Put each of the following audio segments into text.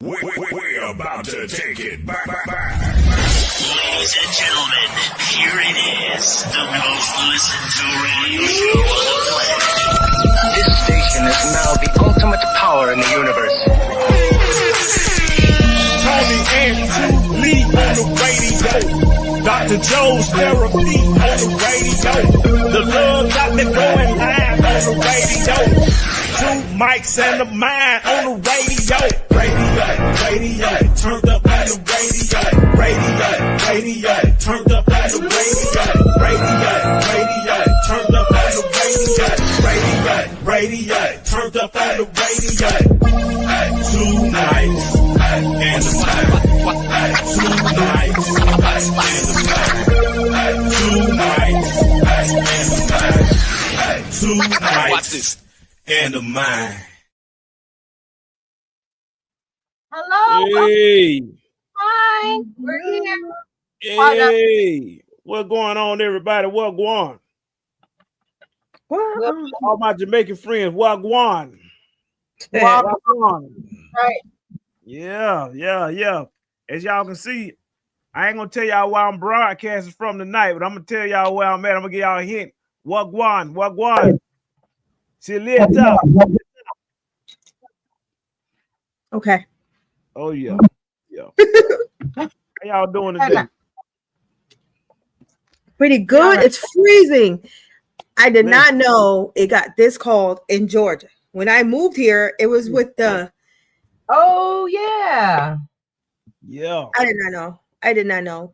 We're about to take it back. Ladies and gentlemen, here it is, the most listened to radio show on the planet. This station is now the ultimate power in the universe. Tony and Lee on the radio. Dr. Joe's therapy on the radio. The love doctor going live on the radio. Two mics and a mind on the radio. Radio, turned up on the radio. Radio, turned up on the radio. Turned up on the radio. Turned up on the radio. Two nights and a mind. Two nights and a mind. Two nights and a mind. Two nights and a mind. Hello. Hey. Hi. We're here. Hey. What's going on, everybody? What going? All my Jamaican friends, what going? Right. Yeah. As y'all can see, I ain't gonna tell y'all where I'm broadcasting from tonight, but I'm gonna tell y'all where I'm at. I'm gonna give y'all a hint. What going? See, little. Okay. Oh yeah. How y'all doing today? Pretty good. It's freezing. I did not know it got this cold in Georgia. When I moved here, it was with the. Oh yeah. Yeah. I did not know.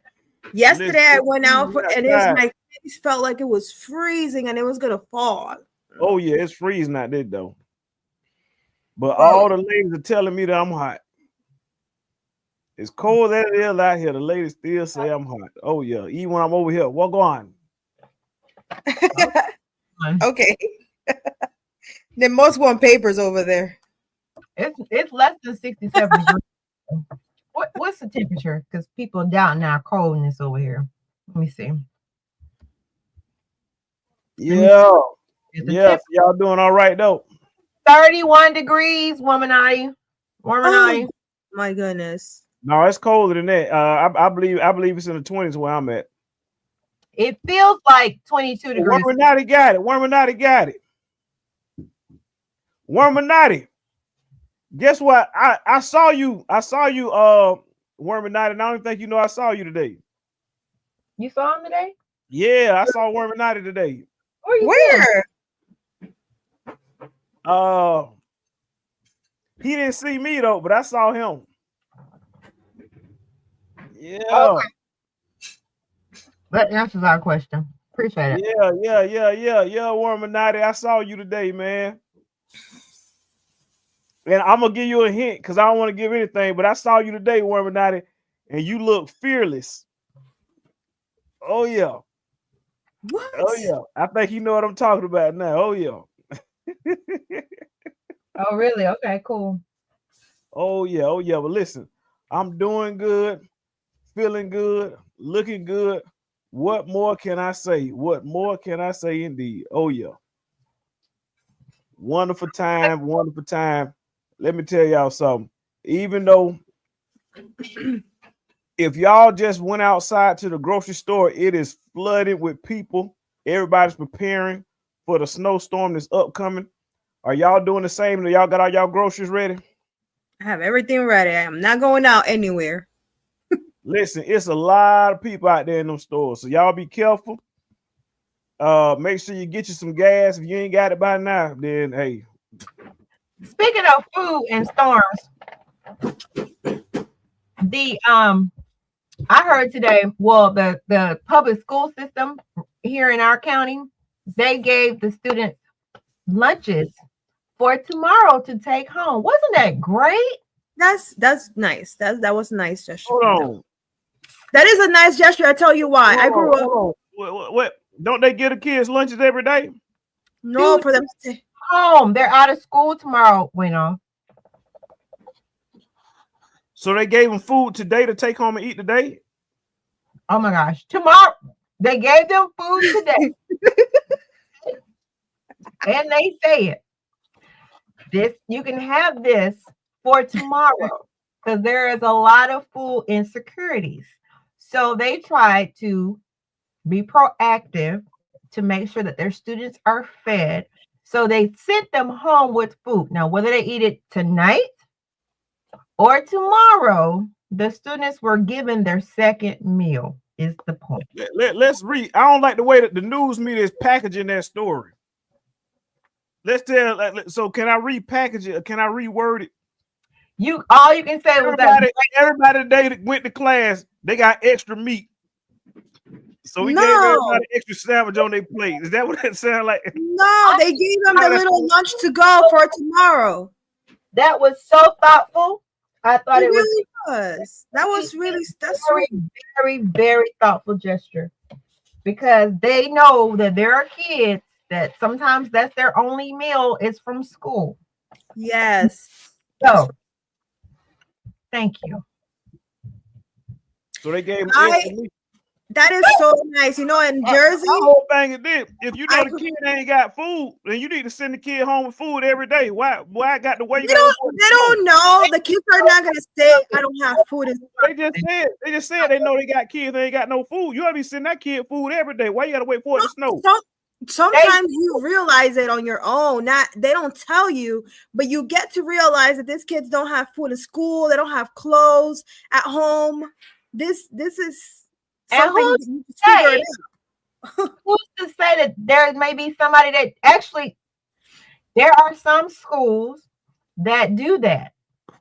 Yesterday I went out my face felt like it was freezing and it was gonna fall. Oh yeah, it's freezing out there though. But all the ladies are telling me that I'm hot. It's cold as it is out here. The ladies still say I'm hot. Oh yeah, even when I'm over here. What going? Okay. Then most want papers over there. It's less than 67 degrees. What's the temperature? Because people down now coldness over here. Let me see. Yeah. Yes, y'all doing all right though. 31 degrees, Womanati. My goodness. No, it's colder than that. I believe it's in the 20s where I'm at. It feels like 22 degrees. Worminati got it. Worminati. Guess what? I saw you, Worminati, and I don't think you know I saw you today. You saw him today? Yeah, I saw Worminati today. Where? He didn't see me though, but I saw him. Yeah. Okay. That answers our question. Appreciate it. Yeah, Worminati. I saw you today, man. And I'm gonna give you a hint because I don't want to give anything, but I saw you today, Worminati, and you look fearless. Oh yeah. What? Oh yeah. I think you know what I'm talking about now. Oh yeah. Oh, really? Okay, cool. Oh yeah. But listen, I'm doing good, feeling good, looking good. What more can I say? What more can I say indeed? Oh yeah. Wonderful time. Let me tell y'all something. Even though if y'all just went outside to the grocery store, it is flooded with people. Everybody's preparing for the snowstorm that's upcoming. Are y'all doing the same? Do y'all got all y'all groceries ready? I have everything ready. I'm not going out anywhere. Listen, it's a lot of people out there in them stores, so y'all be careful. Make sure you get you some gas. If you ain't got it by now, then hey. Speaking of food and storms, I heard today, the public school system here in our county, they gave the students lunches for tomorrow to take home. Wasn't that great? That's nice. That was a nice gesture. Hold on. That is a nice gesture. I tell you why. I grew up. What? Don't they give the kids lunches every day? No, for them to home. They're out of school tomorrow. So they gave them food today to take home and eat today? Oh my gosh. Tomorrow. They gave them food today. And they said, you can have this for tomorrow. because there is a lot of food insecurities. So they try to be proactive to make sure that their students are fed. So they sent them home with food. Now, whether they eat it tonight or tomorrow, the students were given their second meal, is the point. Let's read. I don't like the way that the news media is packaging that story. Let's tell. So can I repackage it? Can I reword it? All you can say was that everybody today that went to class, they got extra meat. So we gave everybody extra sandwich on their plate. Is that what that sounds like? No, they gave them the little lunch to go for tomorrow. That was so thoughtful. I thought it really was. That was really very, very, very thoughtful gesture, because they know that there are kids that sometimes that's their only meal is from school. Yes. So thank you. So they gave that is so nice. You know, in Jersey, the whole thing is this: if you know the kid ain't got food, then you need to send the kid home with food every day. Why I got the way you they don't know. The kids are not gonna say I don't have food. They just said they know they got kids, they ain't got no food. You ought to be sending that kid food every day. Why you gotta wait for it to snow? Sometimes you realize it on your own. They don't tell you, but you get to realize that these kids don't have food in school. They don't have clothes at home. This is something you figure it out. Who's to say that there may be somebody that actually, there are some schools that do that.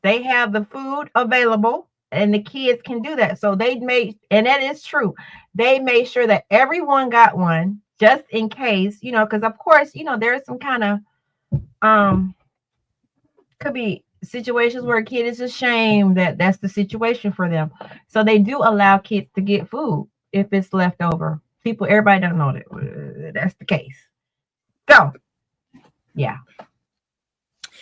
They have the food available and the kids can do that. So they made, and that is true, they made sure that everyone got one just in case, because of course, there's some kind of, could be situations where a kid is ashamed that that's the situation for them. So they do allow kids to get food if it's left over. Everybody don't know that that's the case. So, yeah.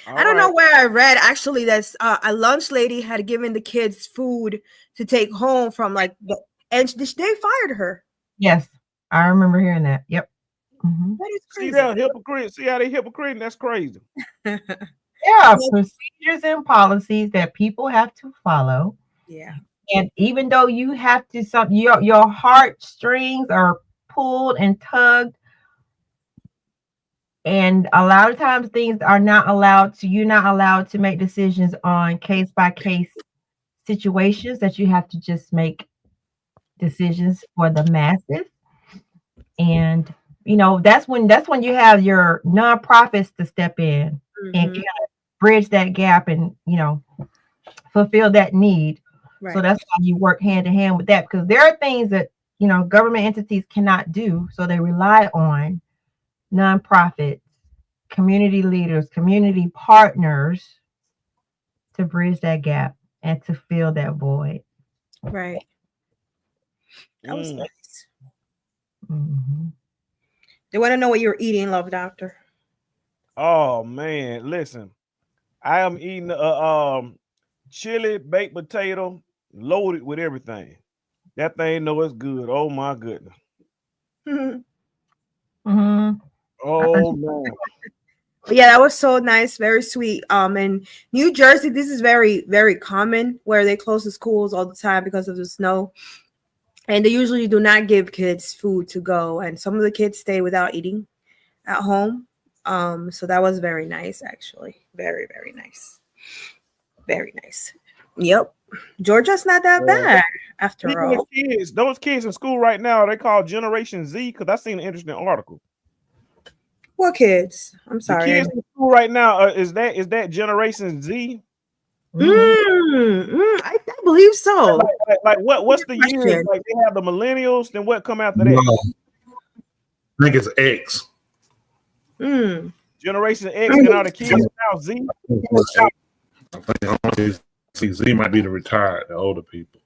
I don't know where I read actually that a lunch lady had given the kids food to take home from and they fired her. Yes, I remember hearing that. Yep. Mm-hmm. That is crazy. See that hypocrite? See how they hypocrite? That's crazy. There are procedures and policies that people have to follow. Yeah. And even though you have to, your heartstrings are pulled and tugged, and a lot of times things are you're not allowed to make decisions on case by case situations, that you have to just make decisions for the masses. And that's when you have your nonprofits to step in and kind of bridge that gap and fulfill that need. Right. So that's why you work hand in hand with that, because there are things that government entities cannot do. So they rely on nonprofits, community leaders, community partners to bridge that gap and to fill that void. Right. That was nice. Mm-hmm. They want to know what you're eating, Love Doctor. Oh man, listen. I am eating chili baked potato loaded with everything. That thing it's good. Oh my goodness. Mm-hmm. Oh man. Yeah, that was so nice, very sweet. In New Jersey, this is very, very common where they close the schools all the time because of the snow. And they usually do not give kids food to go. And some of the kids stay without eating at home. So that was very nice, actually. Very, very nice. Very nice. Yep. Georgia's not that bad after all. Those kids in school right now, they call Generation Z, because I seen an interesting article. What kids? I'm sorry. The kids in school right now, is that Generation Z? I believe so. Like what's the year? Like they have the millennials, then what come after that? No. I think it's X. Generation X, and all the kids now Z. I think Z might be the retired, the older people.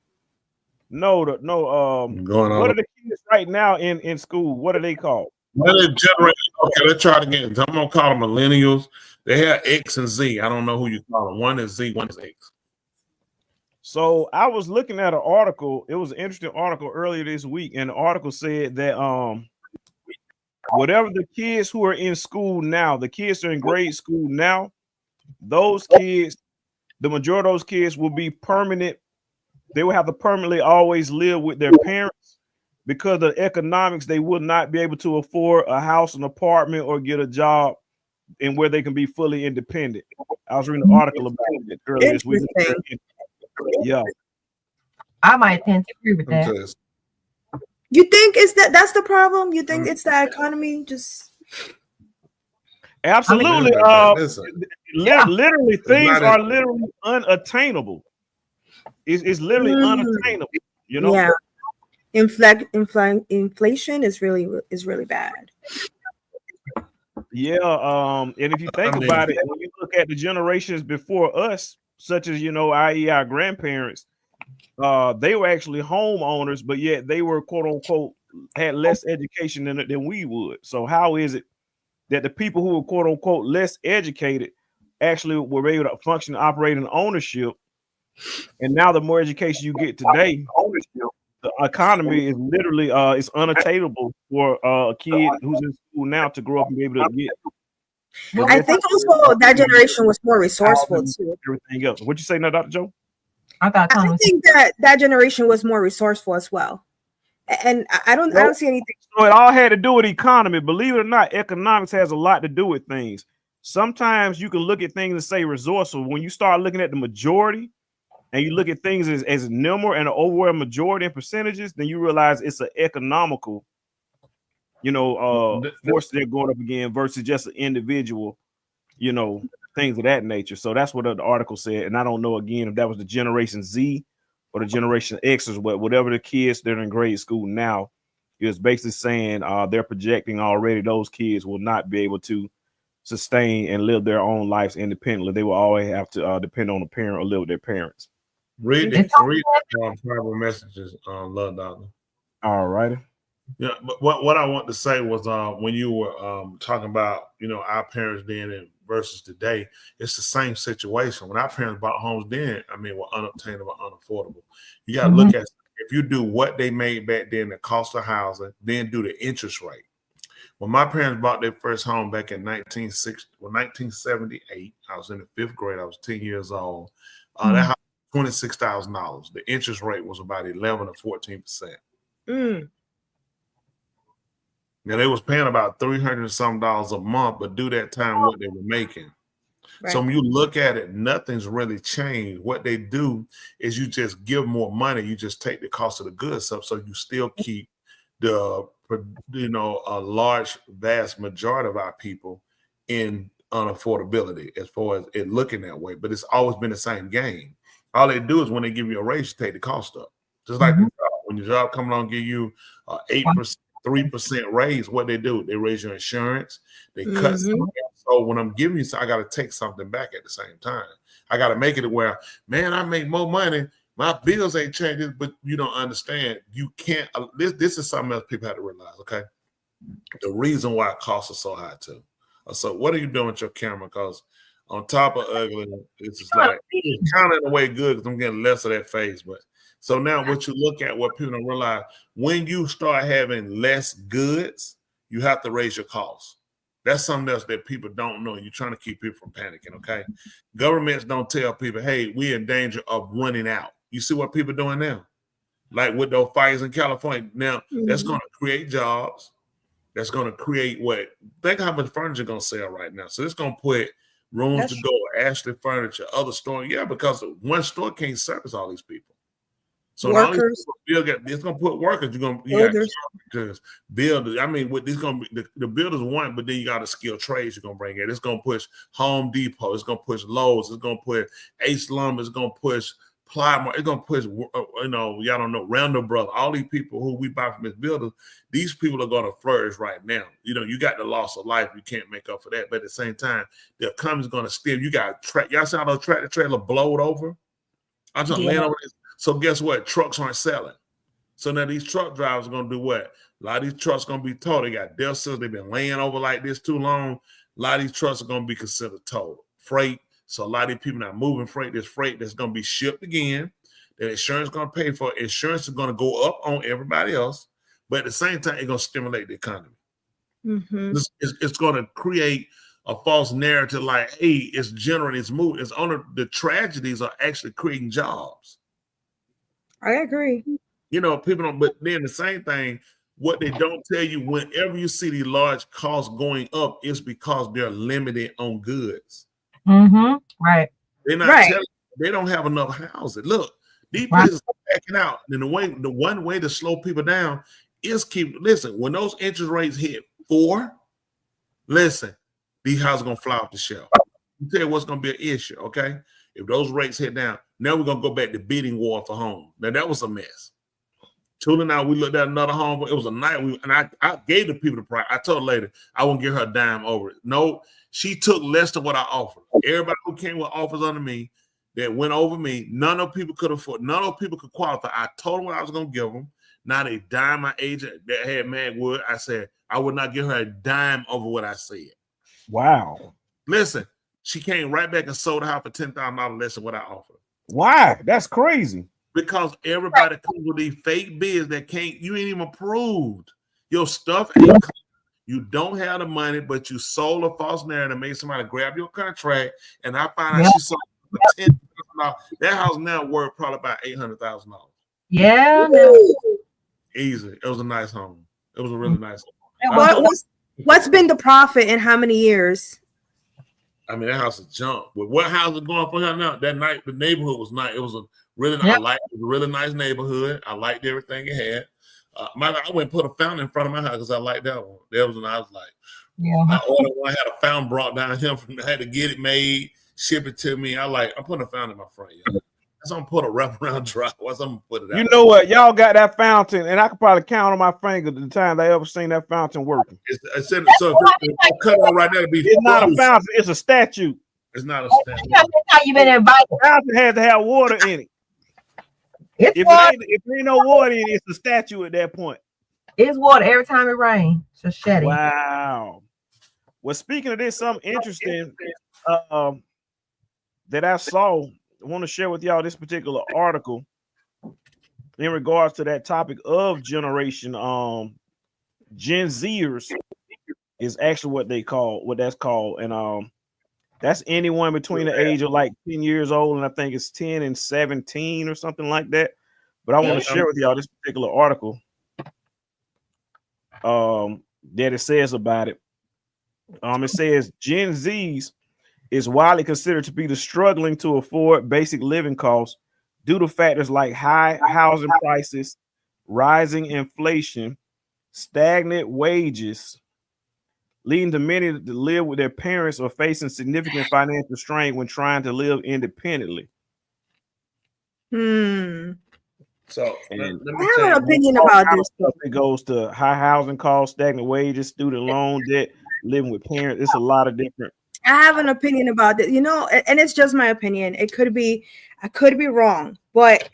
No. Going on. What are the kids right now in school? What are they called? Okay, let's try it again. I'm gonna call them millennials. They have X and Z. I don't know who you call them. One is Z, one is X. So I was looking at an article. It was an interesting article earlier this week, and the article said that whatever the kids who are in school now, the kids are in grade school now, those kids the majority of those kids will be permanent. They will have to permanently always live with their parents because of the economics. They will not be able to afford a house, an apartment, or get a job and where they can be fully independent. I was reading an article about it earlier this week. Interesting. Yeah. I might tend to agree with that. Because You think that's the problem? You think it's the economy? Just Absolutely. listen, Literally, things not are literally unattainable. It's literally unattainable. You know. yeah. Inflation is really bad. Yeah. And if you think I mean- about it, when you look at the generations before us, such as i.e., our grandparents, they were actually homeowners, but yet they were quote unquote had less education than we would. So how is it that the people who were quote unquote less educated actually were able to function and operate in ownership? And now the more education you get today, the economy is literally it's unattainable for a kid who's in school now to grow up and be able to get. I think also that generation was more resourceful too. Everything else. What you say now, Dr. Joe? I thought Tony I was think that generation was more resourceful as well. And I don't see anything. So it all had to do with economy. Believe it or not, economics has a lot to do with things. Sometimes you can look at things and say resourceful. When you start looking at the majority and you look at things as a number and an overall majority in percentages, then you realize it's an economical, force they're going up again versus just an individual, things of that nature. So that's what the article said. And I don't know again if that was the Generation Z or the Generation X or whatever the kids that are in grade school now. Is basically saying they're projecting already those kids will not be able to sustain and live their own lives independently. They will always have to depend on a parent or live with their parents. read private messages, Love Doctor. All righty. Yeah, but what I want to say was when you were talking about our parents then and versus today, it's the same situation. When our parents bought homes then, were unobtainable, unaffordable. You got to look at if you do what they made back then, the cost of housing, then do the interest rate. When my parents bought their first home back in 1978, I was in the 5th grade. I was 10 years old. That house was $26,000. The interest rate was about 11 or 14%. Now they was paying about $300 and some a month, but do that time what they were making. Right. So when you look at it, nothing's really changed. What they do is you just give more money. You just take the cost of the goods up, so you still keep a large, vast majority of our people in unaffordability as far as it looking that way. But it's always been the same game. All they do is when they give you a raise, you take the cost up. Just like when your job comes along, give you 8%. 3% raise, what they do, they raise your insurance, they cut something. So when I'm giving you, I got to take something back at the same time. I got to make it where, man, I make more money, my bills ain't changing, but you don't understand. You can't, this is something else people have to realize, okay? The reason why costs are so high too. So what are you doing with your camera? Because on top of ugly, it's just like, it's kind of in a way good because I'm getting less of that face, but so now what you look at, what people don't realize, when you start having less goods, you have to raise your costs. That's something else that people don't know. You're trying to keep people from panicking, okay? Governments don't tell people, hey, we're in danger of running out. You see what people are doing now? Like with those fires in California. Now, that's going to create jobs. That's going to create think how much furniture going to sell right now. So it's going to put rooms to go, Ashley Furniture, other stores. Yeah, because one store can't service all these people. So Workers. It's gonna put workers. You got builders. What this gonna be? The builders want, but then you got the skilled trades you're gonna bring in. It's gonna push Home Depot. It's gonna push Lowe's. It's gonna push Ace Lumber. It's gonna push Plymouth. It's gonna push y'all don't know Randall Brothers. All these people who we buy from this builder, these people are gonna flourish right now. You got the loss of life. You can't make up for that. But at the same time, the economy's gonna stem. You got y'all see how those tractor trailer blowed over? I'm just laying over this. So guess what? Trucks aren't selling. So now these truck drivers are going to do what? A lot of these trucks are going to be towed. They got death cells. They've been laying over like this too long. A lot of these trucks are going to be considered towed. Freight. So a lot of these people not moving freight. There's freight that's going to be shipped again. The insurance is going to pay for it. Insurance is going to go up on everybody else. But at the same time, it's going to stimulate the economy. It's going to create a false narrative like, hey, it's generating, it's moving. It's on the tragedies are actually creating jobs. I agree. You know, people don't, but then the same thing, what they don't tell you whenever you see these large costs going up is because they're limited on goods. Right. They're not Right. telling you, they don't have enough housing. Look, these Right. places are backing out. And the one way to slow people down is listen, when those interest rates hit 4, listen, these houses are gonna fly off the shelf. I'll tell you what's gonna be an issue, okay? If those rates hit down, now we're gonna go back to bidding war for home. Now that was a mess. Tula and I, we looked at another home. It was a night. I gave the people the price. I told the lady I wouldn't give her a dime over it. No, she took less than what I offered. Everybody who came with offers under me that went over me, none of people could afford. None of people could qualify. I told them what I was gonna give them. Not a dime. My agent that had Magwood, I said I would not give her a dime over what I said. Wow. Listen, she came right back and sold the house for $10,000 less than what I offered. Why? That's crazy. Because everybody comes with these fake bids that you ain't even approved. Your stuff ain't come. You don't have the money, but you sold a false narrative, made somebody grab your contract, and I found out she sold for $10,000. That house now worth probably about $800,000. Yeah. Easy. It was a nice home. It was a really nice home. What's been the profit in how many years? I mean, that house is junk. With what house is going for her now? That night, the neighborhood was nice. It was a really, Yep. it was a really nice neighborhood. I liked everything it had. I went and put a fountain in front of my house because I liked that one. That was when I was like, I ordered one. I had a fountain brought down here. I had to get it made, ship it to me. I'm putting a fountain in my front yard. That's I'm put a wraparound driveway. I'm gonna put it out. You know what? Y'all got that fountain, and I could probably count on my fingers the time I ever seen that fountain working. So if I cut on right now, it's not a fountain, it's a statue. It's not a statue. That's how you been invited. The fountain has to have water in it. If there ain't no water in it, it's a statue at that point. It's water every time it rains. So shut it. Wow. Well, speaking of this, something interesting that I saw, I want to share with y'all this particular article in regards to that topic of generation. Gen Zers is actually what that's called, and that's anyone between the age of like 10 years old, and I think it's 10 and 17 or something like that. But I want to share with y'all this particular article that it says about it. It says Gen Zs is widely considered to be the struggling to afford basic living costs due to factors like high housing prices, rising inflation, stagnant wages, leading to many to live with their parents or facing significant financial strain when trying to live independently. So I have an opinion about this. It goes to high housing costs, stagnant wages, student loan debt, living with parents. It's a lot of different. I have an opinion about it, and it's just my opinion. I could be wrong, but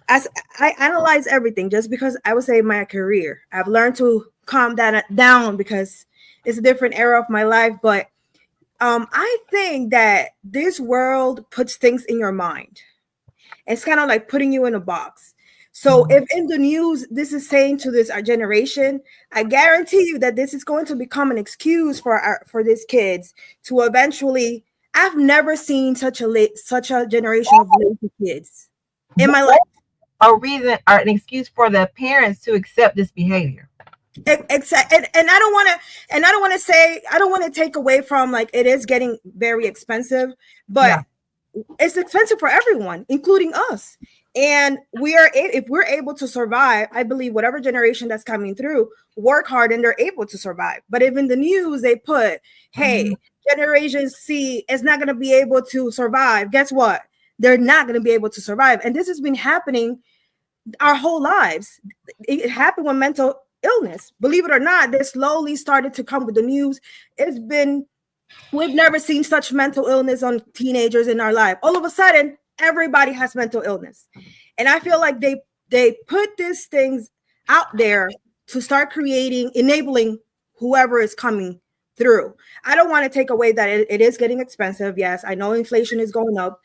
as I analyze everything, just because I would say my career, I've learned to calm that down because it's a different era of my life. But I think that this world puts things in your mind. It's kind of like putting you in a box. So if in the news this is saying to this our generation, I guarantee you that this is going to become an excuse for these kids to eventually. I've never seen such a generation of lazy kids in my life. A reason or an excuse for the parents to accept this behavior. Exactly, and I don't want to take away from like it is getting very expensive, but it's expensive for everyone, including us. And if we're able to survive, I believe whatever generation that's coming through work hard and they're able to survive. But if in the news they put, hey, Generation C is not going to be able to survive, guess what? They're not going to be able to survive. And this has been happening our whole lives. It happened with mental illness. Believe it or not, they slowly started to come with the news. We've never seen such mental illness on teenagers in our life. All of a sudden, everybody has mental illness. And I feel like they put these things out there to start enabling whoever is coming through. I don't want to take away that it is getting expensive. Yes, I know inflation is going up.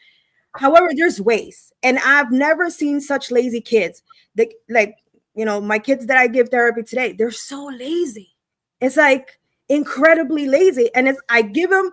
However, there's ways. And I've never seen such lazy kids. My kids that I give therapy today, they're so lazy. It's like, incredibly lazy. And I give them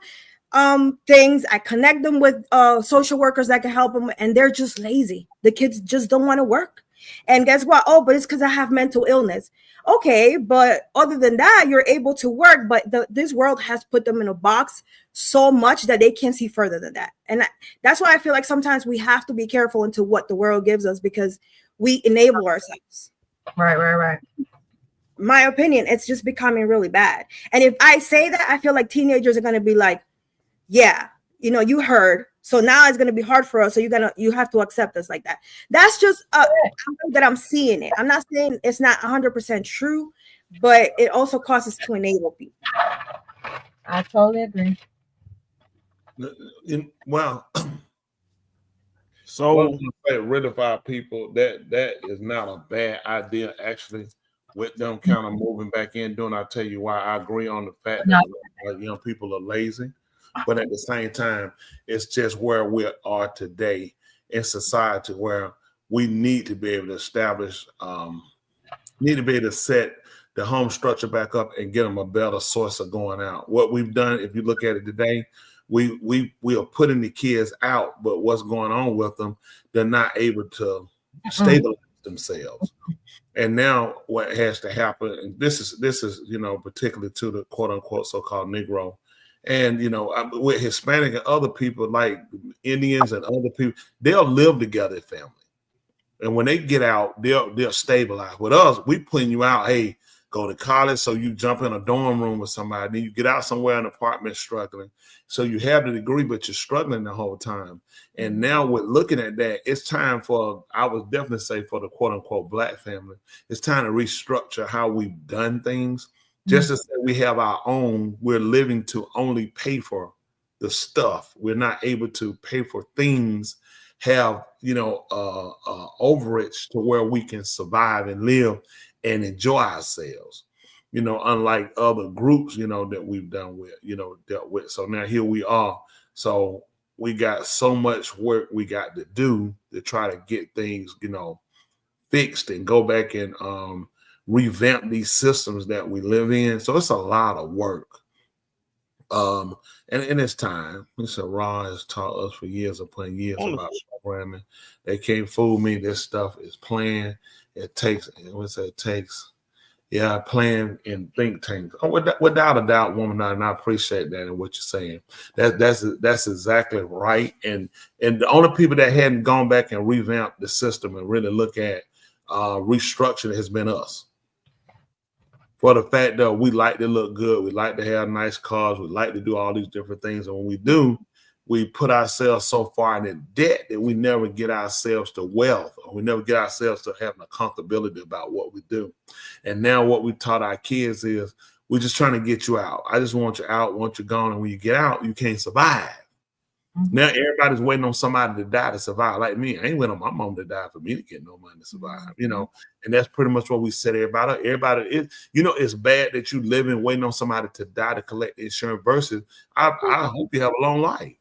things, I connect them with social workers that can help them, and they're just lazy. The kids just don't want to work. And guess what? Oh, but it's because I have mental illness. Okay, but other than that, you're able to work, but this world has put them in a box so much that they can't see further than that. And that's why I feel like sometimes we have to be careful into what the world gives us, because we enable ourselves. Right. My opinion, it's just becoming really bad. And if I say that, I feel like teenagers are going to be like, yeah, you know, you heard. So now it's going to be hard for us. So you have to accept us like that. That's just that I'm seeing it. I'm not saying it's not 100% true, but it also causes to enable people. I totally agree. Well, So redify people, that is not a bad idea, actually, with them kind of moving back in doing. I'll tell you why I agree on the fact that young people are lazy. But at the same time, it's just where we are today in society, where we need to be able to establish, need to be able to set the home structure back up and get them a better source of going out. What we've done, if you look at it today, we are putting the kids out, but what's going on with them, they're not able to stabilize themselves. And now what has to happen, and this is, you know, particularly to the quote unquote so-called Negro, and, you know, with Hispanic and other people like Indians and other people, they'll live together as family. And when they get out, they'll stabilize. With us, we putting you out, hey, go to college, so you jump in a dorm room with somebody, then you get out somewhere in an apartment struggling. So you have the degree, but you're struggling the whole time. And now with looking at that, it's time for, I would definitely say for the quote unquote Black family, it's time to restructure how we've done things. Just as we have our own, we're living to only pay for the stuff. We're not able to pay for things, have, you know, overage to where we can survive and live and enjoy ourselves, you know, unlike other groups, you know, that we've dealt with. So now here we are. So we got so much work we got to do to try to get things, you know, fixed and go back and revamp these systems that we live in. So it's a lot of work. And it's time. Mr. Ra has taught us for years upon years about programming. They can't fool me. This stuff is planned. It takes plan and think tanks. Oh, without a doubt, woman, and I appreciate that and what you're saying. That's exactly right. And the only people that hadn't gone back and revamped the system and really look at restructuring has been us. For the fact that we like to look good, we like to have nice cars, we like to do all these different things. And when we do, we put ourselves so far in debt that we never get ourselves to wealth, or we never get ourselves to having a comfortability about what we do. And now what we taught our kids is we're just trying to get you out. I just want you out, want you gone. And when you get out, you can't survive. Now everybody's waiting on somebody to die to survive. Like me, I ain't waiting on my mom to die for me to get no money to survive, you know. And that's pretty much what we said. Everybody is, you know, it's bad that you living waiting on somebody to die to collect insurance versus I hope you have a long life.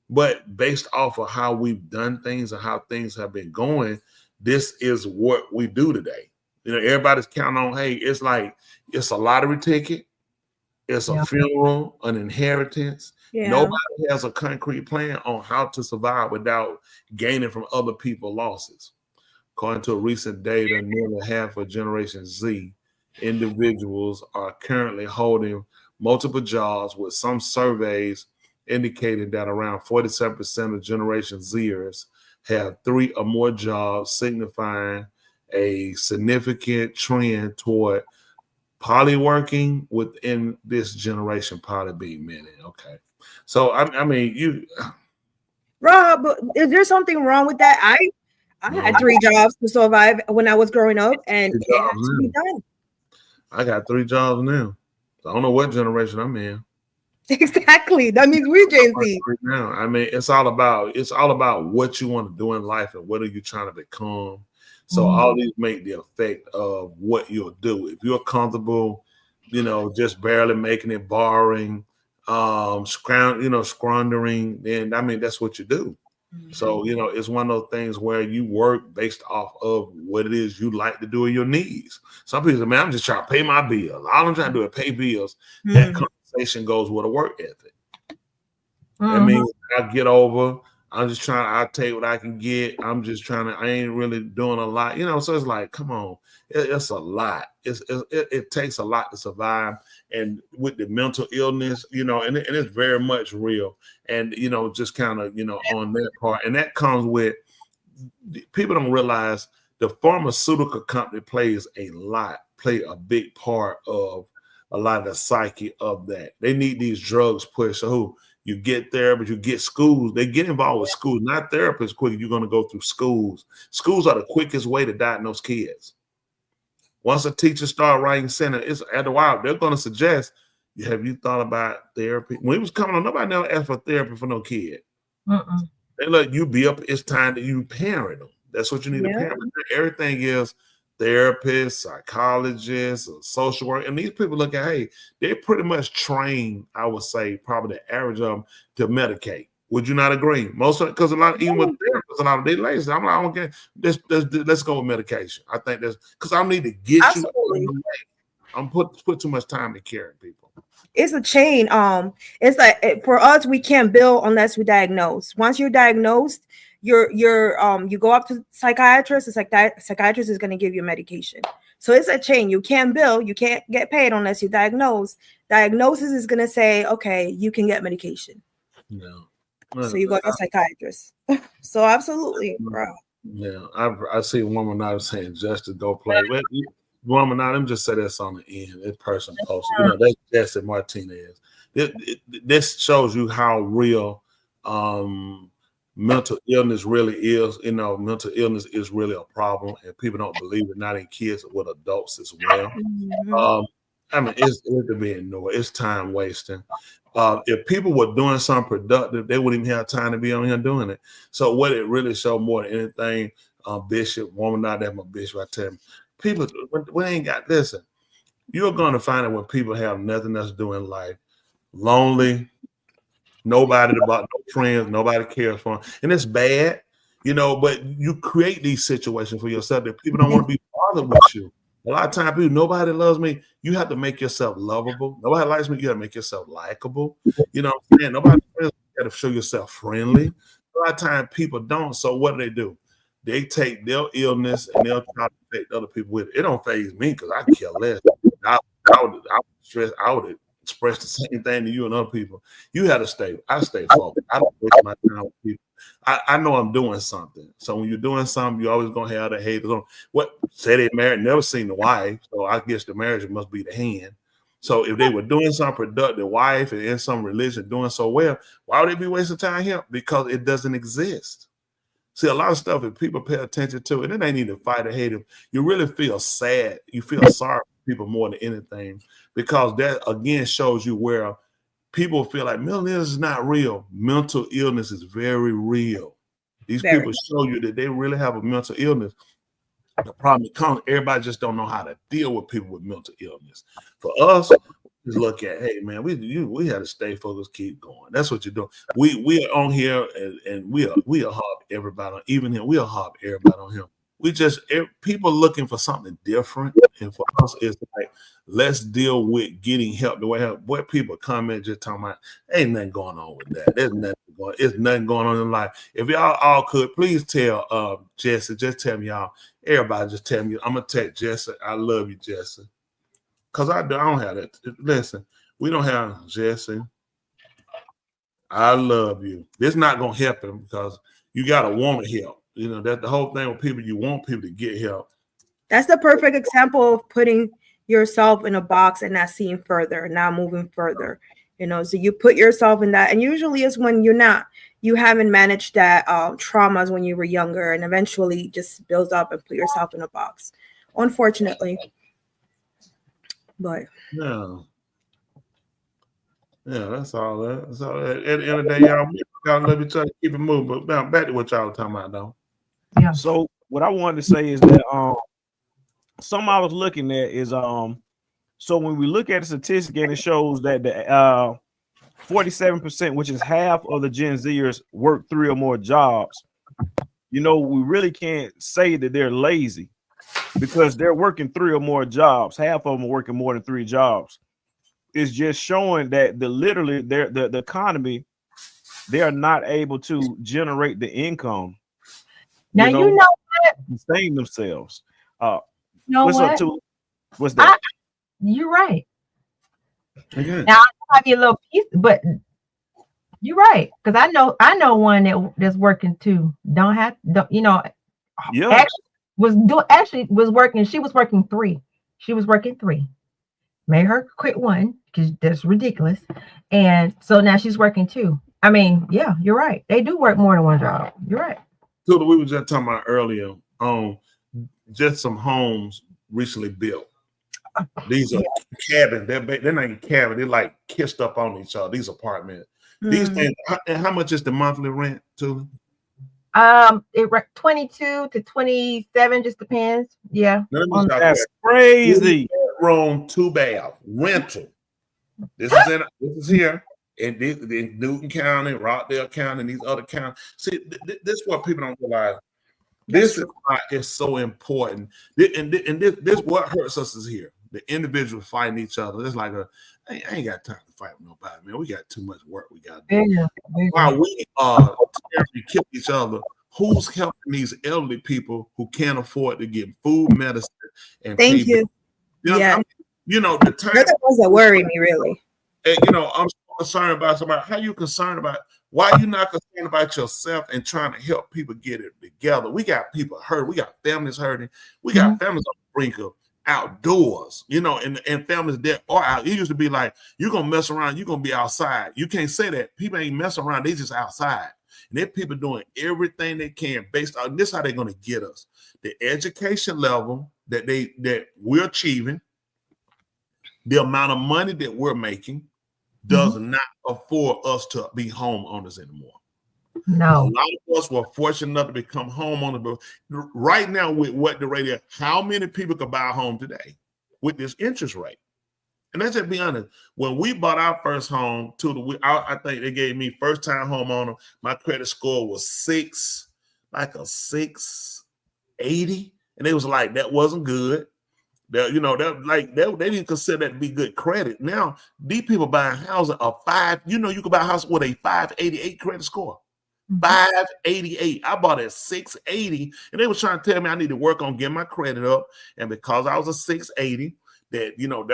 But based off of how we've done things and how things have been going, this is what we do today. You know, everybody's counting on, hey, it's like it's a lottery ticket, it's a funeral, an inheritance. Yeah. Nobody has a concrete plan on how to survive without gaining from other people's losses. According to a recent data, nearly half of Generation Z individuals are currently holding multiple jobs, with some surveys indicating that around 47% of Generation Zers have 3 or more jobs, signifying a significant trend toward polyworking within this generation. Poly being many. Okay. So I mean, Rob, is there something wrong with that? I had 3 jobs to survive when I was growing up, and it had to be done. I got 3 jobs now. So I don't know what generation I'm in. Exactly. That means we're Gen Z. Right now, I mean, it's all about what you want to do in life and what are you trying to become. So all these make the effect of what you'll do. If you're comfortable, you know, just barely making it, borrowing, squandering, then I mean that's what you do. So, you know, it's one of those things where you work based off of what it is you like to do in your needs. Some people say, man, I'm just trying to pay my bills. All I'm trying to do is pay bills. That conversation goes with a work ethic. That means I get over. I'm just trying. I take what I can get. I'm just trying to. I ain't really doing a lot, you know. So it's like, come on, it's a lot. It takes a lot to survive, and with the mental illness, you know, and it's very much real. And you know, just kind of, you know, on that part, and that comes with people don't realize the pharmaceutical company play a big part of a lot of the psyche of that. They need these drugs pushed. So you get there, but you get schools. They get involved with schools, not therapists. Quick, you're going to go through schools. Schools are the quickest way to diagnose kids. Once a teacher start writing center, it's at a while they're going to suggest, have you thought about therapy? When it was coming on, nobody never asked for therapy for no kid. They let you be up. It's time that you parent them. That's what you need to parent. Everything is therapists, psychologists, social work, and these people look at, hey, they're pretty much trained, I would say, probably the average of them, to medicate. Would you not agree? Most of it, because a lot, even with therapists, a lot of they lazy. I'm like, I don't get. Let's go with medication. I think that's because I need to get you. I'm put too much time in caring people. It's a chain. It's like for us, we can't bill unless we diagnose. Once you're diagnosed, you go up to psychiatrist. It's like that psychiatrist is going to give you medication. So it's a chain. You can't bill. You can't get paid unless you diagnose. Diagnosis is going to say, okay, you can get medication. No. So you go to a psychiatrist. So absolutely, bro. Yeah, I see a woman now saying just to go play. Woman now, let me just say this on the end. This person posted, you know, that's Jesse Martinez. This shows you how real mental illness really is. You know, mental illness is really a problem, and people don't believe it. Not in kids, but with adults as well. I mean, it's to be ignored. It's time wasting. If people were doing something productive, they wouldn't even have time to be on here doing it. So what it really showed more than anything, Bishop, woman, not that my bishop, I tell him, people, we ain't got, listen, you're going to find it when people have nothing else to do in life, lonely, nobody about, no friends, nobody cares for them. And it's bad, you know, but you create these situations for yourself that people don't want to be bothered with you. A lot of times, people, nobody loves me. You have to make yourself lovable. Nobody likes me. You got to make yourself likable. You know what I'm saying? Nobody, you got to show yourself friendly. A lot of times, people don't. So what do? They take their illness and they'll try to take other people with it. It don't faze me because I care less. I would express the same thing to you and other people. You have to stay. I stay focused. I don't waste my time with people. I know I'm doing something. So when you're doing something, you're always gonna have the haters on. What say they married, never seen the wife. So I guess the marriage must be the hand. So if they were doing some productive wife and in some religion doing so well, why would they be wasting time here? Because it doesn't exist. See, a lot of stuff, if people pay attention to it, and they need to fight or hate them, you really feel sad. You feel sorry for people more than anything, because that again shows you where people feel like mental illness is not real. Mental illness is very real. These people show you that they really have a mental illness. The problem comes, everybody just don't know how to deal with people with mental illness. For us, just look at, hey man, we had to stay focused, keep going. That's what you're doing. We are on here and we are hard everybody on, even him. We are hard everybody on him. We just people looking for something different, and for us, it's like let's deal with getting help the way help. What people comment just talking about, ain't nothing going on with that. There's nothing going. It's nothing going on in life. If y'all all could please tell Jesse, just tell me y'all. Everybody just tell me. I'm gonna text Jesse. I love you, Jesse, because I don't have that. Listen, we don't have Jesse. I love you. This not gonna help him because you gotta want to help. You know, that the whole thing with people, you want people to get help. That's the perfect example of putting yourself in a box and not seeing further, not moving further. You know, so you put yourself in that, and usually it's when you haven't managed that traumas when you were younger, and eventually just builds up and put yourself in a box, unfortunately. But yeah, that's all that. That's all that. At the end of the day, y'all love each other, keep it moving. But now back to what y'all were talking about, though. Yeah. So what I wanted to say is that something I was looking at is so when we look at the statistic and it shows that the 47%, which is half of the Gen Zers, work 3 or more jobs. You know, we really can't say that they're lazy because they're working 3 or more jobs. Half of them are working more than 3 jobs. It's just showing that the economy, they are not able to generate the income. Now you know what? Sustain themselves. You know What's what? up to? What's that? You're right. Okay. Now I'll have you a little piece, but you're right, because I know one that's working too. You know, Yeah. actually was working. She was working 3. She was working 3. Made her quit 1 because that's ridiculous, and so now she's working 2. I mean, yeah, you're right. They do work more than 1 job. You're right. So we were just talking about earlier, just some homes recently built. These are cabins. They're not even cabins. They're like kissed up on each other. These apartments. These things. And how much is the monthly rent, Tula? It 22 to 27, just depends. Yeah. That's crazy. Room, 2 bath rental. This is here in Newton County, Rockdale County, and these other counties. See, this is what people don't realize. This is why it's so important. And this what hurts us is here. The individuals fighting each other. It's like I ain't got time to fight with nobody, man. We got too much work we got to do. While we terribly kill each other, who's helping these elderly people who can't afford to get food, medicine, and Thank you. You know, Yeah. You know, the time. They're the ones that worry me, really. And, you know, I'm concerned about somebody. How you concerned about? Why you not concerned about yourself and trying to help people get it together? We got people hurt. We got families hurting. We got families on the brink of outdoors, you know, and families that are out. It used to be like, you're going to mess around, you're going to be outside. You can't say that. People ain't messing around. They just outside. And they're people doing everything they can based on this, how they're going to get us. The education level that we're achieving, the amount of money that we're making does not afford us to be homeowners anymore. No. A lot of us were fortunate enough to become homeowners, but right now with what the rate is, how many people could buy a home today with this interest rate? And let's just be honest. When we bought our first home, I think they gave me first time homeowner. My credit score was 680, and they was like, that wasn't good. They didn't consider that to be good credit. Now these people buying houses of 5. You know, you could buy a house with a 588 credit score. 588. I bought at 680, and they was trying to tell me I need to work on getting my credit up. And because I was a 680, that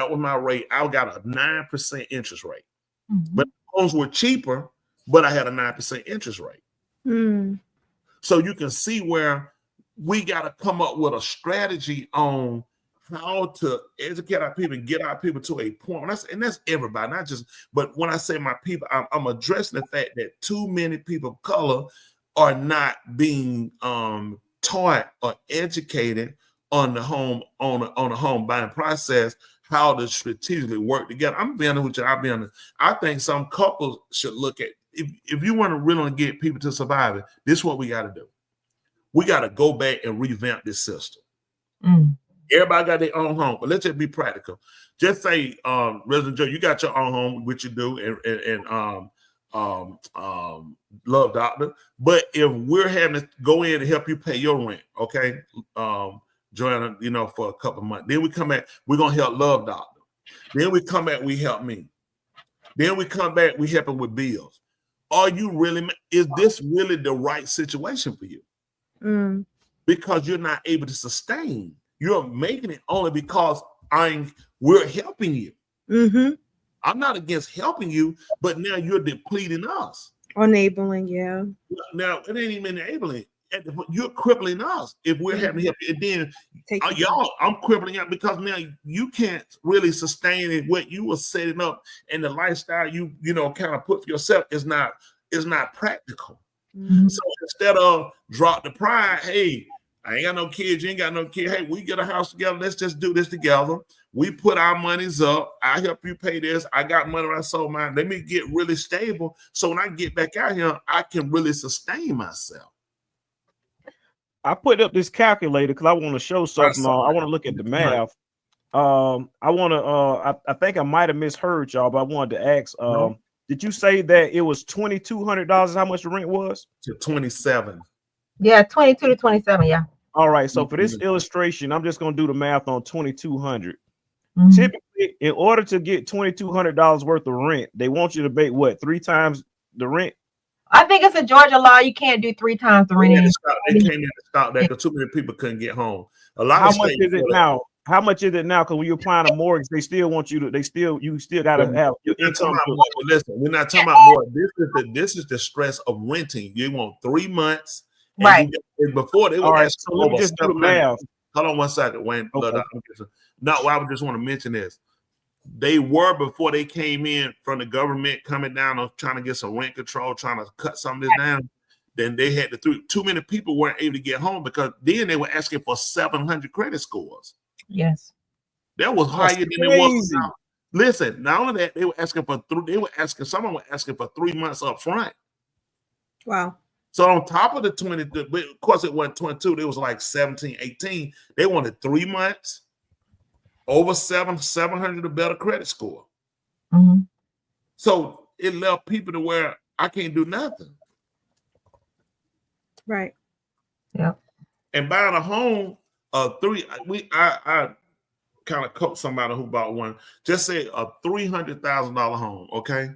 was my rate. I got a 9% interest rate. But homes were cheaper, but I had a 9% interest rate. So you can see where we got to come up with a strategy on how to educate our people and get our people to a point. And that's everybody, not just, but when I say my people, I'm addressing the fact that too many people of color are not being taught or educated on the home buying process, how to strategically work together. I'm being honest with you. I think some couples should look at, if you want to really get people to survive it, this is what we got to do. We got to go back and revamp this system. Everybody got their own home, but let's just be practical. Just say, Resident Joe, you got your own home, which you do, and Love Doctor. But if we're having to go in and help you pay your rent, okay, Joanna, for a couple of months, then we come back, we're gonna help Love Doctor. Then we come back, we help me. Then we come back, we help him with bills. Is this really the right situation for you? Because you're not able to sustain. You're making it only because we're helping you. I'm not against helping you, but now you're depleting us. Enabling, yeah. Now it ain't even enabling. You're crippling us if we're having to help you. And then I'm crippling you because now you can't really sustain it. What you were setting up and the lifestyle you kind of put for yourself is not practical. So instead of drop the pride, hey, I ain't got no kids, you ain't got no kid. Hey, we get a house together. Let's just do this together. We put our monies up. I help you pay this. I got money when I sold mine. Let me get really stable. So when I get back out here, I can really sustain myself. I put up this calculator because I want to show something. I want to look at the math. I want to. I think I might have misheard y'all, but I wanted to ask. Did you say that it was $2,200? How much the rent was? to 27. Yeah, 22 to 27. Yeah. All right. So for this illustration, I'm just gonna do the math on 2,200. Mhm. Typically, in order to get $2,200 worth of rent, they want you to pay what, 3 times the rent? I think it's a Georgia law. You can't do 3 times the rent. They came in to stop that because too many people couldn't get home. A lot How of much states is it now? How much is it now? Because when you're applying a mortgage, they still want you to. You still got to have your We're not talking income. about more, but listen, we're not talking about more. This is the stress of renting. You want 3 months, and Right. and before they All were right. asking So let me over just do the 700. math. Hold on one second, Wayne. Okay. No, what I would just want to mention is they were before they came in from the government coming down on trying to get some rent control, trying to cut some of this down. Then they had too many people weren't able to get home because then they were asking for 700 credit scores. Yes. That was That's higher than it was crazy. now. Listen, not only that, they were asking for someone was asking for 3 months up front. Wow. So on top of the 20, but of course it wasn't 22, it was like 17, 18. They wanted 3 months, over 700 or better credit score. Mm-hmm. So it left people to where I can't do nothing. Right. Yeah. And buying a home, I kind of coached somebody who bought one. Just say a $300,000 home, okay?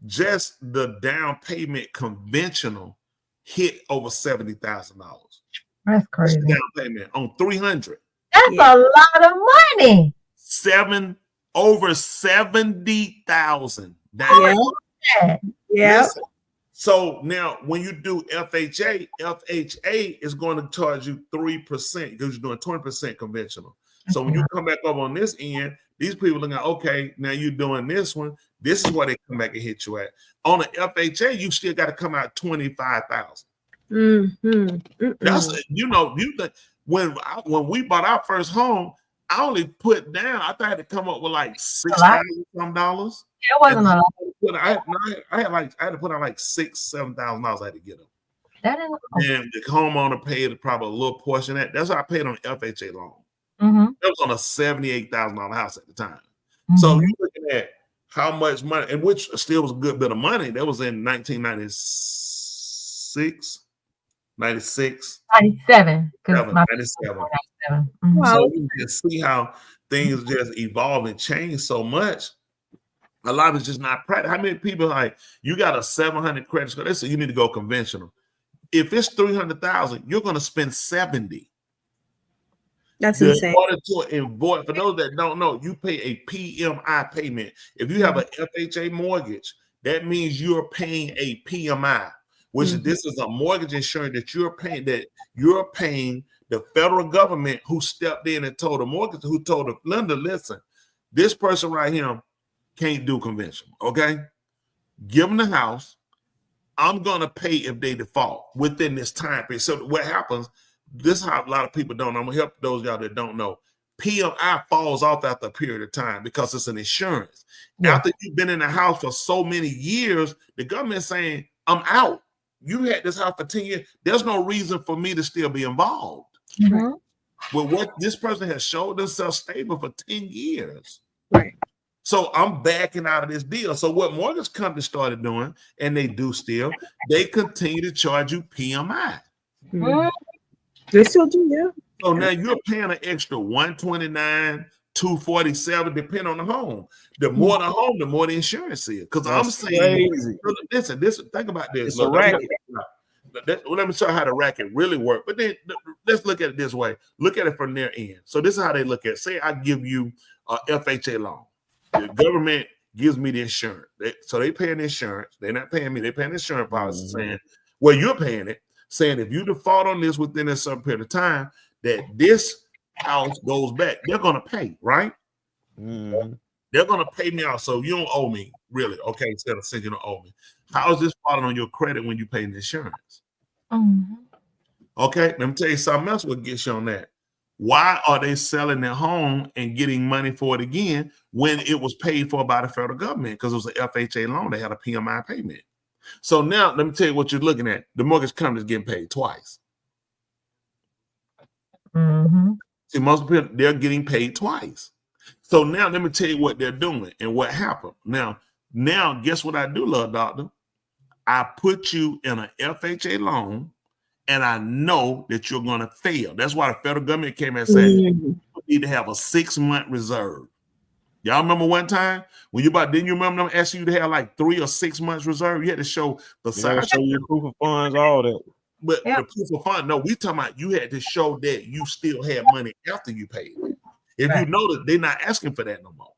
Just the down payment conventional hit over $70,000. That's crazy. Down payment on 300. That's a lot of money. Over 70,000. Yeah. Yeah. Listen, so now when you do FHA is going to charge you 3% because you're doing 20% conventional. So when you come back up on this end, these people are going, okay, now you're doing this one. This is where they come back and hit you at. On the FHA, you still got to come out 25,000. Mm-hmm. That's when we bought our first home, I only put down. I thought I had to come up with like $6,000 some dollars. It wasn't a lot. I had to put out like $6,000-$7,000. I had to get them. That is. And the homeowner paid probably a little portion of that. That's what I paid on the FHA loan. Mm-hmm. That was on a $78,000 house at the time. Mm-hmm. So you're looking at how much money, and which still was a good bit of money. That was in 1996, 96, 97. 97. 97. Mm-hmm. Wow. So you can see how things just evolve and change so much. A lot of it's just not practical. How many people like you got a 700 credit score? They say you need to go conventional. If it's 300,000, you're going to spend 70. That's insane. For those that don't know, you pay a PMI payment. If you have an FHA mortgage, that means you're paying a PMI, which this is a mortgage insurance that you're paying the federal government who stepped in and told the lender, listen, this person right here can't do conventional. Okay, give them the house. I'm gonna pay if they default within this time period. So what happens? This is how a lot of people don't know. I'm gonna help those y'all that don't know. PMI falls off after a period of time because it's an insurance. Yeah. After you've been in the house for so many years, the government's saying, I'm out. You had this house for 10 years. There's no reason for me to still be involved. Mm-hmm. Well, what this person has showed themselves stable for 10 years. Right. So I'm backing out of this deal. So what mortgage companies started doing, and they do still, they continue to charge you PMI. Mm-hmm. They still do, yeah. So now you're paying an extra $129, $247, depending on the home. The more the home, the more the insurance is. Because I'm saying, listen, think about this. It's a racket. Let me show you how the racket really works. But then let's look at it this way. Look at it from their end. So this is how they look at it. Say I give you a FHA loan. The government gives me the insurance. So they paying the insurance. They're not paying me. They're paying the insurance policy saying, well, you're paying it. Saying if you default on this within a certain period of time, that this house goes back, they're going to pay, right? Mm-hmm. They're going to pay me out. So you don't owe me, really. Okay, instead of saying you don't owe me. How is this falling on your credit when you pay the insurance? Mm-hmm. Okay, let me tell you something else what gets you on that. Why are they selling their home and getting money for it again when it was paid for by the federal government? Because it was an FHA loan. They had a PMI payment. So now let me tell you what you're looking at. The mortgage company is getting paid twice. Mm-hmm. See, most people, they're getting paid twice. So now let me tell you what they're doing and what happened. Now, Now, guess what I do, little doctor? I put you in an FHA loan, and I know that you're going to fail. That's why the federal government came and said you need to have a 6-month reserve. Y'all remember one time when didn't you remember them asking you to have like 3 or 6 months reserve? You had to show the size. Show your proof of funds, all that. But the proof of fund, no, we talking about you had to show that you still had money after you paid it. If you notice, they're not asking for that no more.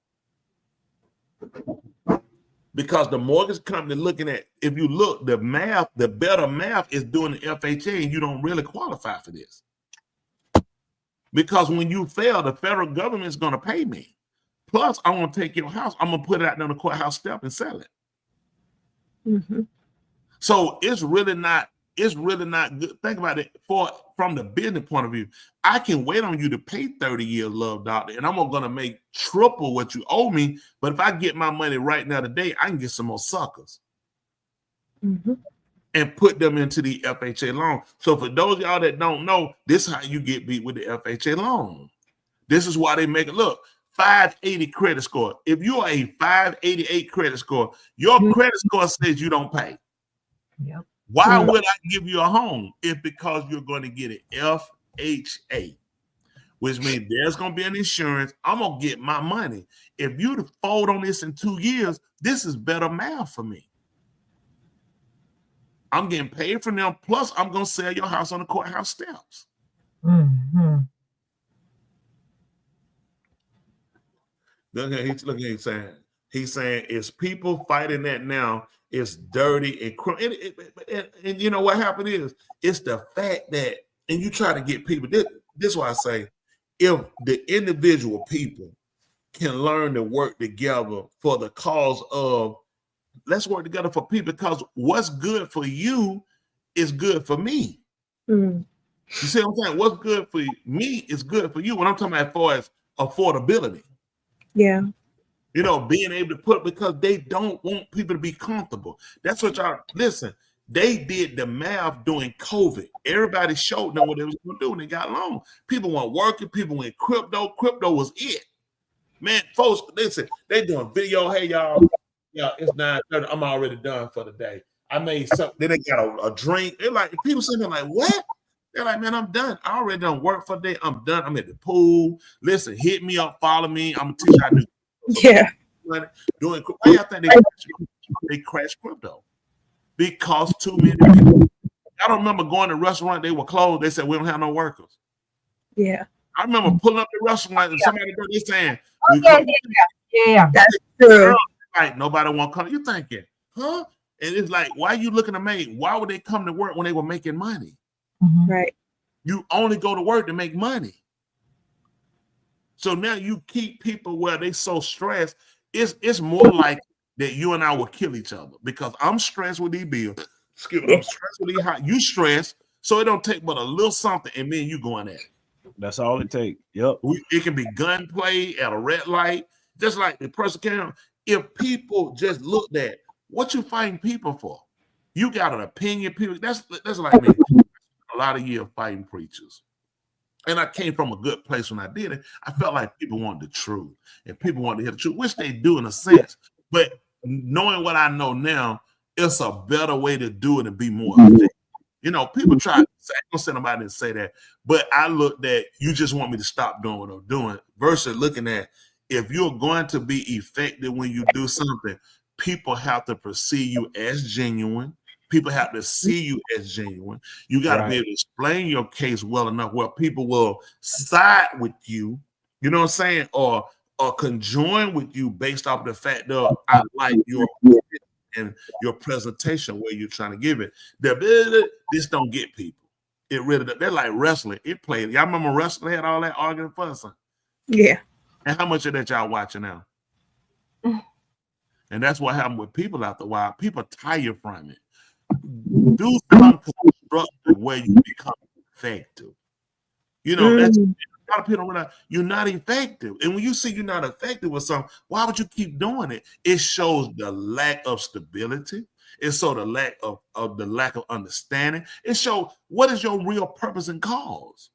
Because the mortgage company looking at, if you look, the better math is doing the FHA, and you don't really qualify for this. Because when you fail, the federal government is going to pay me. Plus, I'm going to take your house, I'm going to put it out on the courthouse step and sell it. Mm-hmm. So it's really not good. Think about it from the business point of view. I can wait on you to pay 30 years, love doctor, and I'm going to make triple what you owe me. But if I get my money right now today, I can get some more suckers and put them into the FHA loan. So for those of y'all that don't know, this is how you get beat with the FHA loan. This is why they make it look 580 credit score. If you are a 588 credit score, your credit score says you don't pay. Yep. Why would I give you a home? If because you're going to get an FHA, which means there's going to be an insurance. I'm going to get my money. If you fold on this in 2 years, this is better math for me. I'm getting paid from them. Plus, I'm going to sell your house on the courthouse steps. Mm-hmm. Look at he's saying. He's saying it's people fighting that now. It's dirty and you know what happened is it's the fact that, and you try to get people. This is why I say, if the individual people can learn to work together for the cause of, let's work together for people, because what's good for you is good for me. You see what I'm saying? What's good for me is good for you. When I'm talking about as far as affordability. Yeah. You know, being able to put, because they don't want people to be comfortable. That's what y'all, listen, they did the math during COVID. Everybody showed them what they was going to do, and they got along. People weren't working. People went crypto. Crypto was it. Man, folks, listen, they doing video. Hey, y'all, it's 9:30. I'm already done for the day. I made something. Then they got a drink. They're like, people saying like, what? They're like, man, I'm done. I already done work for the day. I'm done. I'm at the pool. Listen, hit me up, follow me. I'm going to teach you how to do. Yeah. Doing, why y'all think they crashed crypto? Because too many people. I don't remember going to a restaurant, they were closed. They said, we don't have no workers. Yeah. I remember pulling up the restaurant and somebody was saying, yeah. That's true. Like, nobody want to come. You thinking, huh? And it's like, why are you looking to make? Why would they come to work when they were making money? Right. You only go to work to make money. So now you keep people where they so stressed. It's more like that you and I will kill each other, because I'm stressed with these bills. Excuse me, I'm stressed with these high. You stress, so it don't take but a little something, and then you going at it. That's all it takes. Yep. It can be gunplay at a red light, just like the person came. If people just looked at what you fighting people for, you got an opinion. People, that's like me. A lot of years fighting preachers. And I came from a good place when I did it. I felt like people wanted the truth, and people wanted to hear the truth, which they do in a sense. But knowing what I know now, it's a better way to do it and be more effective. You know, people try to say, I don't say nobody to say that, but I looked at, you just want me to stop doing what I'm doing, versus looking at, if you're going to be effective when you do something, people have to perceive you as genuine. People have to see you as genuine. You got to be able to explain your case well enough where people will side with you, you know what I'm saying, or conjoin with you based off the fact that I like your and your presentation where you're trying to give it. This don't get people. It really, they're like wrestling. It played. Y'all remember wrestling had all that arguing fussing? Yeah. And how much of that y'all watching now? And that's what happened with people after a while. People tire from it. Do something constructive where you become effective. You know, that's a lot of people don't realize you're not effective. And when you see you're not effective with something, why would you keep doing it? It shows the lack of stability. It shows the lack of understanding. It shows what is your real purpose and cause.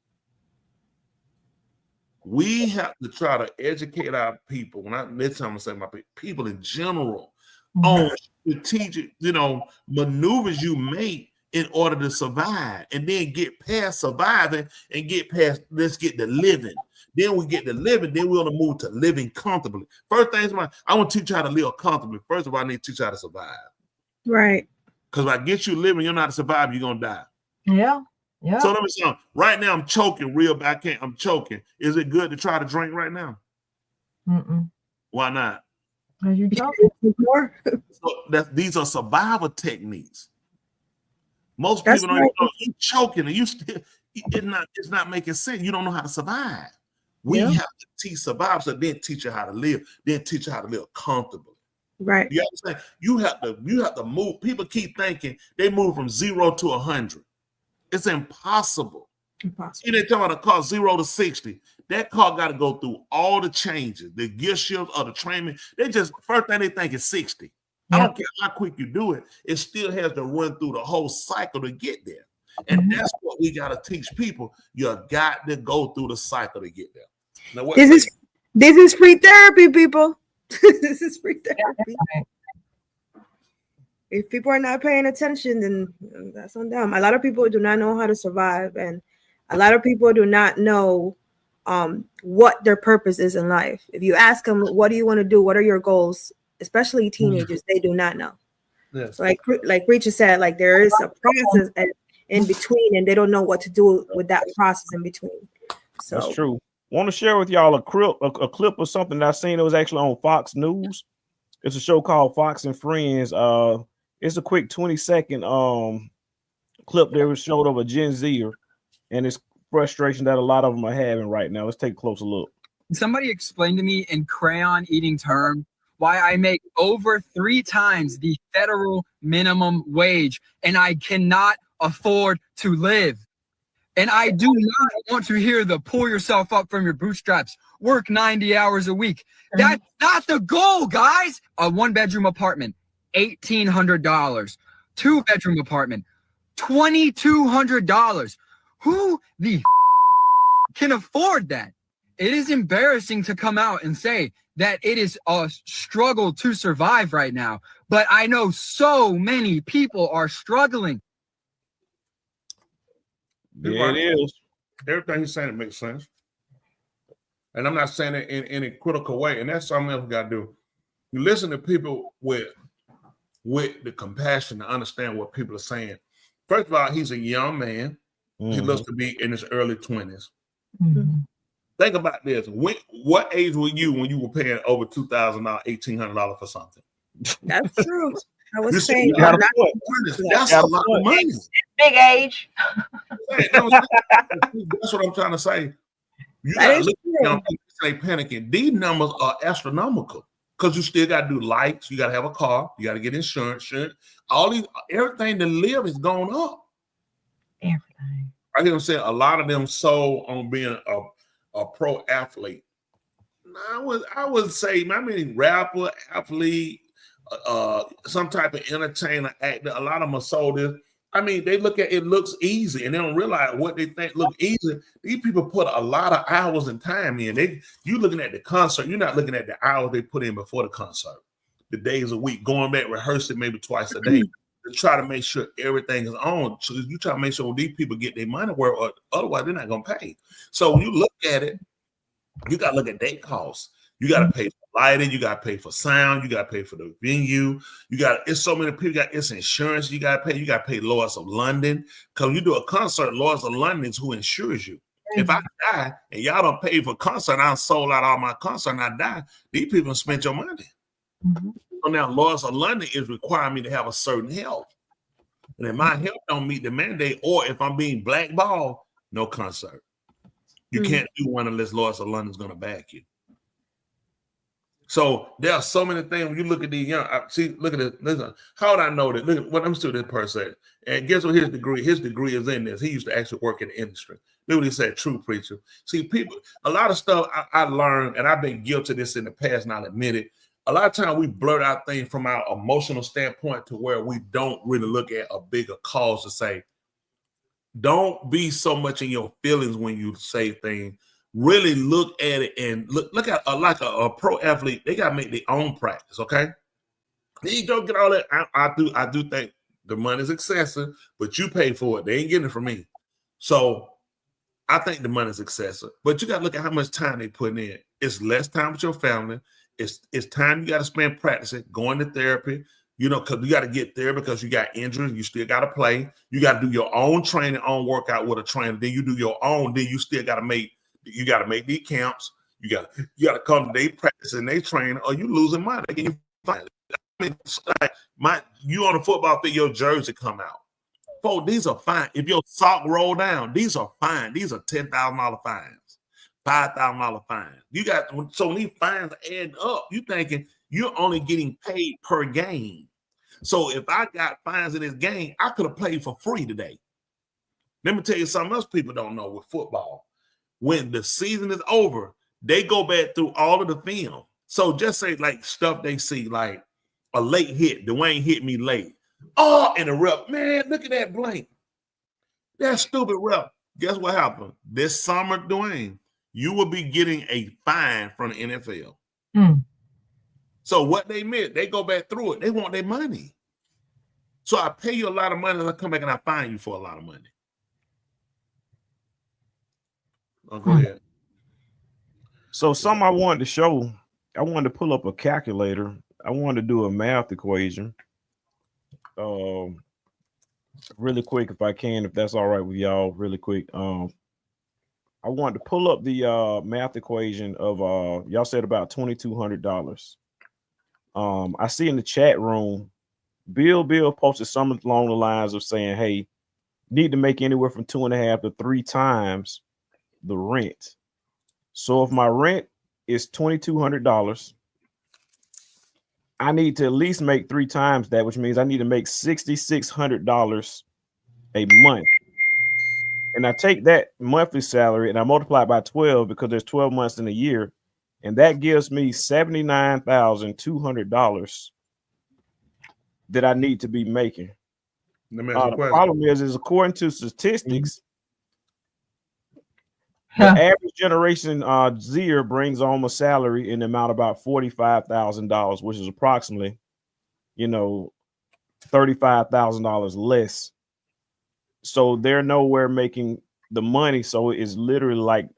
We have to try to educate our people. This time I'm saying my people in general, on strategic, maneuvers you make in order to survive, and then get past surviving and get past, let's get to living. Then we get to living, then we want to move to living comfortably. First things, I want to teach you how to live comfortably. First of all, I need to teach you how to survive. Right. Because if I get you living, you're not to survive, you're going to die. Yeah. Yeah. So let me say, right now I'm choking real bad. I'm choking. Is it good to try to drink right now? Mm-mm. Why not? Are you joking? So these are survival techniques. Most That's people don't right. even know you're choking and you still, it's not making sense. You don't know how to survive. We Yeah. have to teach survival, so then teach you how to live, then teach you how to live comfortably. Right. You understand? You have to move. People keep thinking they move from 0 to 100. It's impossible. Impossible. You didn't talk about a car 0 to 60. That car got to go through all the changes, the gear shifts or the training. They just first thing they think is 60. I don't care how quick you do it, it still has to run through the whole cycle to get there. And that's what we got to teach people. You got to go through the cycle to get there. Now, This is free therapy, people. This is free therapy. If people are not paying attention, then that's on them. A lot of people do not know how to survive, and a lot of people do not know what their purpose is in life. If you ask them, what do you want to do? What are your goals? Especially teenagers, they do not know. Yes. So like Preacher said, like there is a process in between, and they don't know what to do with that process in between. So that's true. Want to share with y'all a clip of something that I seen that was actually on Fox News. It's a show called Fox and Friends. It's a quick 20-second clip that was showed of a Gen Zer, and it's frustration that a lot of them are having right now. Let's take a closer look. Somebody explained to me in crayon eating terms why I make over 3 times the federal minimum wage and I cannot afford to live. And I do not want to hear the pull yourself up from your bootstraps, work 90 hours a week. That's not the goal, guys. A 1-bedroom apartment, $1,800. 2-bedroom apartment, $2,200. Who the can afford that? It is embarrassing to come out and say that it is a struggle to survive right now. But I know so many people are struggling. Yeah, it is. Everything he's saying, it makes sense. And I'm not saying it in a critical way. And that's something else we got to do. You listen to people with the compassion to understand what people are saying. First of all, he's a young man. He looks to be in his early 20s. Mm-hmm. Think about this. What age were you when you were paying over $2,000, $1,800 for something? that's true. I You was see, saying you gotta not- That's a lot of money. Big age. That's what I'm trying to say. You That gotta is look true. at them and say panicking. These numbers are astronomical because you still got to do lights. You got to have a car. You got to get insurance. Everything to live is going up. Everything. I hear them say a lot of them sold on being a pro athlete. I would say, I mean, rapper, athlete, some type of entertainer, actor. A lot of them are sold this. I mean, they look at it looks easy, and they don't realize what they think look easy. These people put a lot of hours and time in. You looking at the concert, you're not looking at the hours they put in before the concert, the days a week, going back, rehearsing maybe twice a day to try to make sure everything is on. So you try to make sure these people get their money worth, or otherwise they're not gonna pay. So when you look at it, you gotta look at their costs. You gotta pay for lighting, you gotta pay for sound, you gotta pay for the venue, it's so many people, it's insurance you gotta pay Lloyd's of London. Because when you do a concert, Lloyd's of London is who insures you. If I die and y'all don't pay for concert, I sold out all my concert and I die, these people spent your money. So now Lloyd's of London is requiring me to have a certain health. And if my health don't meet the mandate, or if I'm being blackballed, no concert. You can't do one unless Lloyd's of London is gonna back you. So there are so many things when you look at these young. Look at this. Listen, how would I know that? Look at what I'm still this person. And guess what his degree? His degree is in this. He used to actually work in the industry. Look what he said, true preacher. See, people, a lot of stuff I learned, and I've been guilty of this in the past, and I'll admit it. A lot of times we blurt out things from our emotional standpoint to where we don't really look at a bigger cause to say, don't be so much in your feelings when you say things. Really look at it and look at like a pro athlete. They got to make their own practice, okay? You don't get all that. I do think the money's excessive, but you pay for it. They ain't getting it from me. So I think the money's excessive. But you got to look at how much time they put in. It's less time with your family. It's time you got to spend practicing, going to therapy. You know, because you got to get there because you got injuries. You still got to play. You got to do your own training, own workout with a trainer. Then you do your own. Then you still got to make. You got to make these camps. You got to come to their practice and they train, or you losing money. You on the football field, your jersey come out. Folks, these are fine. If your sock roll down, these are fine. These are $10,000 fines, $5,000 fines. You got so when these fines add up, you thinking you're only getting paid per game. So if I got fines in this game, I could have played for free today. Let me tell you something else people don't know with football. When the season is over, they go back through all of the film. So just say like stuff they see, like a late hit. Dwayne hit me late. Oh, and the rep, man, look at that blank. That stupid rep. Guess what happened? This summer, Dwayne, you will be getting a fine from the NFL. So what they meant, they go back through it. They want their money. So I pay you a lot of money and I come back and I fine you for a lot of money. Oh, go ahead. So something I wanted to show, I wanted to pull up a calculator. I wanted to do a math equation. Really quick, if I can, if that's all right with y'all, really quick. I wanted to pull up the math equation of y'all said about $2,200. I see in the chat room, Bill posted something along the lines of saying, hey, need to make anywhere from 2.5 to 3 times the rent. So if my rent is $2,200, I need to at least make 3 times that, which means I need to make $6,600 a month. And I take that monthly salary and I multiply it by 12 because there's 12 months in a year. And that gives me $79,200 that I need to be making. The problem is according to statistics, the average generation Zer brings home a salary in the amount of about $45,000, which is approximately, $35,000 less. So they're nowhere making the money. So it's literally like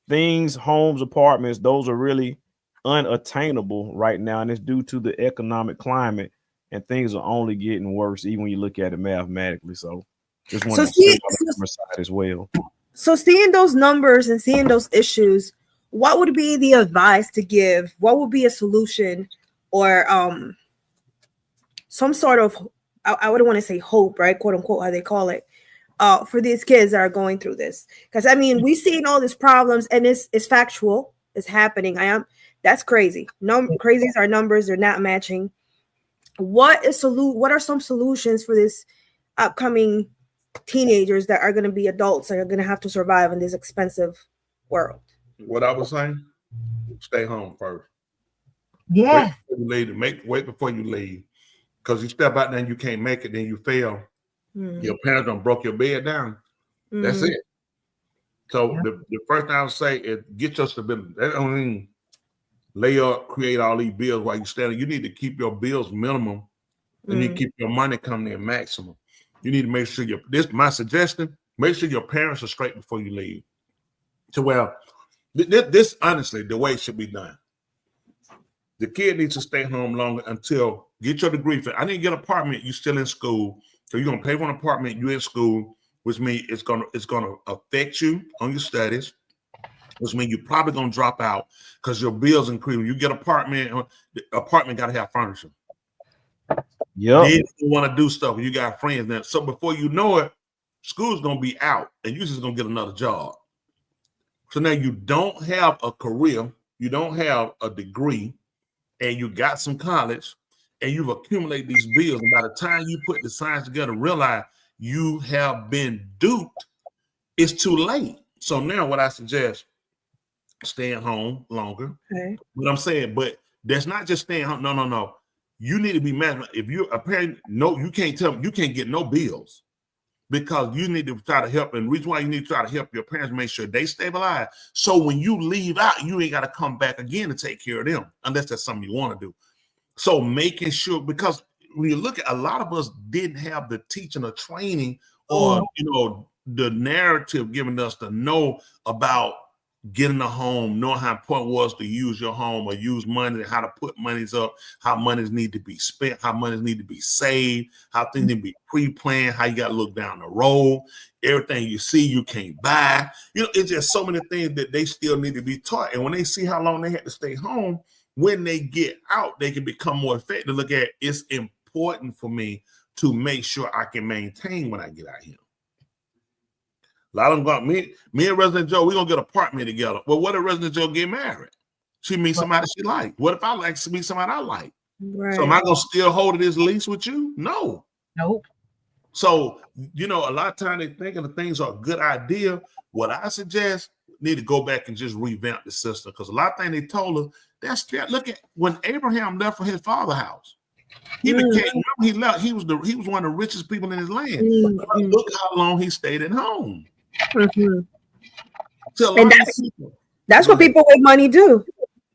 things, homes, apartments, those are really unattainable right now. And it's due to the economic climate, and things are only getting worse, even when you look at it mathematically. So just want to see on the side as well. So seeing those numbers and seeing those issues, what would be the advice to give? What would be a solution or some sort of, I wouldn't want to say hope, right? Quote unquote, how they call it, for these kids that are going through this. Because I mean, we've seen all these problems and it's factual, it's happening. That's crazy. Crazies are numbers, they're not matching. What are some solutions for this upcoming teenagers that are going to be adults that are going to have to survive in this expensive world? What I was saying, stay home first. Yeah. Wait before you leave. Because you step out there and you can't make it, then you fail. Your parents done broke your bed down. That's it. So the first thing I would say is get your stability. That don't mean lay up, create all these bills while you're standing. You need to keep your bills minimum and you keep your money coming in maximum. You need to make sure my suggestion, make sure your parents are straight before you leave. So, this honestly, the way it should be done. The kid needs to stay home longer until get your degree. I need to get an apartment. You still in school. So you're going to pay for an apartment. You in school, which means it's going to affect you on your studies, which means you're probably going to drop out because your bills increase. When you get an apartment, the apartment got to have furniture. Yeah, you want to do stuff. You got friends now. So before you know it, school's gonna be out, and you're just gonna get another job. So now you don't have a career, you don't have a degree, and you got some college, and you've accumulated these bills. And by the time you put the science together, realize you have been duped. It's too late. So now, what I suggest, staying home longer. Okay. What I'm saying, but that's not just staying home. No. You need to be managed. If you're a parent, no, you can't tell them you can't get no bills because you need to try to help. And the reason why you need to try to help your parents make sure they stabilize. So when you leave out, you ain't got to come back again to take care of them unless that's something you want to do. So making sure, because when you look at, a lot of us didn't have the teaching or training or the narrative giving us to know about getting a home, knowing how important it was to use your home or use money, how to put monies up, how monies need to be spent, how monies need to be saved, how things need to be pre-planned, how you got to look down the road. Everything you see, you can't buy. It's just so many things that they still need to be taught. And when they see how long they had to stay home, when they get out, they can become more effective. Look at, it's important for me to make sure I can maintain when I get out here. A lot of them got me and Resident Joe, we're gonna get an apartment together. Well, what if Resident Joe get married? She meets somebody she like. What if I like to meet somebody I like? Right. So am I gonna still hold this lease with you? No. Nope. So, a lot of times they thinking the things are a good idea. What I suggest, need to go back and just revamp the system, because a lot of things they told us, that's, look at when Abraham left for his father's house. He became, he left, he was one of the richest people in his land. Look how long he stayed at home. So And that's what people with money do.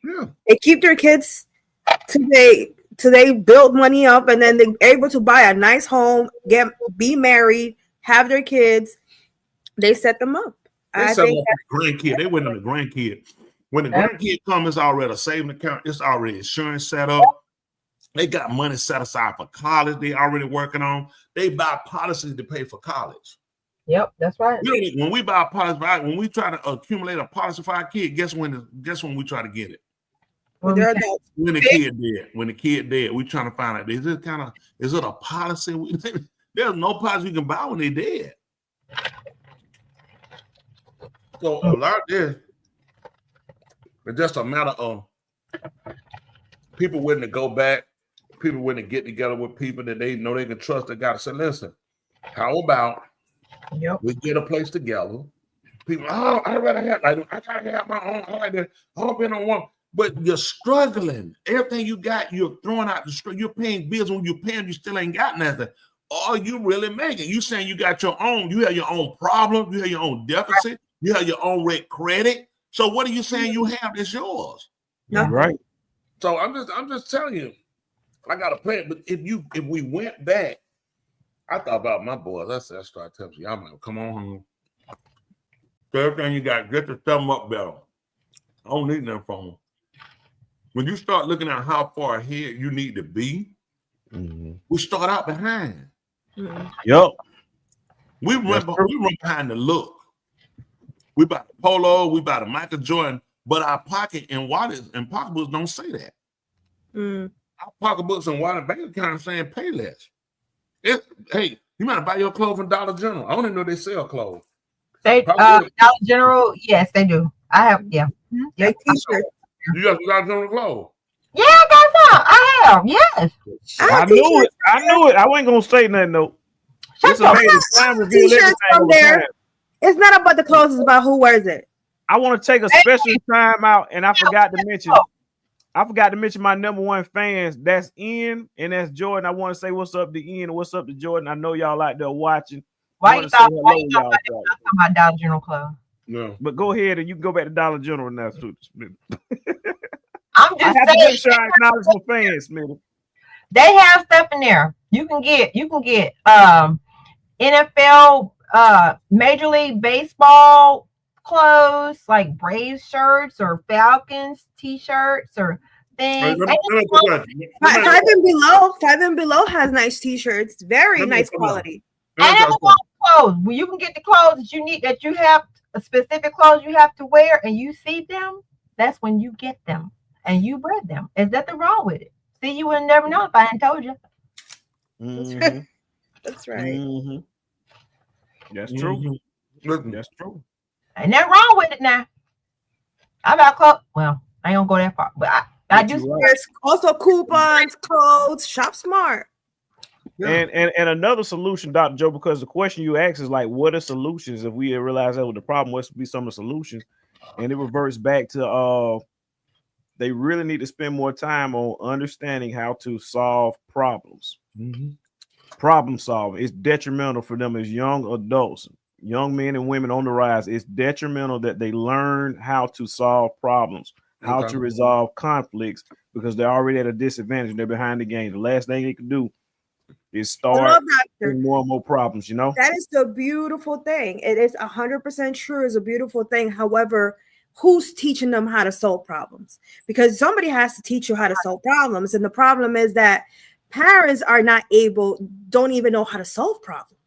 Yeah. They keep their kids till they build money up, and then they're able to buy a nice home, be married, have their kids. They set them up. They set them up for the grandkid. They went on the grandkid. When the grandkid comes, it's already a saving account. It's already insurance set up. They got money set aside for college. They already working on. They buy policies to pay for college. Yep, that's right. When we buy a policy, when we try to accumulate a policy for our kid, guess when we try to get it? When they're adults. When the kid dead. When the kid dead, we trying to find out, is it a policy? There's no policy you can buy when they dead. So a lot of this, it's just a matter of people willing to go back, people willing to get together with people that they know they can trust. They got to say, listen, how about we get a place together? People, I'd rather have, I try to have my own. I like that. I don't been on one, but you're struggling. Everything you got, you're throwing out the street. You're paying bills. When you pay them, you still ain't got nothing. Are you really making? You saying you got your own? You have your own problem. You have your own deficit. You have your own red credit. So what are you saying you have that's yours? Right. So I'm just telling you, I got a plan. But if we went back, I thought about my boys. I said, I started telling you, I'm like, come on home. So everything you got, get the stuff up better. I don't need nothing from them. When you start looking at how far ahead you need to be, we start out behind. Yep. We run behind the look. We buy the Polo, we buy the Michael Jordan, but our pocket and wallets and pocketbooks don't say that. Our pocketbooks and wallet bank account saying pay less. Hey, you might buy your clothes from Dollar General. I don't even know they sell clothes. They Dollar General, yes, they do. I have, yeah. Like t-shirts. You got Dollar General clothes? Yeah, I got some. I have, yes. I knew it. I wasn't gonna say nothing though. It's t-shirts from there. It's not about the clothes, it's about who wears it. I want to take a special time out, and I forgot to mention my number one fans. That's Ian and that's Jordan. I want to say what's up to Ian and what's up to Jordan. I know y'all out there watching. Why you talking about Dollar General Club? No. But go ahead and you can go back to Dollar General now. I'm just saying. Make sure I acknowledge my fans, Smitty. They have stuff in there. You can get NFL, Major League Baseball clothes like Braves shirts or Falcons t-shirts or things. Five and Below has nice t-shirts, very nice quality. And clothes. When you can get the clothes that you need, that you have a specific clothes you have to wear, and you see them, that's when you get them and you wear them. There's nothing wrong with it. See, you would never know if I hadn't told you. That's right. That's true. That's true. Ain't nothing wrong with it now. I got clothes. Well, I ain't gonna go that far, but I do. There's also coupons, clothes. Shop smart. And another solution, Dr. Joe, because the question you asked is like, what are solutions? If we realize that was the problem, what's be some of the solutions? And it reverts back to they really need to spend more time on understanding how to solve problems. Problem solving is detrimental for them as young adults, young men and women on the rise. It's detrimental that they learn how to solve problems, how to resolve conflicts, because they're already at a disadvantage. They're behind the game. The last thing they can do is I love start that. getting more and more problems, you know? That is the beautiful thing. It is 100% true. It's a beautiful thing. However, who's teaching them how to solve problems? Because somebody has to teach you how to solve problems. And the problem is that parents are not able, don't even know how to solve problems.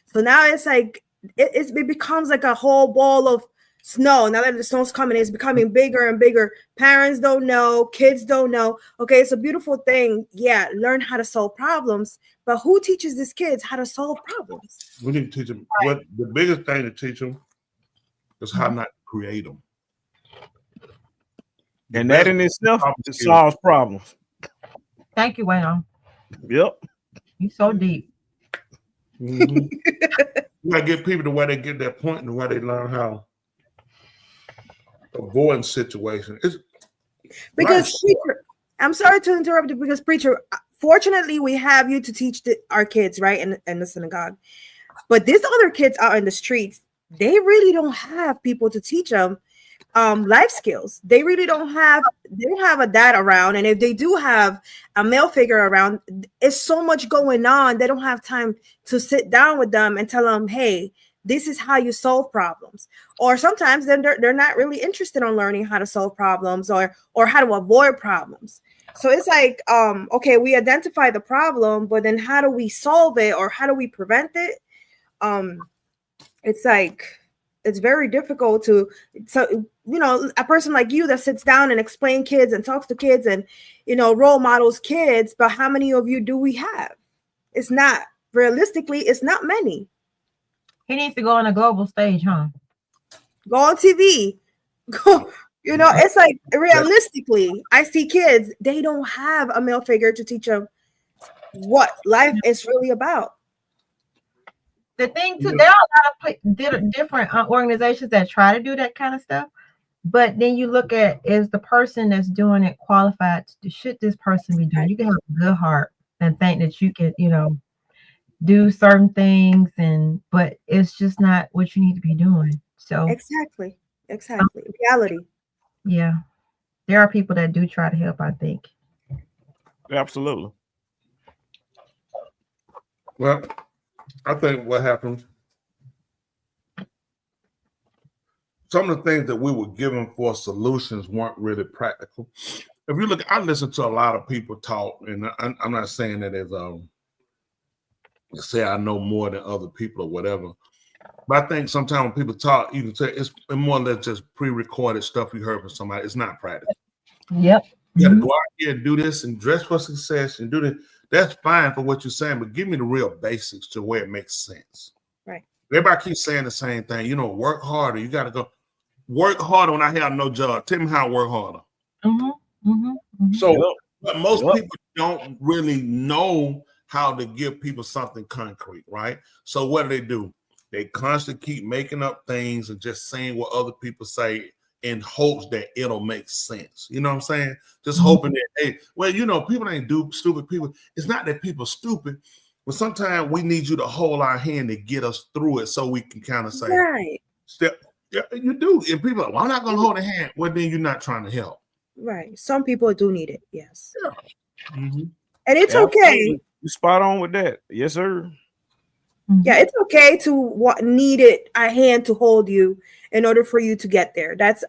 So now it's like, it becomes like a whole ball of snow. Now that the snow's coming, it's becoming bigger and bigger. Parents don't know, kids don't know. Okay, it's a beautiful thing. Yeah, learn how to solve problems. But who teaches these kids how to solve problems? We need to teach them. What the biggest thing to teach them is how not to create them. And that in itself solves problems. Thank you, Wayno. Yep. You so deep. Mm-hmm. You gotta get people to where they get that point and where they learn how to avoid situations. Because preacher, I'm sorry to interrupt you, because preacher, fortunately we have you to teach our kids, right, in the synagogue. But these other kids out in the streets, they really don't have people to teach them life skills. They really don't have a dad around, and if they do have a male figure around, it's so much going on. They don't have time to sit down with them and tell them, hey, this is how you solve problems. Or sometimes they're not really interested in learning how to solve problems or how to avoid problems. So it's like, okay, we identify the problem, but then how do we solve it, or how do we prevent it? It's like, it's very difficult to, so, you know, a person like you that sits down and explain kids and talks to kids and, you know, role models kids, but how many of you do we have? It's not, realistically, it's not many. He needs to go on a global stage, huh? Go on TV. Go, you know, it's like, realistically, I see kids, they don't have a male figure to teach them what life is really about. The thing too, there are a lot of different organizations that try to do that kind of stuff, but then you look at, is the person that's doing it qualified? Should this person be doing? You can have a good heart and think that you can, you know, do certain things, but it's just not what you need to be doing. So exactly, reality. Yeah, there are people that do try to help, I think. Absolutely. Well, I think what happened, some of the things that we were given for solutions weren't really practical. If you look, I listen to a lot of people talk, and I'm not saying that as say I know more than other people or whatever, but I think sometimes when people talk, you can say it's more or less just pre-recorded stuff you heard from somebody. It's not practical. Yep. You got to go out here and do this and dress for success and do this. That's fine for what you're saying, but give me the real basics to where it makes sense. Right. Everybody keeps saying the same thing. You know, work harder. You got to go work harder when I have no job. Tell me how to work harder. So, but most people don't really know how to give people something concrete, right? So what do? They constantly keep making up things and just saying what other people say in hopes that it'll make sense. You know what I'm saying? Just hoping that, hey, well, you know, people ain't stupid people. It's not that people stupid, but sometimes we need you to hold our hand to get us through it so we can kind of say, right. Step, yeah, you do. And people are like, well, I'm not going to hold a hand. Well, then you're not trying to help. Right. Some people do need it. Yes. Mm-hmm. And it's okay. You spot on with that. Yes, sir. Yeah, it's okay to need a hand to hold you in order for you to get there. That's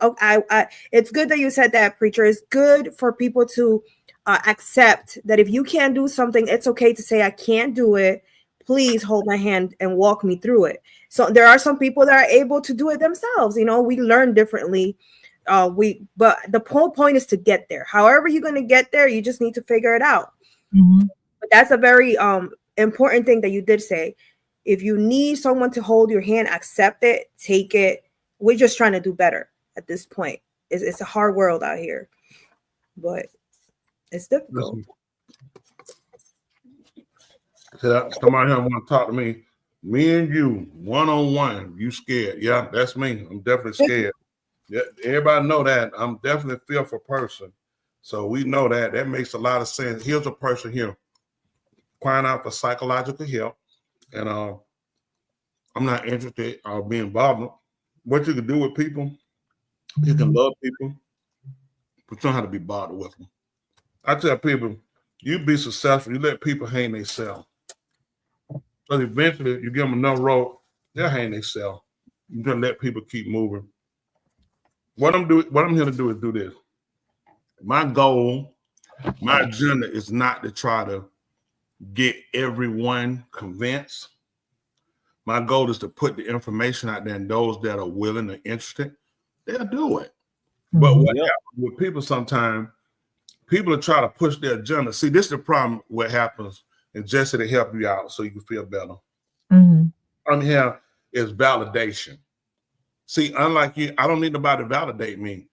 it's good that you said that, preacher. It's good for people to accept that if you can't do something, it's okay to say, I can't do it. Please hold my hand and walk me through it. So there are some people that are able to do it themselves. You know, we learn differently. But the whole point is to get there. However you're going to get there, you just need to figure it out. But that's a very important thing that you did say. If you need someone to hold your hand, accept it, take it. We're just trying to do better at this point. It's a hard world out here, but it's difficult. Somebody here want to talk to me. Me and you, one-on-one. You scared? Yeah, that's me. I'm definitely scared. Yeah, everybody know that. I'm definitely a fearful person. So we know that. That makes a lot of sense. Here's a person here crying out for psychological help. And I'm not interested in being bothered. What you can do with people, you can love people, but you don't have to be bothered with them. I tell people, you be successful, you let people hang themselves. So eventually you give them enough rope, they'll hang themselves. You just let people keep moving. What I'm here to do is do this. My goal, my agenda is not to try to get everyone convinced. My goal is to put the information out there, and those that are willing or interested, they'll do it. But what happens with people sometimes, people are trying to push their agenda. See, this is the problem. What happens, and Jesse to help you out so you can feel better. I'm here is validation. See, unlike you, I don't need nobody to validate me.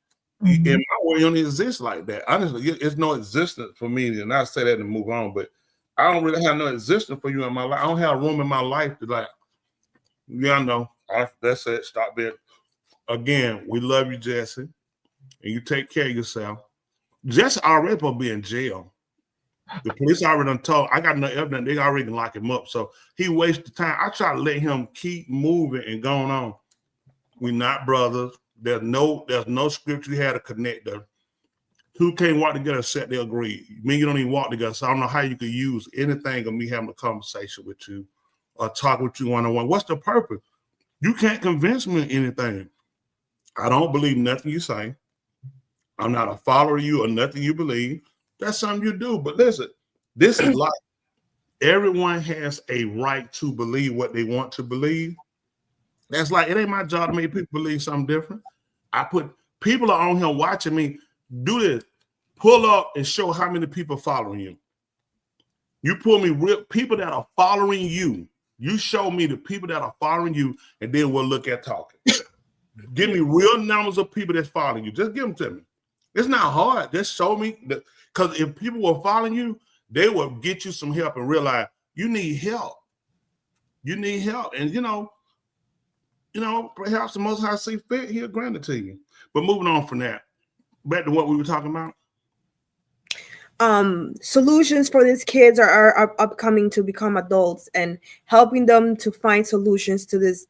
In my way, you don't exist like that. Honestly, it's no existence for me. And I say that and move on, but I don't really have no existence for you in my life. I don't have room in my life to like, yeah, I know. That's it. Stop there. Again, we love you, Jesse, and you take care of yourself. Jesse already supposed to be in jail. The police already done told. I got no evidence. They already can lock him up. So he wasted time. I try to let him keep moving and going on. We're not brothers. There's no scripture you had to connect them. Two can't walk together except they agree. Me, you don't even walk together. So I don't know how you could use anything of me having a conversation with you or talk with you one-on-one. What's the purpose? You can't convince me of anything. I don't believe nothing you say. I'm not a follower of you or nothing you believe. That's something you do. But listen, this is life. Everyone has a right to believe what they want to believe. That's like, it ain't my job to make people believe something different. People are on here watching me do this. Pull up and show how many people are following you. You pull me real people that are following you. You show me the people that are following you, and then we'll look at talking. Give me real numbers of people that's following you. Just give them to me. It's not hard. Just show me that, because if people were following you, they will get you some help and realize you need help. You need help. And perhaps the Most High see fit, he'll grant it to you. But moving on from that, back to what we were talking about. Solutions for these kids are upcoming to become adults, and helping them to find solutions to this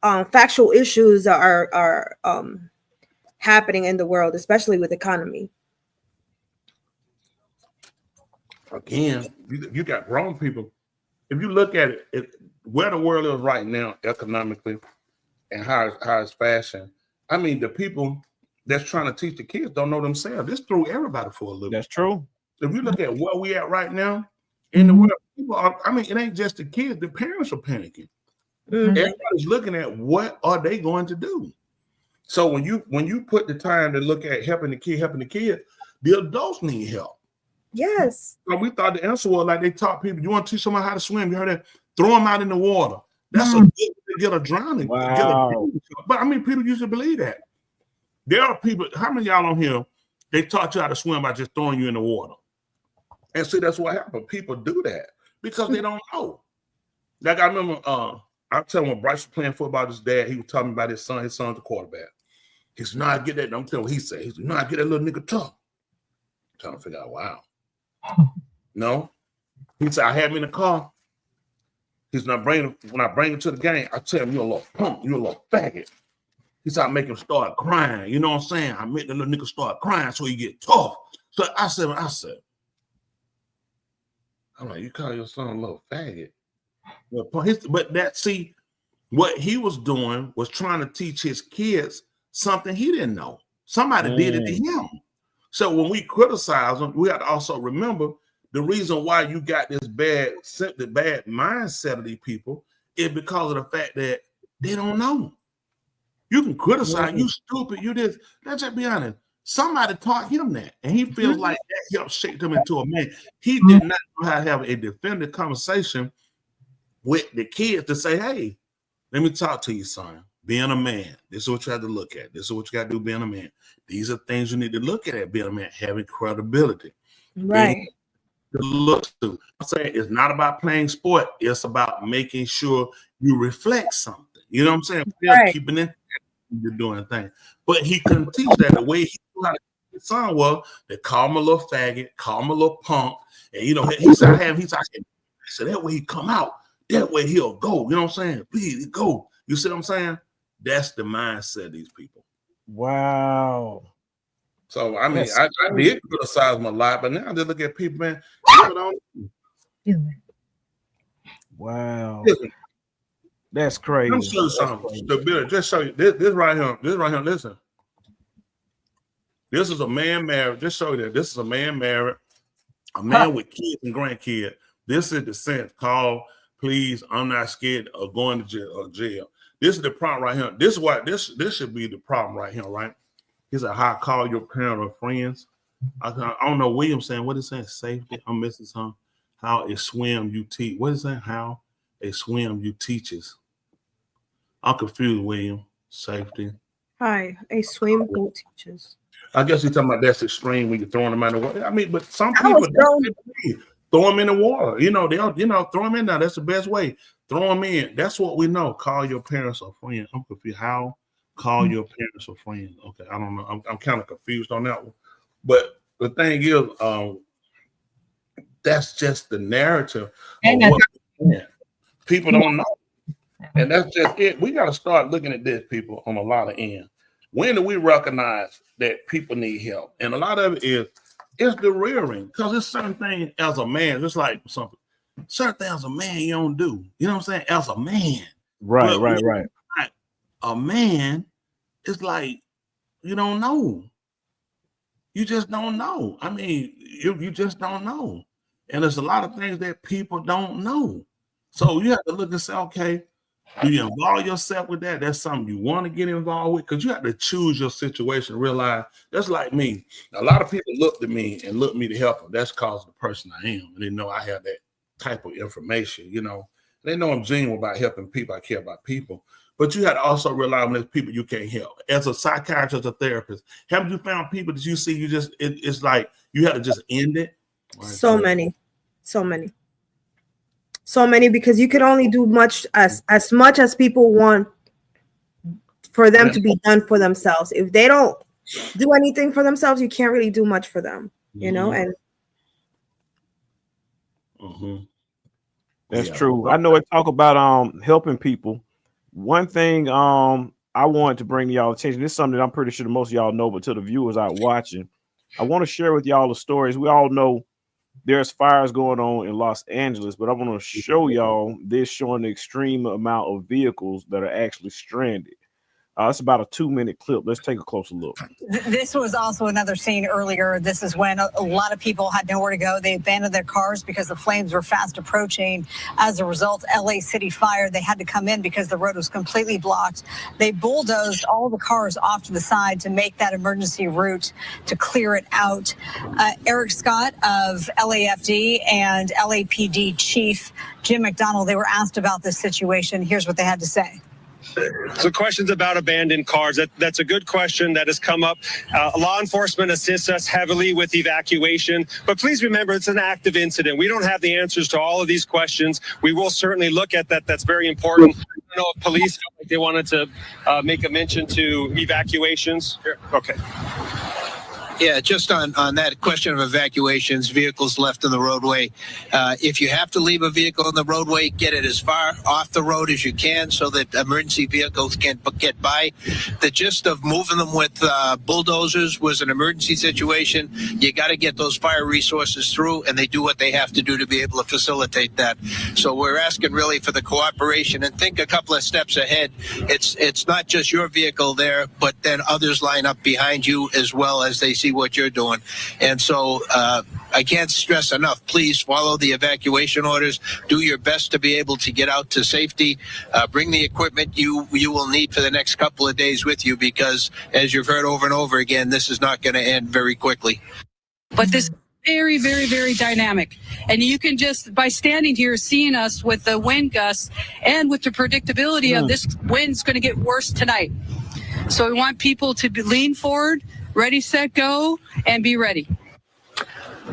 factual issues that are happening in the world, especially with economy. Again, you got grown people. If you look at it, where the world is right now economically and how it's fashioned, I mean, the people that's trying to teach the kids don't know themselves. This threw everybody for a loop. That's true. If you look at where we at right now in the world, people are, I mean, it ain't just the kids, the parents are panicking. Everybody's looking at what are they going to do. So when you put the time to look at helping the kid, the adults need help. Yes. So we thought the answer was like they taught people, you want to teach someone how to swim, you heard that? Throw them out in the water. That's a good way to get a drowning. Wow. But I mean, people used to believe that. There are people, how many of y'all on here, they taught you how to swim by just throwing you in the water? And see, that's what happened. People do that because they don't know. Like I remember, I'm telling when Bryce was playing football, his dad, he was telling me about his son. His son's a quarterback. He said, "No, I get that." I'm telling what he said. He said, "No, I get that little nigga tough." I'm trying to figure out, wow. No. He said, I had him in the car. He said, when I bring him to the game, I tell him, you're a little punk, you're a little faggot. He said, I make him start crying. You know what I'm saying? I make the little nigga start crying so he get tough. So I said, I'm like, you call your son a little faggot. But that, see, what he was doing was trying to teach his kids something he didn't know. Somebody did it to him. So when we criticize them, we have to also remember the reason why you got this bad mindset of these people is because of the fact that they don't know. You can criticize, you stupid, you this. Let's just be honest. Somebody taught him that, and he feels like that helped shape him into a man. He did not know how to have a definitive conversation with the kids to say, hey, let me talk to you, son. Being a man, this is what you have to look at. This is what you got to do being a man. These are things you need to look at being a man, having credibility. Right. To look to. I'm saying it's not about playing sport. It's about making sure you reflect something. You know what I'm saying? Right. Keeping it, you're doing things. But he couldn't teach that. The way he knew how to teach his son was to call him a little faggot, call him a little punk. And, you know, he said, that way he come out. That way he'll go. You know what I'm saying? Please go. You see what I'm saying? That's the mindset of these people. Wow. So I mean, Yes. I did criticize them a lot, but now I just look at people, man. People don't. Wow. Listen, That's crazy. let me show you That's something. crazy. Stability. Just show you this right here. This right here. Listen. This is a man married. Just show you that. This is a man married, a man with kids and grandkids. This is the sense called, please, I'm not scared of going to jail. This is the problem right here. This is what this should be the problem right here, right? He said, how call your parent or friends. I don't know. William saying, what is saying? Safety. I'm missing something. How a swim you teach. What is that? How a swim you teaches. I'm confused, William. Safety. Hi, a swim pool teaches. I guess you're talking about that's extreme when you're throwing them in the water. I mean, but some I was people throw them in the water. They'll throw them in there. That's the best way. Throw them in. That's what we know. Call your parents or friends. I'm confused. How call your parents or friends? Okay, I don't know. I'm kind of confused on that one. But the thing is, that's just the narrative. People don't know. And that's just it. We got to start looking at this, people, on a lot of ends. When do we recognize that people need help? And a lot of it is it's the rearing, because it's certain things as a man, just like something, certain things as a man you don't do. You know what I'm saying? As a man. Right, right. A man, it's like you don't know. You just don't know. I mean, you just don't know. And there's a lot of things that people don't know. So you have to look and say, okay, do you involve yourself with that? That's something you want to get involved with, because you have to choose your situation, realize that's like me. A lot of people looked at me and looked me to help them. That's because of the person I am. And they know I have that type of information, They know I'm genuine about helping people. I care about people. But you have to also realize when there's people you can't help. As a psychiatrist, a therapist, haven't you found people that you see, it's like you have to just end it? So many, because you can only do as much as people want for them to be done for themselves. If they don't do anything for themselves, you can't really do much for them, and that's true. I know I talk about helping people. One thing I wanted to bring to y'all attention, this is something that I'm pretty sure most of y'all know, but to the viewers out watching, I want to share with y'all the stories. We all know there's fires going on in Los Angeles, but I want to show y'all this showing the extreme amount of vehicles that are actually stranded. It's about a 2-minute clip. Let's take a closer look. This was also another scene earlier. This is when a lot of people had nowhere to go. They abandoned their cars because the flames were fast approaching. As a result, LA City Fire, they had to come in because the road was completely blocked. They bulldozed all the cars off to the side to make that emergency route to clear it out. Eric Scott of LAFD and LAPD Chief Jim McDonald, they were asked about this situation. Here's what they had to say. So questions about abandoned cars, that's a good question that has come up. Law enforcement assists us heavily with evacuation, but please remember it's an active incident. We don't have the answers to all of these questions. We will certainly look at that. That's very important. I don't know if police felt like they wanted to make a mention to evacuations. Okay. Yeah, just on that question of evacuations, vehicles left on the roadway. If you have to leave a vehicle on the roadway, get it as far off the road as you can so that emergency vehicles can't get by. The gist of moving them with bulldozers was an emergency situation. You got to get those fire resources through, and they do what they have to do to be able to facilitate that. So we're asking really for the cooperation, and think a couple of steps ahead. It's not just your vehicle there, but then others line up behind you as well as they see what you're doing. And so I can't stress enough, please follow the evacuation orders. Do your best to be able to get out to safety. Bring the equipment you will need for the next couple of days with you, because as you've heard over and over again, this is not going to end very quickly. But this very, very, very dynamic. And you can just, by standing here, seeing us with the wind gusts and with the predictability of this wind's going to get worse tonight. So we want people to lean forward, ready, set, go, and be ready.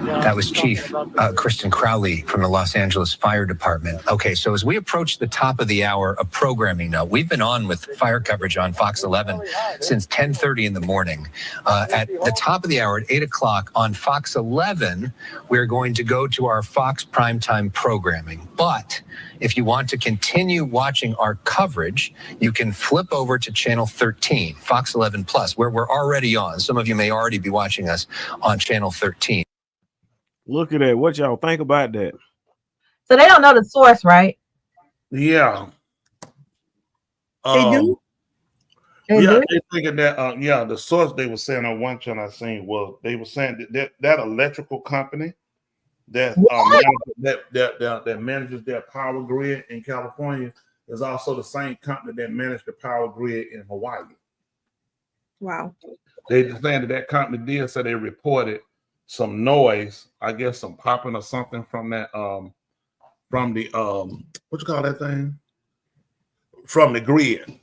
That was Chief Kristen Crowley from the Los Angeles Fire Department. Okay, so as we approach the top of the hour of programming now, we've been on with fire coverage on Fox 11 since 10:30 in the morning. At the top of the hour, at 8 o'clock on Fox 11, we're going to go to our Fox primetime programming. But if you want to continue watching our coverage, you can flip over to channel 13, Fox 11 Plus, where we're already on. Some of you may already be watching us on channel 13. Look at that. What y'all think about that? So they don't know the source, right? Yeah. They do? They Yeah, do? they thinking that. Yeah, the source they were saying on one channel I seen was they were saying that electrical company that manages their power grid in California is also the same company that managed the power grid in Hawaii. Wow. They saying that company did say they reported some noise, I guess some popping or something from that from the what you call that thing? From the grid.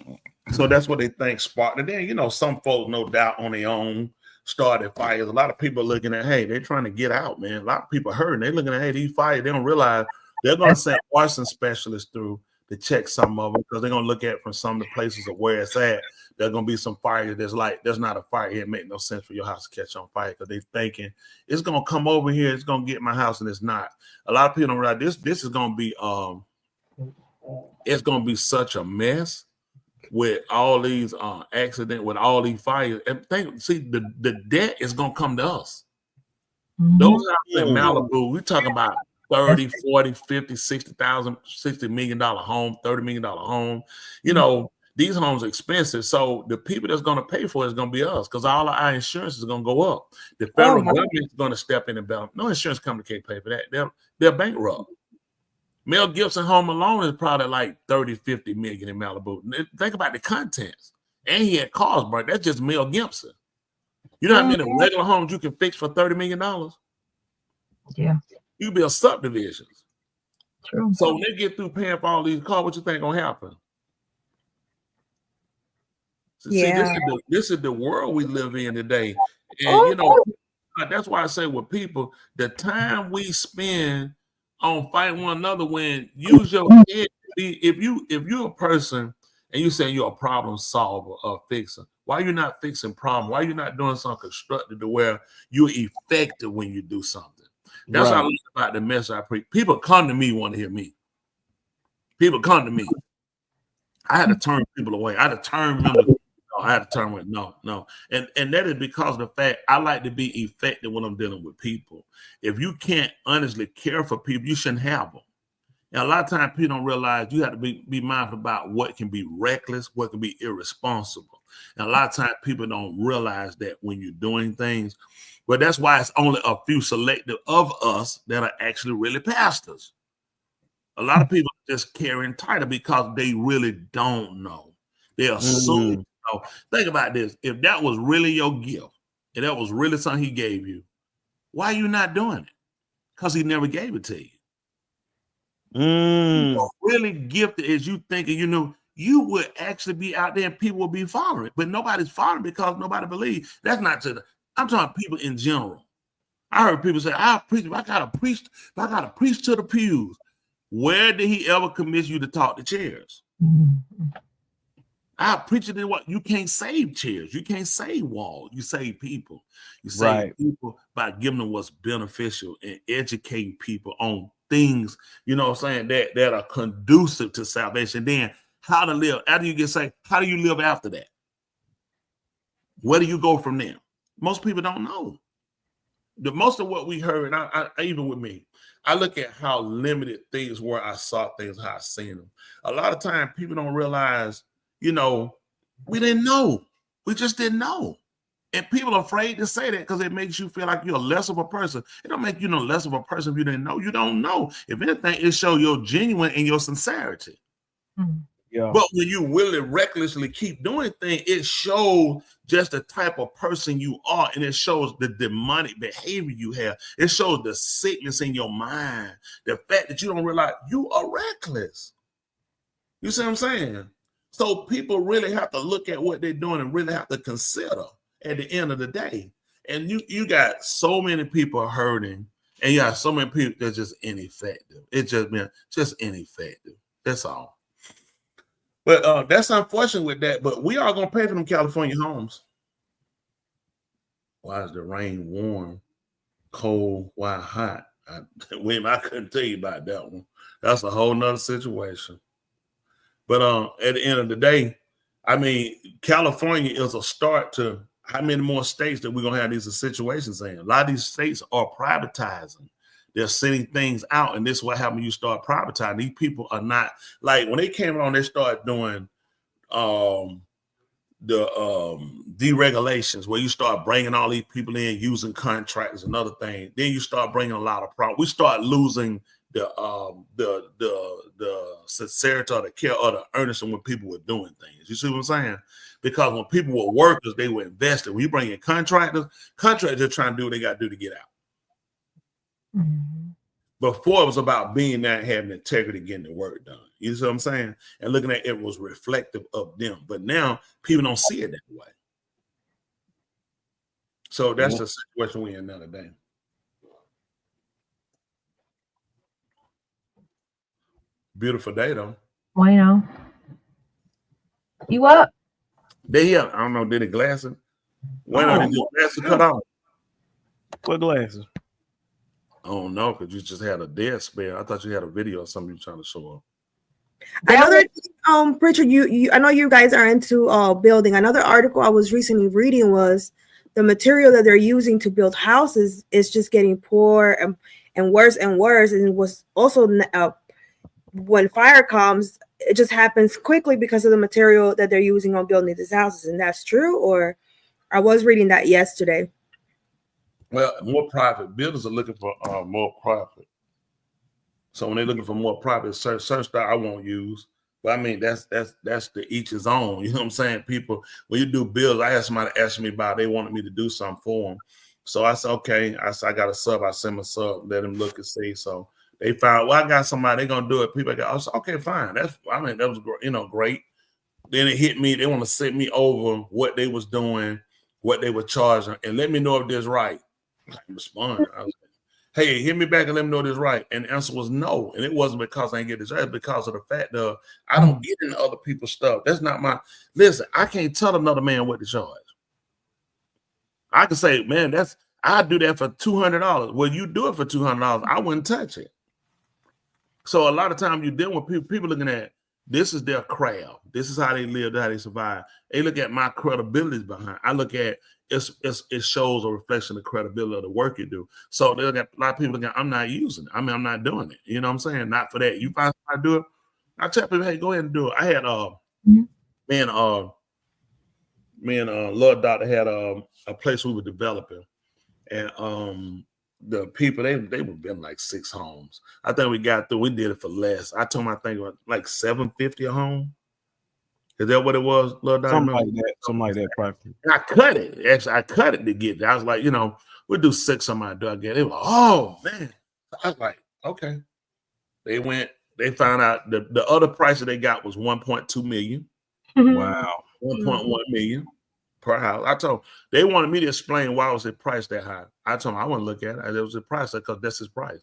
So that's what they think sparked. And then, you know, some folks, no doubt, on their own started fires. A lot of people are looking at, hey, they're trying to get out, man. A lot of people hurting. They're looking at, hey, these fires, they don't realize they're going to send arson specialists through to check some of them because they're going to look at from some of the places of where it's at. There's going to be some fire that's like, there's not a fire here. It make no sense for your house to catch on fire because they're thinking it's going to come over here. It's going to get my house, and it's not. A lot of people don't realize this is going to be, it's going to be such a mess with all these accidents, with all these fires. And see, the debt is going to come to us. Those houses in Malibu, we're talking about 30, 40, 50, 60,000, $60 million home, $30 million home. You know, these homes are expensive. So the people that's going to pay for it is going to be us because all of our insurance is going to go up. The federal government is going to step in and bail. No insurance company can't pay for that. They're bankrupt. Mel Gibson home alone is probably like 30, 50 million in Malibu. Think about the contents. And he had cars burnt. That's just Mel Gibson. You know how many regular homes you can fix for $30 million? Yeah. You build subdivisions. True. So when they get through paying for all these cars, what you think gonna happen? Yeah. See, this is the world we live in today. And you know, that's why I say with people, the time we spend on fighting one another, when use your head. If you're a person and you say you're a problem solver or fixer, why are you not fixing problem? Why are you not doing something constructive to where you're effective when you do something? That's what I like about the message I preach. People come to me, want to hear me. People come to me. I had to turn people away. I had to turn them. I had to turn with no. And that is because of the fact I like to be effective when I'm dealing with people. If you can't honestly care for people, you shouldn't have them. And a lot of times people don't realize you have to be mindful about what can be reckless, what can be irresponsible. And a lot of times people don't realize that when you're doing things. But that's why it's only a few selective of us that are actually really pastors. A lot of people just carrying title because they really don't know. They assume. So think about this. If that was really your gift, if that was really something he gave you, why are you not doing it? Because he never gave it to you. You're really gifted as you thinking, you know, you would actually be out there and people will be following. But nobody's following because nobody believes. That's not to the, I'm talking people in general. I heard people say, I gotta preach to the pews. Where did he ever commission you to talk to chairs? I preach it in what you can't save chairs, you can't save walls, you save people. You save people by giving them what's beneficial and educating people on things, you know what I'm saying, that are conducive to salvation. Then how to live after you get saved, how do you live after that? Where do you go from there? Most people don't know. The most of what we heard, I even with me, I look at how limited things were. I saw things, how I seen them. A lot of times people don't realize, you know, we didn't know. We just didn't know. And people are afraid to say that because it makes you feel like you're less of a person. It don't make you no less of a person if you didn't know. You don't know. If anything, it shows your genuine and your sincerity. Yeah. But when you really recklessly keep doing things, it shows just the type of person you are, and it shows the demonic behavior you have. It shows the sickness in your mind, the fact that you don't realize you are reckless. You see what I'm saying? So people really have to look at what they're doing and really have to consider at the end of the day. And you got so many people hurting, and you got so many people that's just ineffective. It's just ineffective. That's all. But that's unfortunate with that. But we are gonna pay for them California homes. Why is the rain warm, cold, why hot? I couldn't tell you about that one. That's a whole nother situation. But at the end of the day, I mean, California is a start to how many more states that we're gonna have these situations in. A lot of these states are privatizing. They're sending things out, and this is what happens when you start privatizing. These people are not like when they came on, they started doing the deregulations where you start bringing all these people in using contracts and other things. Then you start bringing a lot of problems. We start losing the sincerity or the care or the earnestness when people were doing things. You see what I'm saying? Because when people were workers, they were invested. When you bring in contractors are trying to do what they got to do to get out. Before it was about being there, having integrity, getting the work done. You see what I'm saying? And looking at it was reflective of them. But now people don't see it that way. So that's the situation we're in now today. Beautiful day though. Bueno. You up? They I don't know, did it glasses? Bueno, did your glasses cut off? What glasses? I don't know, because you just had a dead spell. I thought you had a video or something you were trying to show up. Another Pritchard, you I know you guys are into building. Another article I was recently reading was the material that they're using to build houses is just getting poor and worse and worse. And it was also when fire comes, it just happens quickly because of the material that they're using on building these houses. And that's true, or I was reading that yesterday. Well, more profit. Builders are looking for more profit. So when they're looking for more profit, certain stuff I won't use. But I mean, that's the each his own. You know what I'm saying? People, when you do builds, I had somebody ask me about they wanted me to do something for them. So I said, okay. I said, I got a sub. I send them a sub, let them look and see. So they found, well, I got somebody, they're gonna do it. People got, I said, okay, fine. That was great. Then it hit me, they want to send me over what they was doing, what they were charging, and let me know if this right. I responded. I was like, hey, hit me back and let me know this right. And the answer was no. And it wasn't because I didn't get this right, because of the fact that I don't get into other people's stuff. That's not my listen. I can't tell another man what to charge. I can say, man, I do that for $200. Well, you do it for $200, I wouldn't touch it. So a lot of times you deal with people looking at this is their craft. This is how they live, how they survive. They look at my credibility behind. I look at it shows a reflection of the credibility of the work you do. So they look at a lot of people looking at, I'm not using it. I mean, I'm not doing it. You know what I'm saying? Not for that. You find somebody do it. I tell people, hey, go ahead and do it. I had me and Lord Doctor had a place we were developing, and the people they were building like 6 homes. I think we got through. We did it for less. I told them I think it was like $750 a home. Is that what it was, Lord Doctor? Something like that, probably. And I cut it. Actually, I cut it to get there. I was like, we'll do 6 on my dog. They were like, oh man. I was like, okay. They found out the other price that they got was $1.2 million. Wow. 1.1 million per house. I told them, they wanted me to explain why was it priced that high. I told them I wouldn't look at it. It was a price because that's his price.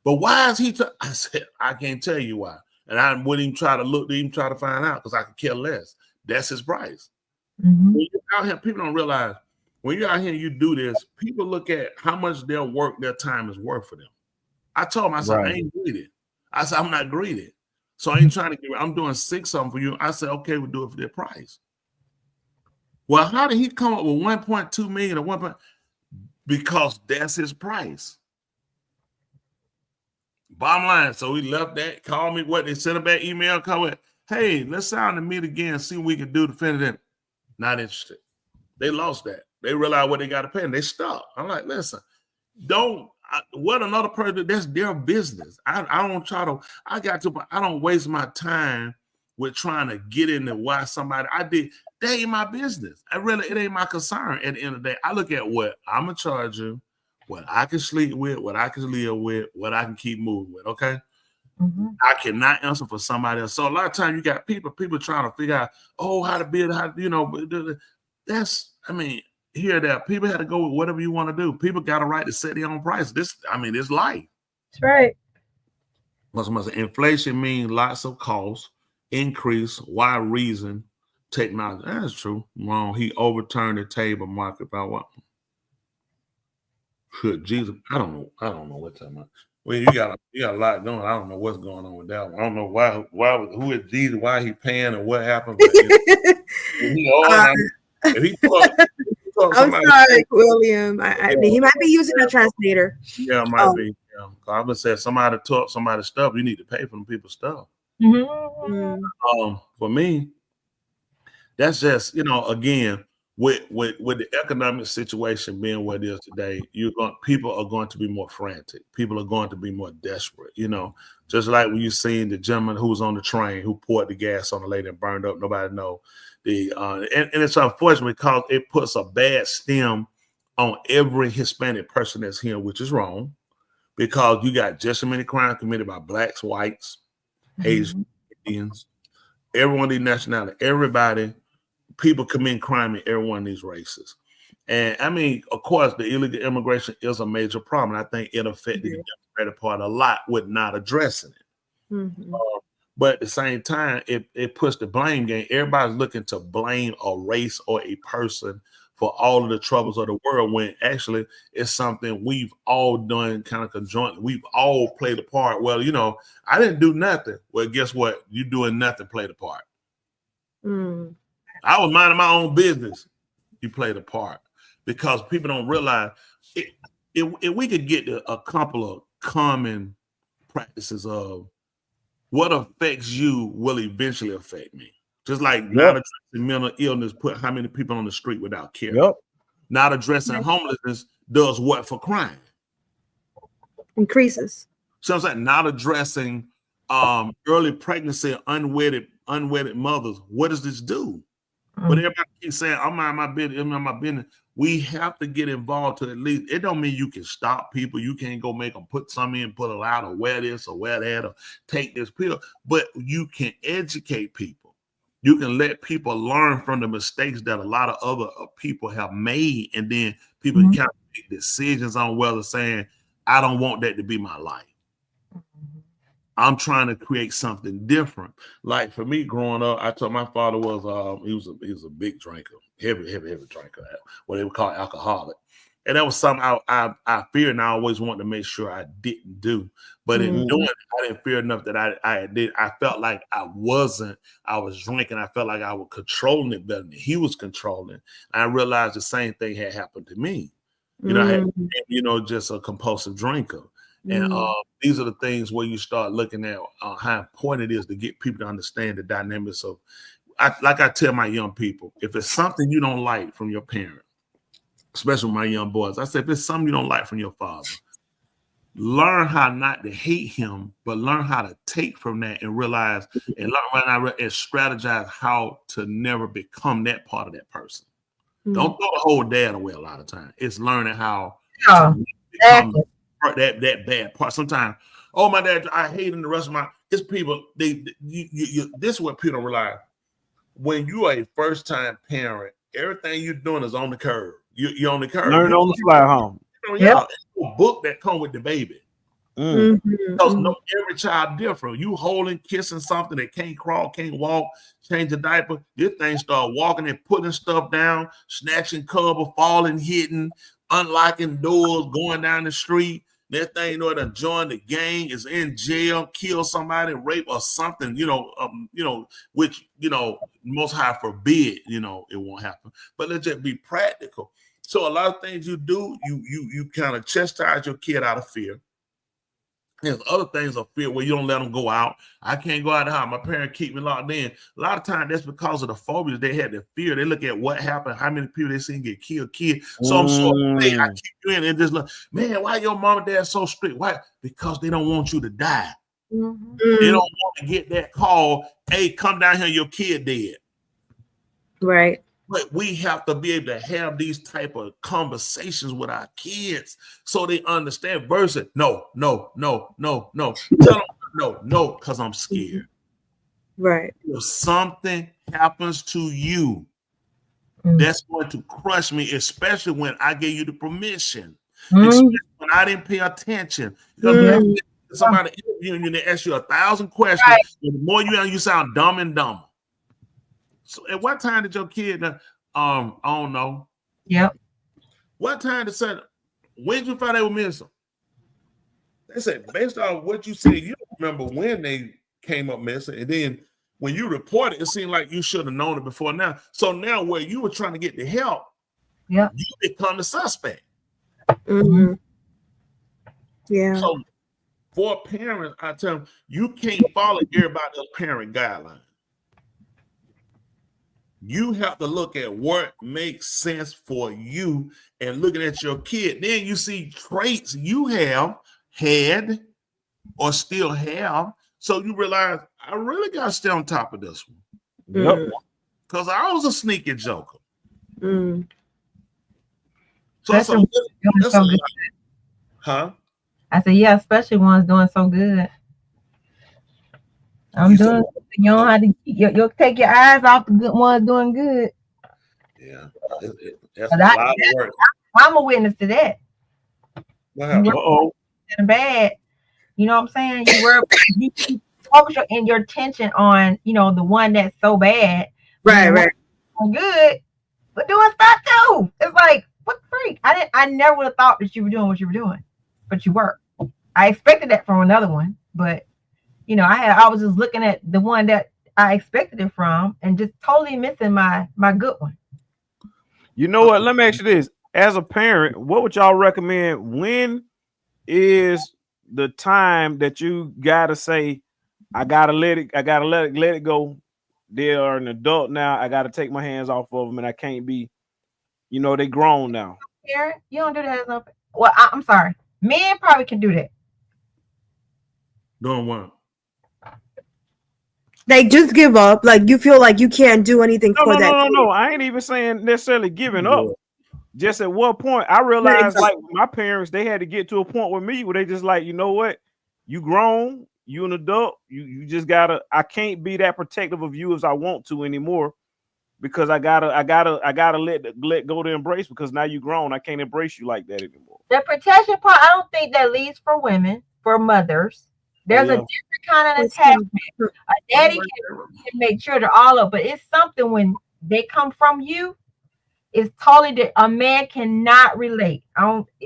But why is he? I said, I can't tell you why. And I wouldn't even try to find out because I could care less. That's his price. When you're out here, people don't realize when you're out here and you do this, people look at how much their work, their time is worth for them. I told them, I said, I ain't greedy. I said, I'm not greedy. So I ain't trying to get, I'm doing 6 of them for you. I said, okay, we'll do it for their price. Well, how did he come up with 1.2 million or 1. Because that's his price. Bottom line, so we left that, called me, they sent a back email, call it, hey, let's sound and meet again, see what we can do to finish it. Not interested. They lost that. They realized what they got to pay and they stopped. I'm like, listen, what another person, that's their business. I don't waste my time with trying to get into why somebody, that ain't my business. It ain't my concern at the end of the day. I look at what I'm going to charge you, what I can sleep with, what I can live with, what I can keep moving with, okay? I cannot answer for somebody else. So a lot of times you got people trying to figure out, how to build, hear that. People had to go with whatever you want to do. People got a right to set their own price. This, I mean, it's life. That's right. Inflation means lots of costs, increase. Why reason? Technology. That's true. Wrong. He overturned the table market by what? Good Jesus. I don't know what's talking about. Well, you got a lot going. I don't know what's going on with that one. I don't know who is Jesus, why he paying, and what happened. But if he I'm sorry, William. He might be using a translator. Yeah, it might be. Yeah. I would say somebody took somebody's stuff, you need to pay for them people's stuff. For me, that's just, again, with the economic situation being what it is today, people are going to be more frantic. People are going to be more desperate. Just like when you seen the gentleman who was on the train who poured the gas on the lady and burned up. Nobody know and it's unfortunate because it puts a bad stem on every Hispanic person that's here, which is wrong, because you got just as many crimes committed by blacks, whites, Asians, Indians, every one of these nationalities, everybody. People commit crime in every one of these races. And I mean, of course, the illegal immigration is a major problem. I think it affected the Democratic Party a lot with not addressing it. But at the same time, it puts the blame game. Everybody's looking to blame a race or a person for all of the troubles of the world, when actually it's something we've all done kind of conjointly. We've all played a part. Well, I didn't do nothing. Well, guess what? You doing nothing played a part. I was minding my own business. You played a part, because people don't realize if we could get a couple of common practices of what affects you will eventually affect me. Just like not addressing mental illness put how many people on the street without care. Not addressing homelessness does what for crime? Increases. So I'm saying not addressing early pregnancy, unwedded mothers. What does this do? But everybody keeps saying, I'm my business. We have to get involved to at least, it don't mean you can stop people. You can't go make them put something in, put it out, or wear this or wear that, or take this pill. But you can educate people. You can let people learn from the mistakes that a lot of other people have made. And then people can kind of make decisions on whether saying, I don't want that to be my life. I'm trying to create something different. Like for me growing up, I told my father he was a big drinker, heavy drinker, what they would call alcoholic. And that was something I feared, and I always wanted to make sure I didn't do. But in doing it, I didn't fear enough that I did. I felt like I was drinking. I felt like I was controlling it better than he was controlling. I realized the same thing had happened to me. I had been, just a compulsive drinker. And these are the things where you start looking at how important it is to get people to understand the dynamics of, like I tell my young people, if it's something you don't like from your parent, especially my young boys, I say, if it's something you don't like from your father, learn how not to hate him, but learn how to take from that and realize and learn and strategize how to never become that part of that person. Don't throw the whole dad away a lot of times. It's learning how to become that bad part. Sometimes, my dad, I hate him. The rest of it's people. This is what people don't realize. When you are a first time parent, everything you're doing is on the curve. You're on the curve. Learn on the fly, home. It's a book that come with the baby. Because every child different. You holding, kissing something that can't crawl, can't walk, change a diaper. This thing start walking and putting stuff down, snatching cover, falling, hitting, unlocking doors, going down the street. That thing, done joined the gang, is in jail, kill somebody, rape or something, which, Most High forbid, it won't happen. But let's just be practical. So a lot of things you do, you kind of chastise your kid out of fear. There's other things of fear where you don't let them go out. I can't go out of the house. My parents keep me locked in. A lot of times that's because of the phobias. They had the fear. They look at what happened, how many people they seen get killed. So I'm so afraid. I keep you in and just look, man, why your mom and dad so strict? Why? Because they don't want you to die. They don't want to get that call, hey, come down here, your kid dead. Right. But we have to be able to have these type of conversations with our kids so they understand versus no. Tell them no, because I'm scared. Right. If something happens to you, That's going to crush me, especially when I gave you the permission. Especially when I didn't pay attention. Because somebody interviewing you and they ask you 1,000 questions, and the more you sound dumb and dumber. So at what time did your kid I don't know. Yep. What time did say when did you find they were missing? They said based on what you said, you don't remember when they came up missing, and then when you reported, it seemed like you should have known it before now. So now where you were trying to get the help, you become the suspect. Mm-hmm. Yeah. So for parents, I tell them, you can't follow everybody's parent guidelines. You have to look at what makes sense for you and looking at your kid. Then you see traits you have had or still have. So you realize I really got to stay on top of this one. Yep. Because I was a sneaky joker. Mm. So that's a lot. Huh? I said, yeah, especially ones doing so good. You don't have to you'll take your eyes off the good ones doing good. Yeah. That's a lot of work. I'm a witness to that. Uh-oh. Bad. You know what I'm saying? You focus your attention on, the one that's so bad. Right. Good, but doing stuff too. It's like, what the freak? I never would have thought that you were doing what you were doing, but you were. I expected that from another one, but I was just looking at the one that I expected it from and just totally missing my good one. You know what? Let me ask you this. As a parent, what would y'all recommend? When is the time that you gotta say, I gotta let it go? They are an adult now. I gotta take my hands off of them, and I can't be, they grown now. Parent, you don't do that. Well, I'm sorry. Men probably can do that. Doing what? Like just give up. Like you feel like you can't do anything for that. No. I ain't even saying necessarily giving up. Just at what point I realized, like my parents, they had to get to a point with me where they just like, you know what, you grown, you an adult, you just gotta. I can't be that protective of you as I want to anymore, because I gotta let go to embrace, because now you grown. I can't embrace you like that anymore. The protection part, I don't think that leads for women, for mothers. There's a different kind of attachment. A daddy can make sure they're all up, but it's something when they come from you. It's totally different. A man cannot relate.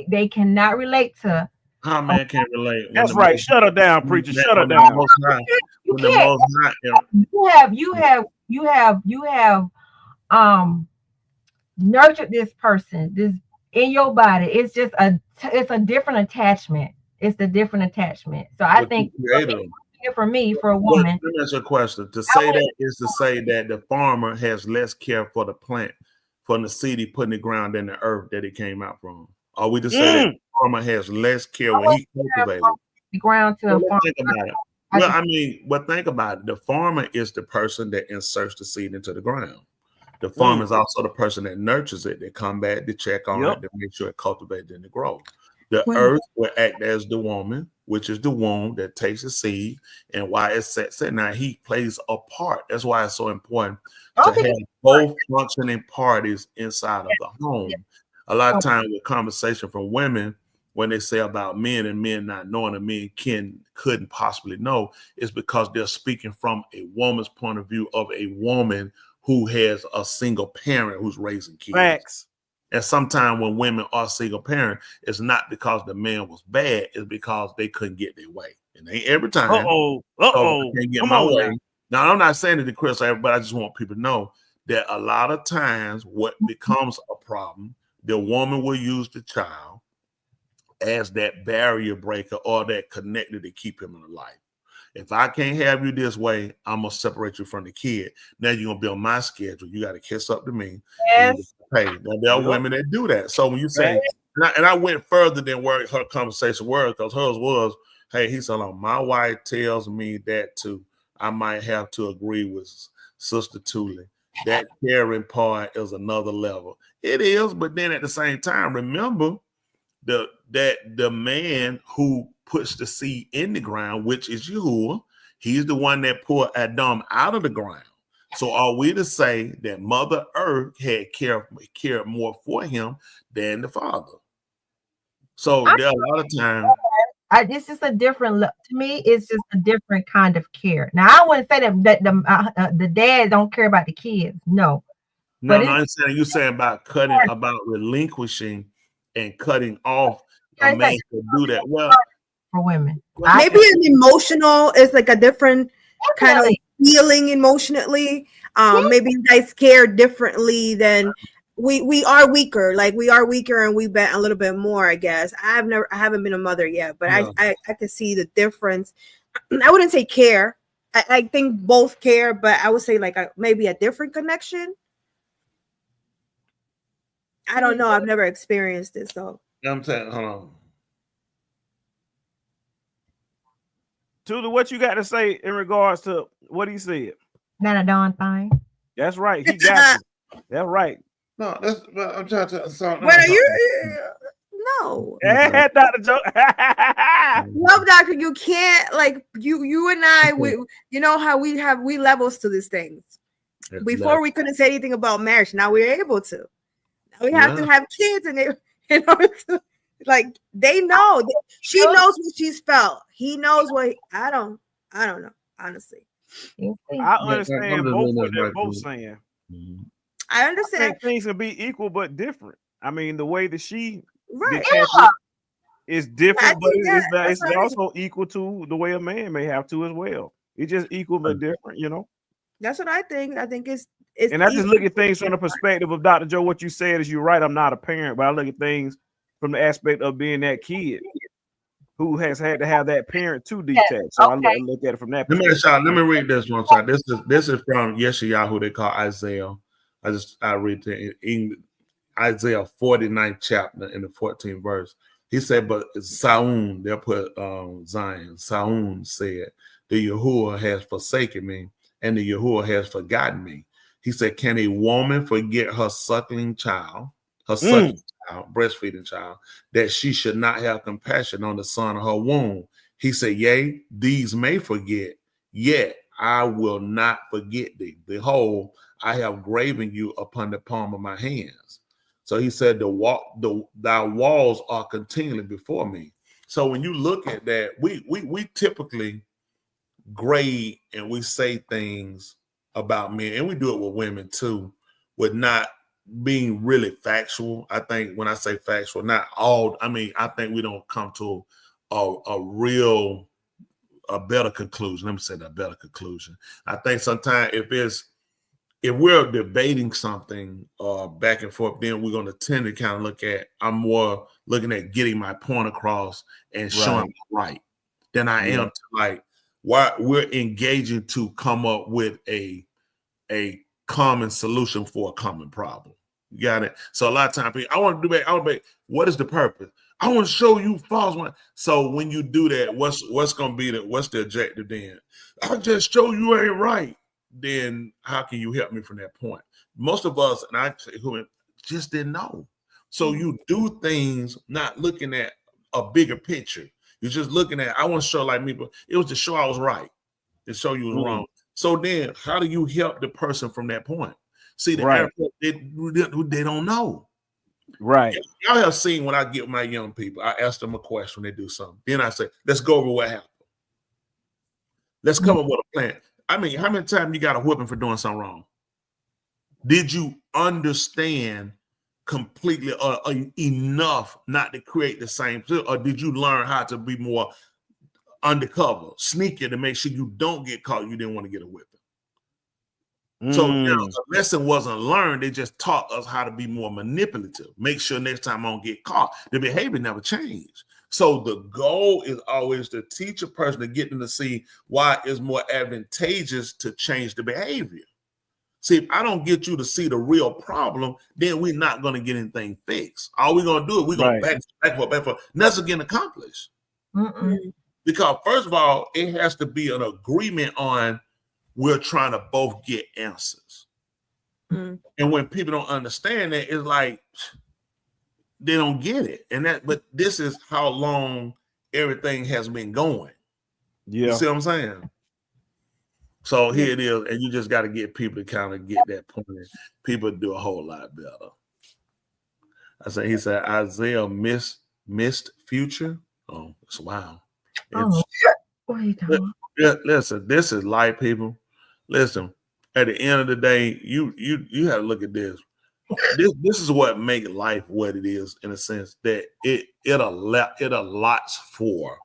They cannot relate to. How a man can't relate? That's right. Shut her down, preacher. Shut her down. You can't. You have nurtured this person, this in your body. It's just it's a different attachment. It's a different attachment. So I think for me, for a woman. Let me ask you a question. To say that is to say that the farmer has less care for the plant, from the seed he put in the ground than the earth that it came out from. Are we to say that the farmer has less care when he cultivates the ground to a farmer? Think about it. Well, I mean, but think about it. The farmer is the person that inserts the seed into the ground. The farmer is also the person that nurtures it. They come back to check on it, to make sure it cultivates and it grows. The earth will act as the woman, which is the womb that takes the seed, and why it's set. Now he plays a part. That's why it's so important to have both functioning parties inside of the home. A lot of times with conversation from women, when they say about men and men not knowing, and men couldn't possibly know, is because they're speaking from a woman's point of view of a woman who has a single parent who's raising kids. Facts. And sometimes when women are single parent, it's not because the man was bad, it's because they couldn't get their way. And they every time. So I can't get my way. Now, I'm not saying it to Chris, but I just want people to know that a lot of times what becomes a problem, the woman will use the child as that barrier breaker or that connector to keep him in the life. If I can't have you this way, I'm gonna separate you from the kid. Now you're gonna be on my schedule. You got to kiss up to me. Yes. Hey, now there are women that do that. So when you say, and I went further than where her conversation was, because hers was, hey, he said, my wife tells me that too. I might have to agree with Sister Thule. That caring part is another level. It is, but then at the same time, remember that the man who puts the seed in the ground, which is Yahuwah, he's the one that pulled Adam out of the ground. So are we to say that Mother Earth had cared more for him than the father? So there are a lot of times. This is a different look. To me, it's just a different kind of care. Now, I wouldn't say that the dad don't care about the kids. No. No, I'm saying you're saying about relinquishing and cutting off a man to do that. Well, for women, maybe an emotional is like a different kind of feeling emotionally. Maybe you guys care differently than we are weaker. Like we are weaker and we bet a little bit more, I guess. I haven't been a mother yet, but no. I can see the difference. I wouldn't say care. I think both care, but I would say like maybe a different connection. I don't know. I've never experienced this though. I'm saying, hold on. Tula, what you got to say in regards to what he said? Not a darn thing. That's right. He got you. That's right. No, I'm trying to. What are you? No. Yeah, Dr. Joe. Love Doctor, you can't like you and I. You know how we levels to these things. Before we couldn't say anything about marriage. Now we're able to. We have to have kids, and in order to, like, they know. She knows what she's felt. He knows what. I don't know, honestly. I understand both what they're both saying. I understand. I think things can be equal but different. I mean, the way that she is different, but it's also equal to the way a man may have to as well. It's just equal but different, you know. That's what I think. I think it's and I just look at things from the perspective of Dr. Joe. What you said is you're right. I'm not a parent, but I look at things from the aspect of being that kid who has had to have that parent to detach. So I look at it from that perspective. Let me read this one time. This is from Yeshayahu, they call Isaiah. I read it in Isaiah 49th chapter in the 14th verse. He said, but Saun, they'll put Zion. Saun said, the Yahuwah has forsaken me, and the Yahuwah has forgotten me. He said, can a woman forget her suckling child, breastfeeding child, that she should not have compassion on the son of her womb? He said, yea, these may forget, yet I will not forget thee. Behold, I have graven you upon the palm of my hands. So he said, thy walls are continually before me. So when you look at that, we typically grade and we say things about men, and we do it with women too, with not being really factual. I think when I say factual, not all, I mean, I think we don't come to a better conclusion. Let me say that, better conclusion. I think sometimes if we're debating something back and forth, then we're going to tend to kind of look at, I'm more looking at getting my point across and showing right than I am to like why we're engaging to come up with a common solution for a common problem. You got it? So a lot of times I want to debate, what is the purpose? I want to show you false one. So when you do that, what's going to be what's the objective then? I'll just show you ain't right. Then how can you help me from that point? Most of us, and I who just didn't know. So you do things not looking at a bigger picture. You're just looking at, I want to show like me, but it was to show I was right, to show you was wrong. So then how do you help the person from that point? See, the airport, they don't know. Right. Y'all have seen when I get my young people, I ask them a question when they do something. Then I say, let's go over what happened. Let's come up with a plan. I mean, how many times you got a whipping for doing something wrong? Did you understand completely enough not to create the same, or did you learn how to be more undercover, sneaky to make sure you don't get caught? You didn't want to get a whipping. So the lesson wasn't learned. They just taught us how to be more manipulative. Make sure next time I don't get caught. The behavior never changed. So the goal is always to teach a person to get them to see why it's more advantageous to change the behavior. See, if I don't get you to see the real problem, then we're not going to get anything fixed. All we're going to do is we're going to back for nothing getting accomplished. Because first of all, it has to be an agreement on we're trying to both get answers. And when people don't understand that, it's like they don't get it. But this is how long everything has been going. You see what I'm saying? So here it is, and you just got to get people to kind of get that point. People do a whole lot better. I say, he said Isaiah missed future. Oh, it's wow. Oh, what are you talking about? Listen, this is life, people. Listen, at the end of the day, you have to look at this. This is what makes life what it is, in a sense that it allots for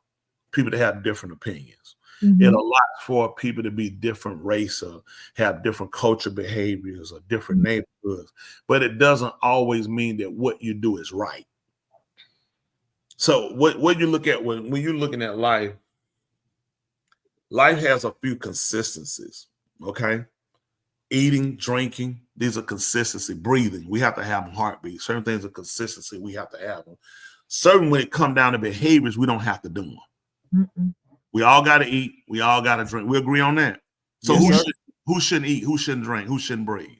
people to have different opinions. Mm-hmm. It allots for people to be different race or have different culture behaviors or different neighborhoods, but it doesn't always mean that what you do is right. So what you look at when you're looking at life has a few consistencies, okay? Eating, drinking, these are consistency. Breathing, we have to have heartbeat. Certain things are consistency, we have to have them. Certain, when it comes down to behaviors, we don't have to do them. Mm-mm. We all got to eat. We all got to drink. We agree on that. So who shouldn't eat? Who shouldn't drink? Who shouldn't breathe?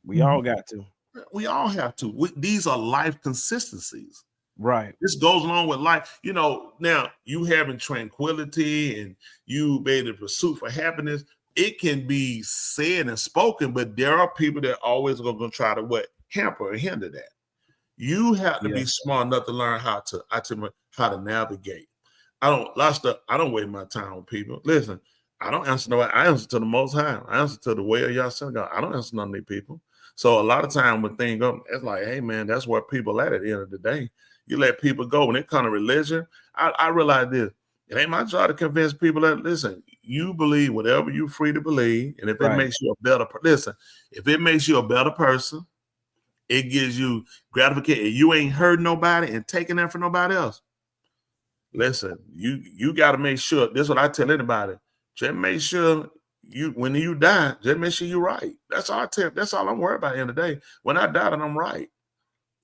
We all got to. We all have to. These are life consistencies. Right. This goes along with life. You know, now you having tranquility and you made a pursuit for happiness. It can be said and spoken, but there are people that always are going to try to hamper or hinder that. You have to be smart enough to learn how to navigate. I don't waste my time with people. Listen, I don't answer nobody. I answer to the Most High. I answer to the way of y'all synagogue. I don't answer none of these people. So a lot of time when things go, it's like, hey man, that's where people at the end of the day. You let people go. When it comes to religion, I realize this. It ain't my job to convince people that, listen, you believe whatever you're free to believe. And if it makes you a better person, if it makes you a better person, it gives you gratification. You ain't hurt nobody and taking that from nobody else. Listen, you got to make sure. This is what I tell anybody. Just make sure when you die, just make sure you're right. That's all I tell. That's all I'm worried about at the end of the day. When I die, then I'm right.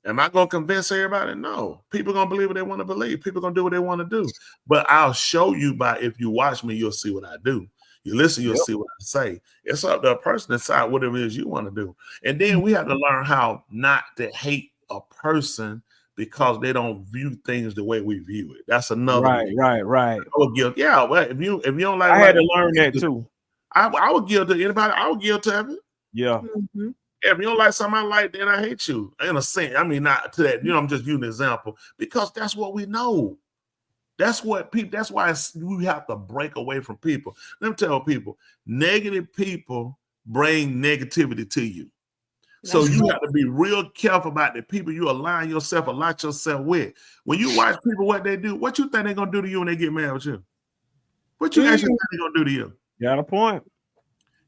Am I going to convince everybody? No. People are going to believe what they want to believe. People are going to do what they want to do. But I'll show you if you watch me, you'll see what I do. You listen, you'll see what I say. It's up to a person to decide whatever it is you want to do. And then we have to learn how not to hate a person because they don't view things the way we view it. That's another right. I would give, well, if you don't like, I had to learn that too. I would give to anybody. I would give to it. Yeah. Mm-hmm. If you don't like something I like, then I hate you. In a sense, I mean, not to that. You know, I'm just using an example because that's what we know. That's what people. That's why we have to break away from people. Let me tell people: negative people bring negativity to you. So you have to be real careful about the people you allot yourself with. When you watch people, what they do, what you think they're gonna do to you when they get mad with you? What you actually think they're gonna do to you? Got a point.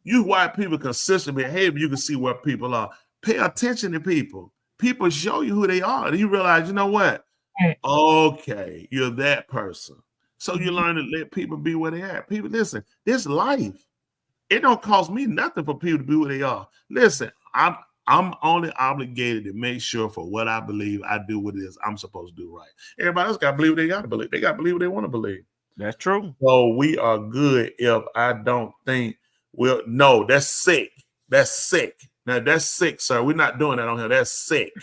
You watch people consistent behavior, you can see where people are. Pay attention to people. People show you who they are. And you realize, you know what? Okay, you're that person. So you learn to let people be where they are. People, listen, this life, it don't cost me nothing for people to be where they are. Listen, I'm only obligated to make sure for what I believe I do what it is I'm supposed to do right. Everybody else got to believe what they got to believe. They got to believe what they want to believe. That's true. So we are good if I don't think, well, no, that's sick. That's sick. Now that's sick, sir. We're not doing that on here. That's sick.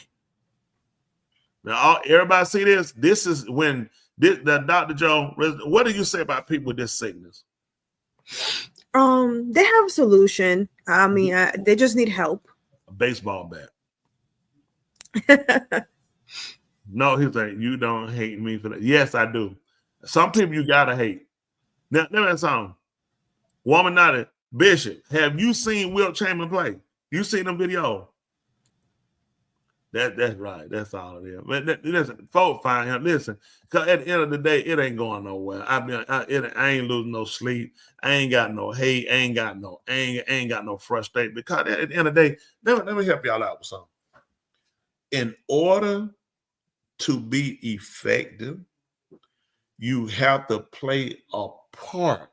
Now, everybody see this? This is when Dr. Joe, what do you say about people with this sickness? They have a solution. I mean, they just need help. A baseball bat. No, he's like, you don't hate me for that. Yes, I do. Some people you gotta hate. Now, let me something. Woman nodded. Bishop, have you seen Wilt Chamberlain play? You seen them videos? That's right. That's all it is. But listen, folks find him. Listen, because at the end of the day, it ain't going nowhere. I ain't losing no sleep. I ain't got no hate. I ain't got no anger. I ain't got no frustration. Because at the end of the day, let me help y'all out with something. In order to be effective, you have to play a part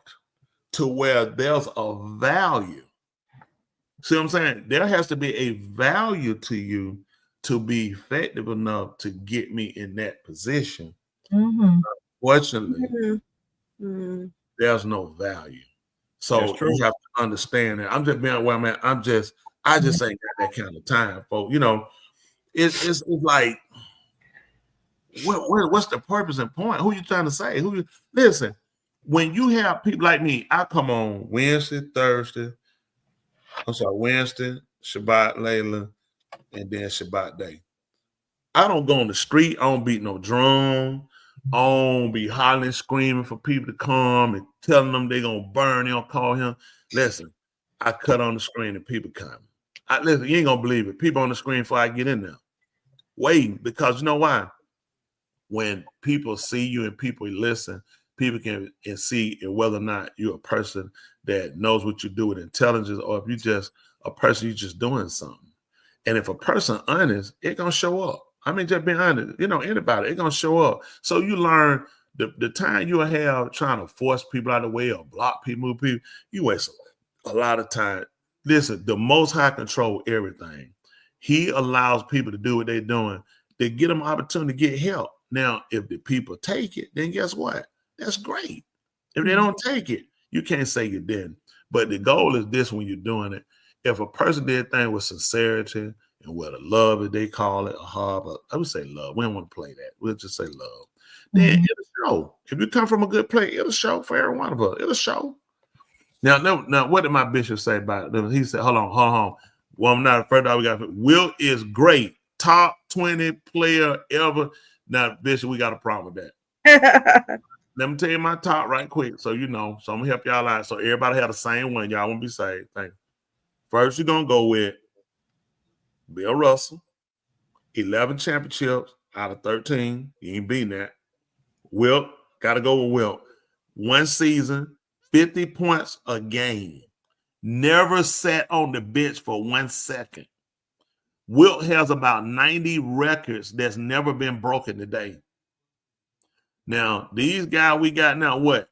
to where there's a value. See what I'm saying? There has to be a value to you to be effective enough to get me in that position. Mm-hmm. Fortunately, there's no value. So you have to understand that. I'm just being where I'm at. I just ain't got that kind of time, folks. You know, it's like, what's the purpose and point? Who you trying to say? Listen, when you have people like me, I come on Wednesday, Thursday, Wednesday, Shabbat, Layla, and then Shabbat day. I don't go on the street. I don't beat no drum. I don't be hollering, screaming for people to come and telling them they're going to burn. They don't call him. Listen, I cut on the screen and people come. Listen, you ain't going to believe it. People on the screen before I get in there. Waiting, because you know why? When people see you and people listen, people can see whether or not you're a person that knows what you do with intelligence, or if you're just a person, you're just doing something. And if a person honest, it's going to show up. I mean, just being honest, anybody, it's going to show up. So you learn the time you have trying to force people out of the way or block people, move people, you waste a lot of time. Listen, the Most High control everything. He allows people to do what they're doing. They get them opportunity to get help. Now, if the people take it, then guess what? That's great. If they don't take it, you can't say you didn't. But the goal is this when you're doing it. If a person did things with sincerity and with a love, as they call it, a heart, but I would say love. We don't want to play that. We'll just say love. Then it'll show. If you come from a good place, it'll show for every one of us. It'll show. Now, what did my bishop say about it? He said, hold on. Well, I'm not afraid that we got Wilt is great. Top 20 player ever. Now, Bishop, we got a problem with that. Let me tell you my top right quick. So, so I'm going to help y'all out. So everybody have the same one. Y'all won't be saved. Thank you. First, you're going to go with Bill Russell. 11 championships out of 13. You ain't beating that. Wilt, got to go with Wilt. 1 season, 50 points a game. Never sat on the bench for 1 second. Wilt has about 90 records that's never been broken today. Now, these guys we got now, what?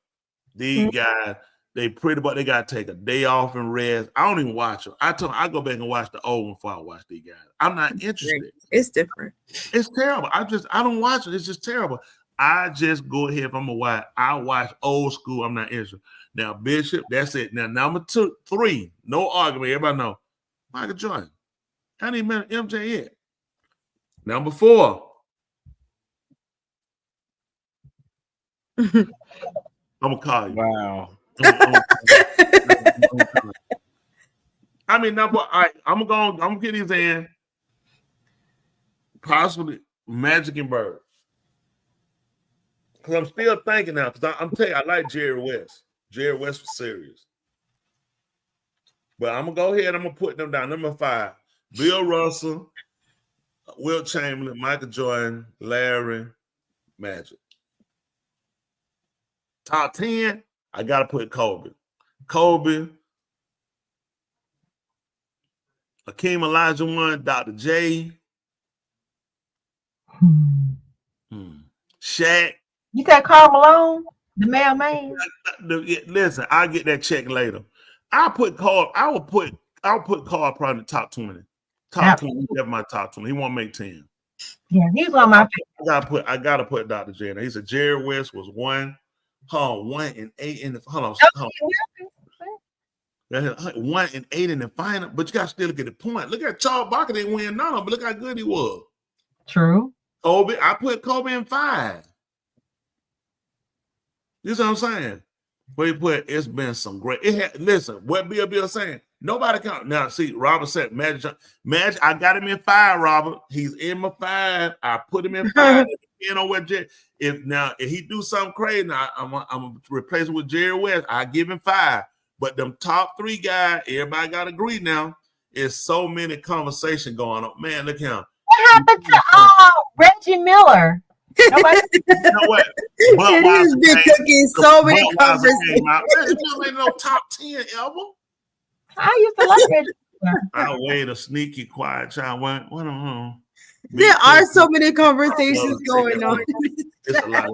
These guys, they pretty much, they got to take a day off and rest. I don't even watch them. I go back and watch the old one before I watch these guys. I'm not interested. It's different. It's terrible. I don't watch it. It's just terrible. I just go ahead. If I'm a watch, I watch old school. I'm not interested. Now, Bishop, that's it. Now, number 3, no argument. Everybody know. Michael Jordan. I didn't even mention MJ yet. Number 4. I'm going to call you. Wow. I mean, number, all right, I'm going to get these in. Possibly Magic and Bird. Because I'm still thinking now. Because I'm telling you, I like Jerry West. Jerry West was serious. But I'm going to go ahead. I'm going to put them down. Number 5, Bill Russell, Wilt Chamberlain, Michael Jordan, Larry, Magic. Top 10, I got to put Kobe. Kobe, Hakeem Olajuwon, Dr. J, Shaq. You said Karl Malone, the mailman? Listen, I'll get that check later. I'll put Karl probably in the top 20. Top 20, he's my top 20. He won't make 10. Yeah, he's one of my favorites. I gotta put Dr. J in. He said Jerry West was 1 and 8 in the hold on. 1 and 8 in the final, but you got to still look at the point. Look at Charles Barkley didn't win none of them, but look how good he was. True. Kobe, I put Kobe in 5. You see what I'm saying? But he put it's been some great. Listen, what Bill saying? Nobody can now. See, Robert said Magic. I got him in 5. Robert, he's in my 5. I put him in 5. You know what? If he do something crazy, now I'm gonna replace it with Jerry West. I give him 5. But them top 3 guys, everybody got to agree now. There's so many conversation going on. Man, look at him. What happened to Reggie Miller? Nobody. You know what? It is been cooking so many conversations. Ain't no top 10 ever. I used to like Reggie Miller. I wait a sneaky quiet child. What There are so many conversations going on. It's a lot.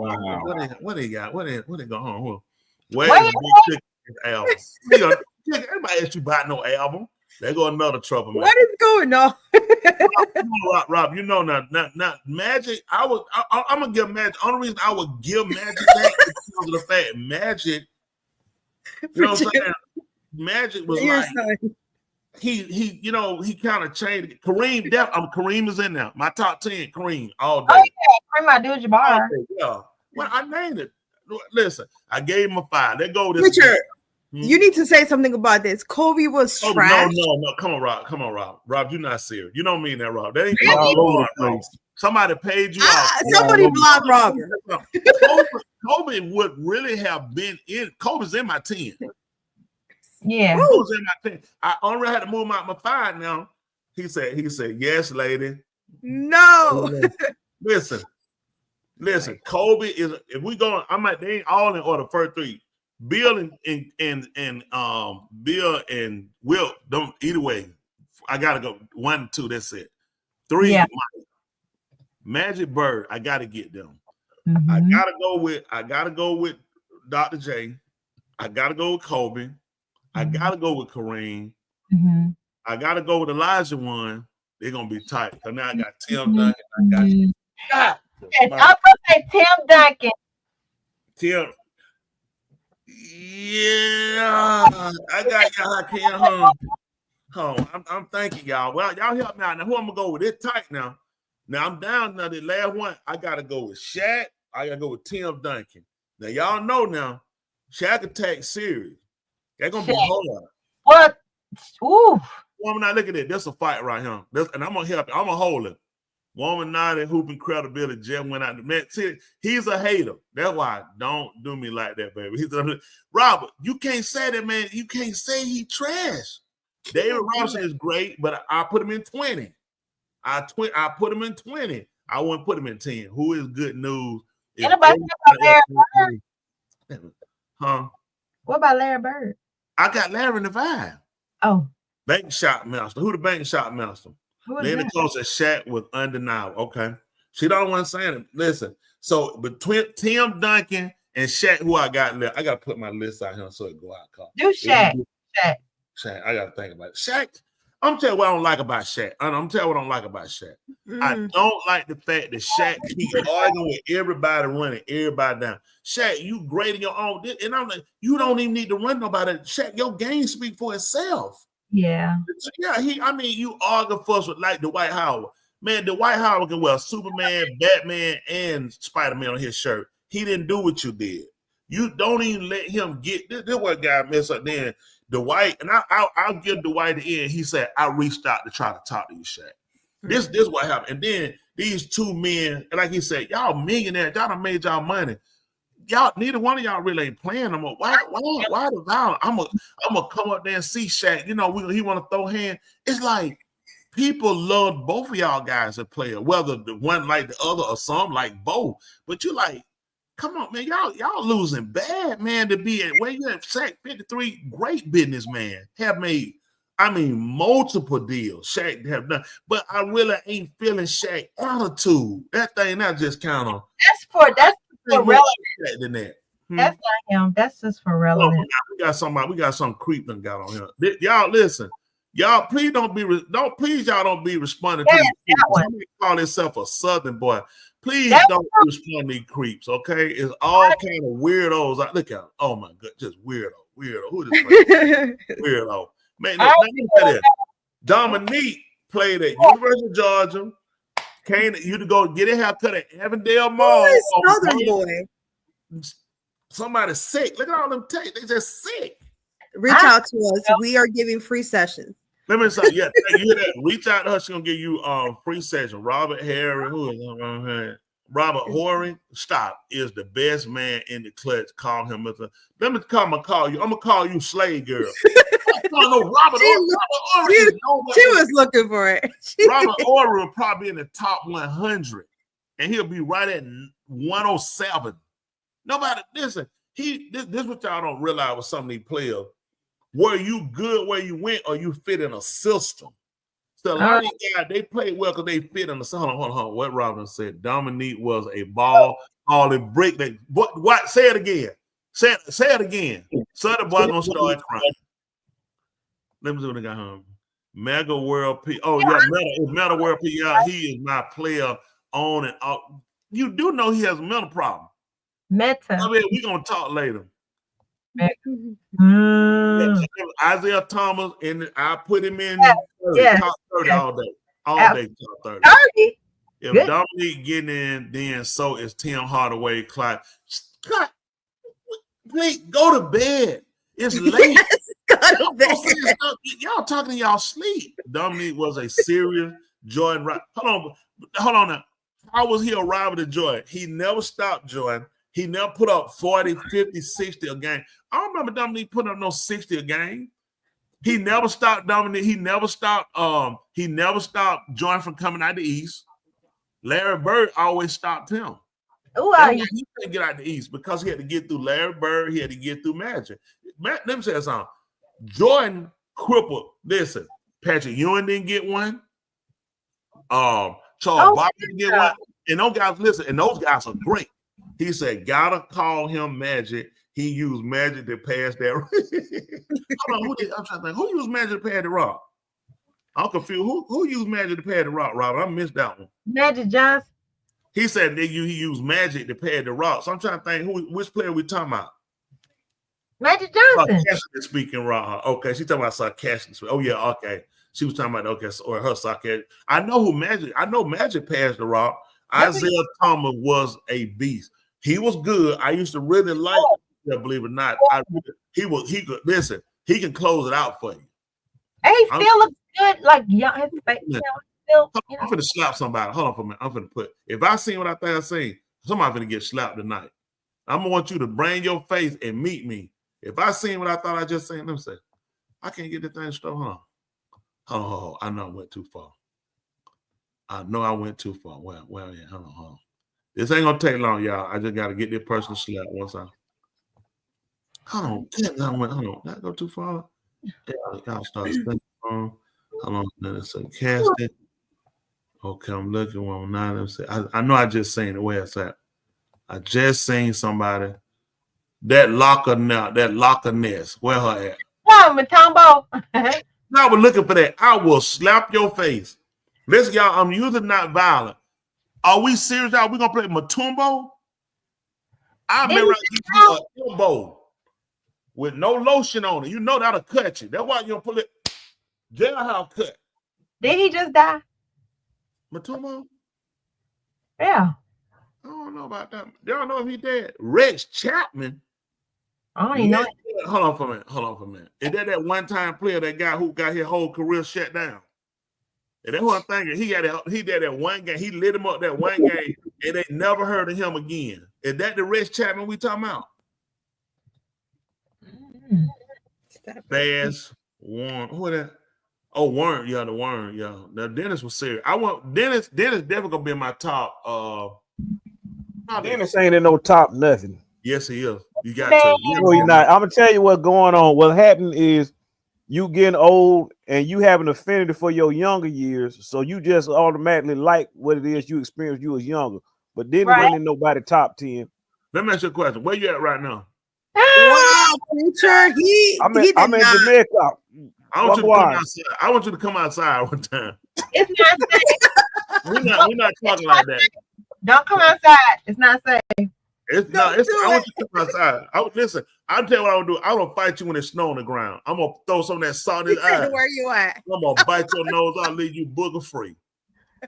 What they got? What they going on? Wait. Album. Everybody asked you about no album. They go another trouble, man. What is going on? Rob, you know not Magic. I'm gonna give Magic. The only reason I would give Magic that is because of the fact Magic. You know what I'm saying? Magic was like he kind of changed. Kareem is in there. My top 10, Kareem all day. Oh yeah, Kareem Abdul-Jabbar. Yeah. Well, I named it. listen, I gave him a 5. Let go this. Richard, you need to say something about this. Kobe was trash. No. Come on, Rob. Rob, you're not serious. You don't mean that, Rob. That ain't Really? somebody paid you off. Somebody blocked Robert. Kobe would really have been in. Kobe's in my 10. Yeah. Kobe's in my 10. I already had to move him out my 5 now. He said, yes, lady. No. Listen. Kobe is. If we go, they ain't all in order. First 3. Bill and Bill and Wilt don't either way. I gotta go 1, 2. That's it. 3. Yeah. Magic Bird. I gotta get them. Mm-hmm. I gotta go with Dr. J. I gotta go with Kobe. I gotta go with Kareem. Mm-hmm. I gotta go with Elijah one. They're gonna be tight. So now I got Tim Duncan. I got you. God, I'm gonna say Tim Duncan. Tim. Yeah, I got y'all. I can't I'm thanking y'all. Well, y'all help me out. Now, who I'm gonna go with? It's tight now. Now I'm down. Now the last one, I gotta go with Shaq. I gotta go with Tim Duncan. Now y'all know now, Shaq attack series. They're gonna be hard. What? Ooh. Woman, now look at it. This a fight right here. And I'm gonna help you. I'm gonna hold it. Woman, now that hooping credibility just went out. Man, see, he's a hater. That's why don't do me like that, baby. Robert, you can't say that, man. You can't say he trash. David Robinson is great, but I put him in 20. I put him in 20. I wouldn't put him in 10. Who is good news? Anybody about Larry Bird? Huh? What about Larry Bird? I got Larry in the 5. Oh. Bank shot master. Who the bank shot master? Then the coach said Shaq was undeniable. Okay. She don't want to say it. Listen. So between Tim Duncan and Shaq, who I got left, I got to put my list out here so it go out. Do Shaq. Shaq. I got to think about it. Shaq. I'm telling you what I don't like about Shaq. I'm telling you what I don't like about Shaq. I don't like the fact that Shaq keep arguing with everybody running everybody down. Shaq, you great in your own. And I'm like, you don't even need to run nobody. Shaq, your game speak for itself. Yeah. Yeah, you argue first with like Dwight Howard. Man, Dwight Howard can wear Superman, Batman, and Spider-Man on his shirt. He didn't do what you did. You don't even let him get this what guy mess up then. Dwight, and I'll give Dwight the end. He said, I reached out to try to talk to you, Shaq. This what happened. And then these two men, and like he said, y'all millionaires, y'all done made y'all money. Y'all, neither one of y'all really ain't playing no more. Why the violence? I'm gonna come up there and see Shaq. You know, he want to throw hand. It's like people love both of y'all guys as players, whether the one like the other or some like both. But you like, come on, man, y'all losing bad, man. To be at where you have Shaq 53, great businessman, have made, multiple deals. Shaq have done, but I really ain't feeling Shaq attitude. That thing that just kind of that's for relevant. Than that. That's not him. That's just for relevant. We got some creep that got on here. Y'all listen. Y'all please don't be responding to these somebody call himself a Southern boy. Please don't respond to these creeps, okay? It's all kind of weirdos. Look at them. Oh my god, just weirdo. Who this weirdo? Man, let me tell you. Dominique played at University of Georgia. Came you to go get a haircut at Avondale Mall. Southern boy. Somebody's sick. Look at all them tapes. They just sick. Reach out to us. We are giving free sessions. Let me say, yeah, you hear that? Reach out to her. She's gonna give you free session. Robert Harry, Robert Horry, is the best man in the clutch. Call him. Let me call you. I'm gonna call you Slave Girl. Robert Horry. She was looking for it. Robert Horry will probably be in the top 100, and he'll be right at 107. Nobody listen. This what y'all don't realize with some of these players. Were you good where you went, or you fit in a system? So a lot of these guys, they played well because they fit in the system. Hold on. What Robin said, Dominique was a ball, all the brick. What? Say it again. Say it again. So the boy gonna start crying. Let me see what I got home. Mega World P. Oh yeah, Meta World P. Yeah, he is my player on and off. You do know he has a mental problem. Meta. We're gonna talk later. Isaiah Thomas, and I put him in top 30 all day. Top 30. 30. If Dominique getting in, then so is Tim Hardaway, Clyde. Please go to bed. It's late. Go to bed. Y'all talking in y'all sleep. Dominique was a serious Jordan. Hold on now. How was he a rival to Jordan? He never stopped Jordan. He never put up 40, 50, 60 a game. I don't remember Dominique putting up no 60 a game. He never stopped Dominique. He never stopped Jordan from coming out the East. Larry Bird always stopped him. He couldn't get out the East because he had to get through Larry Bird. He had to get through Magic. Let me say something. Jordan crippled. Listen, Patrick Ewing didn't get one. Charles Barkley didn't get one. And those guys, listen, and those guys are great. He said, gotta call him Magic. He used Magic to pass that. I'm trying to think. Who used Magic to pass the rock? I'm confused. Who used Magic to pass the rock, Robert? I missed that one. Magic Johnson. He said he used Magic to pad the rock. So I'm trying to think which player we talking about. Magic Johnson. Sarkisian speaking raw. Okay, she talking about Sarkisian. Oh yeah, okay. She was talking about or her Sarkisian. I know who Magic. I know Magic passed the rock. Isaiah Thomas was a beast. He was good. I used to really like. Believe it or not, he could listen. He can close it out for you. And he still looks good. Like young. His face, I'm finna slap somebody. Hold on for a minute. I'm finna put. If I seen what I think I seen, somebody finna get slapped tonight. I'm gonna want you to bring your face and meet me. If I seen what I thought I just seen, let me say, I can't get the thing straight. Hold on. I know I went too far. Well, yeah. Hold on. This ain't gonna take long, y'all. I just gotta get this person slapped once I. Hold on. Did I go too far? Y'all start spending on. Hold on. Then it's a cast it. Okay, I'm looking one now. Let me see. I know I just seen the way it's at. I just seen somebody. That locker nest. Where her at? Wow, Mutombo. I was looking for that. I will slap your face. Listen, y'all, I'm usually not violent. Are we serious, y'all? We gonna play Mutombo? I remember I a elbow with no lotion on it. You know that'll cut you. That's why you don't put it. Jailhouse cut. Did he just die? Mutombo? Yeah. I don't know about that. Y'all know if he dead. Rex Chapman. I don't even know. Hold on for a minute. Is that one-time player, that guy who got his whole career shut down? And that's what I'm thinking. He did that one game. He lit him up that one game, and they never heard of him again. Is that the Rex Chapman we talking about? Bass, Warren. Who that? Oh, Warren. Yeah, the Warren. Yeah. Now Dennis was serious. I want Dennis. Dennis definitely gonna be in my top. Dennis ain't in no top nothing. Yes, he is. You got to. No, he's not. I'm gonna tell you what's going on. What happened is you getting old and you have an affinity for your younger years, so you just automatically like what it is you experienced you was younger. But didn't win in nobody top 10. Let me ask you a question. Where you at right now? Wow, preacher. I'm in Jamaica. I want you to come outside. I want you to come outside one time. It's not safe. We're not talking like that. Don't come outside. It's not safe. It's not. I want you to come outside. Listen. I'll tell you what I'm gonna do. I'm gonna fight you when it's snow on the ground. I'm gonna throw some of that salt in the eye. Where you at? I'm gonna bite your nose. I'll leave you booger free.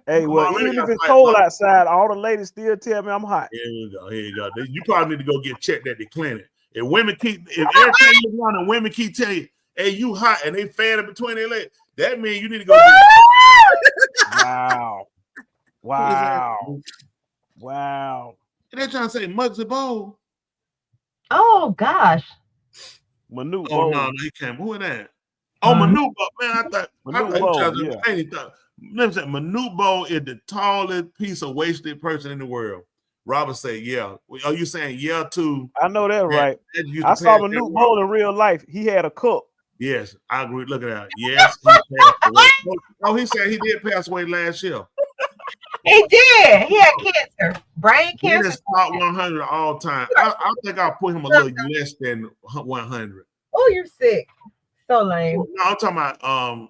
Hey, well, even if it's cold outside, all the ladies still tell me I'm hot. Here you go. You probably need to go get checked at the clinic. If every time you run and women keep telling you, hey, you hot, and they fan it between their legs, that means you need to go Wow. And they're trying to say Muggsy Bowl. Oh gosh. Manute Oh Bowl. no, he came. Who is that? Oh, Manute Bowl. Man, I thought Manute Bowl is the tallest piece of wasted person in the world. Robert said, yeah. Are you saying yeah too? I know that, right? I saw Manute Bowl in real life. He had a cup. Yes, I agree. Look at that. Yes. He said he did pass away last year. He did. He had cancer, brain cancer. He's top 100 all time. I think I'll put him a little less than 100. Oh, you're sick. So lame. No, I'm talking about the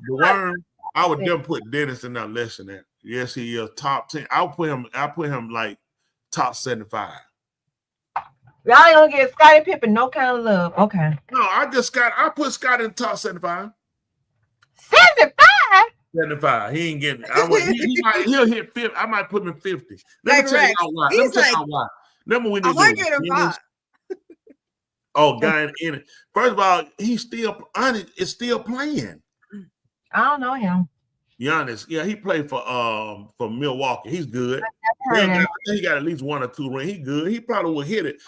Worm. I would never put Dennis in that less than that. Yes, he is top 10. I'll put him like top 75. Y'all ain't gonna get Scottie Pippen no kind of love. Okay. No, I put Scott in the top 75. 75? 75. He ain't getting it. He'll hit 50. I might put him in 50. Let me tell you why. Remember when they Oh, guy in it. First of all, he's still is still playing. I don't know him. Giannis, yeah, he played for Milwaukee. He's good. heard him. I think he got at least 1 or 2 rings. He good. He probably will hit it.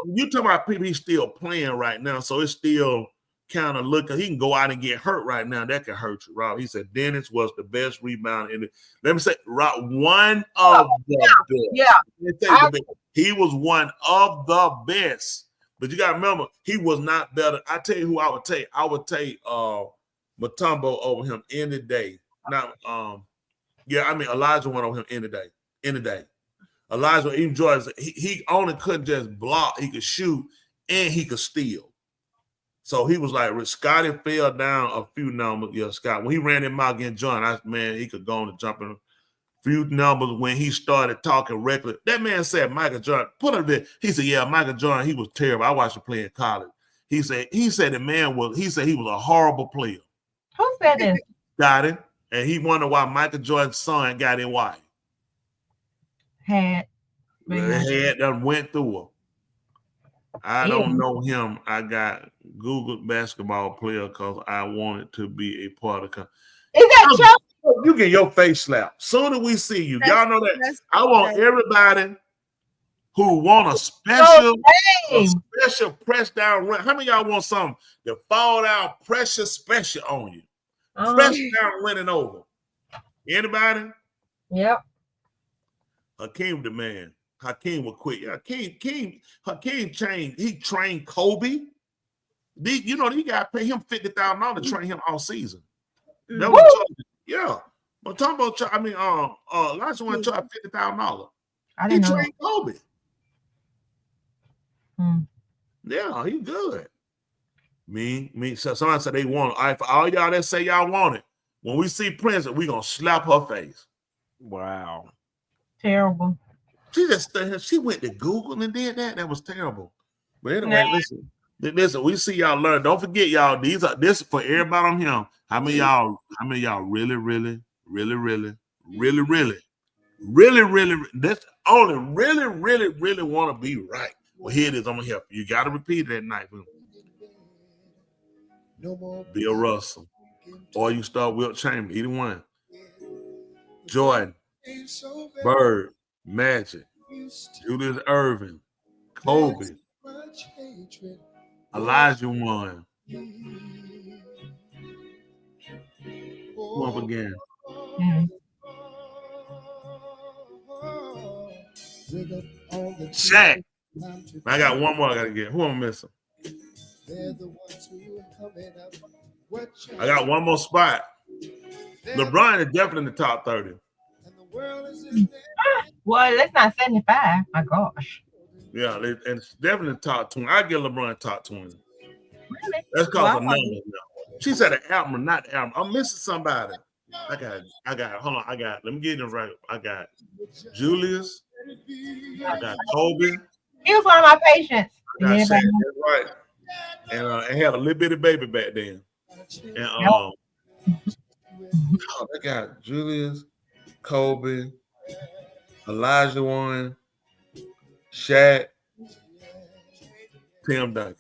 You talking about people he's still playing right now, so it's still kind of looking. He can go out and get hurt right now. That can hurt you, Rob. He said Dennis was the best rebounder in it. Let me say, Rob, one of the best. Yeah. He was one of the best. But you gotta remember, he was not better. I tell you who I would take. I would take Mutombo over him any day. Not Elijah went over him any day. Elijah, even Jordan, he only couldn't just block, he could shoot and he could steal. So he was like, Scotty fell down a few numbers. Yeah, Scott, when he ran him out against John, he could go on and jump in a few numbers when he started talking reckless. That man said Michael Jordan, put it there. He said, yeah, Michael Jordan, he was terrible. I watched him play in college. He said he was a horrible player. Who said this? Got it. And he wondered why Michael Jordan's son got in white. Had done went through him. I don't know him. I got Googled basketball player because I wanted to be a part of. Is that Chelsea? You get your face slapped. Soon as we see you, y'all know that. I want everybody who want a special press down run. How many of y'all want something to fall down pressure special on you? Press down running over. Anybody? Yep. Hakeem the man. Hakeem was quick. Yeah, Hakeem changed. He trained Kobe. He got to pay him $50,000 to train him all season. That was but talking about Elijah want to charge $50,000. He trained Kobe. Yeah, he good. So somebody said they want it. For all y'all that say y'all want it, when we see Prince, we gonna slap her face. Wow. Terrible. She went to Google and did that. That was terrible. But anyway, listen, we see y'all learn. Don't forget, y'all, this is for everybody on here. How many y'all really that's only really want to be right? Well, here it is. I'm gonna help you. You gotta repeat it at night. Bill Russell. Or you start Wilt Chamberlain, either one. Jordan, Bird, Magic, Julius Erving, Kobe, Elijah Warren. Who up again? Shaq. I got one more I gotta get. Who am I missing? I got one more spot. LeBron is definitely in the top 30. Well, let's not 75. My gosh. Yeah, and it's definitely top 20. I give LeBron top 20. Really? That's called a number. She said an album, not the album. I'm missing somebody. I got. Hold on. Let me get it right. I got Julius. I got Kobe. He was one of my patients. That's right. And had a little bitty baby back then. And I got Julius, Kobe, Elijah Warren, Shaq, Tim Duncan.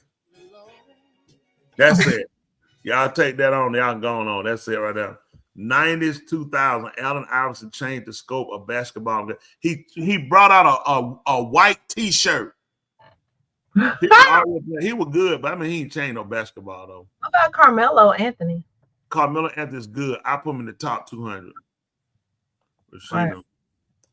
That's it. Y'all take that on. Y'all going on. That's it right there. 90s, 2000. Allen Iverson changed the scope of basketball. He brought out a white T-shirt. He was good, but he ain't changed no basketball though. What about Carmelo Anthony? Carmelo Anthony's good. I put him in the top 200. Right.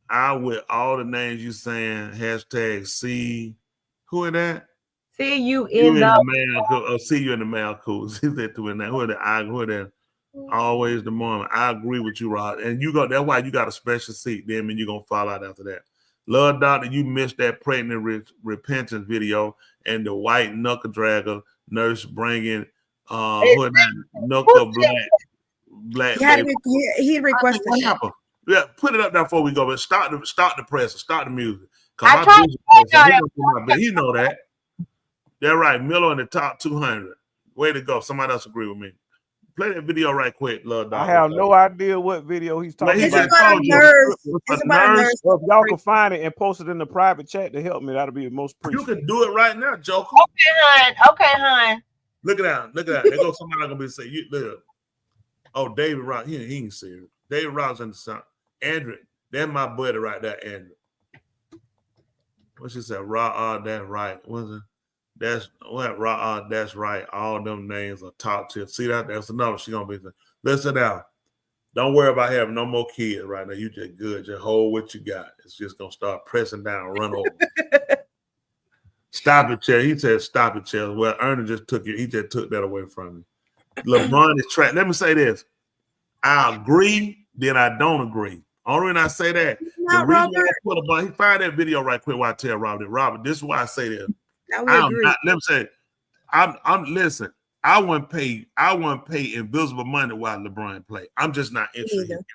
I with all the names you saying. Hashtag C. Who are that? See you in the mail. See you in the mail. Cool. See that to that. Who are that? Who are that? Always the moment. I agree with you, Rod. And you got that's why you got a special seat. Then you're gonna fall out after that. Love Doctor, you missed that pregnant repentance video and the white knuckle dragger nurse bringing knuckle black. He requested. What happened? Yeah, put it up there before we go. But start the press, start the music. He know that. They're right. Miller in the top 200. Way to go. Somebody else agree with me. Play that video right quick, Lord. I have no idea what video he's talking He about. just told you. It's about a nurse. Well, if y'all can find it and post it in the private chat to help me, that'll be the most You appreciated. can do it right now, Joker. Okay, hon. Okay, hon. Look at that. Look at that. There goes somebody gonna be say, you look. Oh, David Rock. He ain't serious. David Rock's in the sound. Andrew, that's my buddy right there, Andrew. What she said? That's right. What's it? That's what that's right. All them names are top tier. See that? That's another. She gonna be. Listen now. Don't worry about having no more kids right now. You just good. Just hold what you got. It's just gonna start pressing down, run over. Stop it, Chad. He said, "Stop it, Chad." Well, Ernie just took it. He just took that away from me. LeBron is trash. Let me say this. I agree, then I don't agree. Only reason I say that, the reason I put a bunch, he find that video right quick while I tell Robert, this is why I say this. I'm not, let me say, I'm listen, I wouldn't pay invisible money while LeBron play. I'm just not interested in that.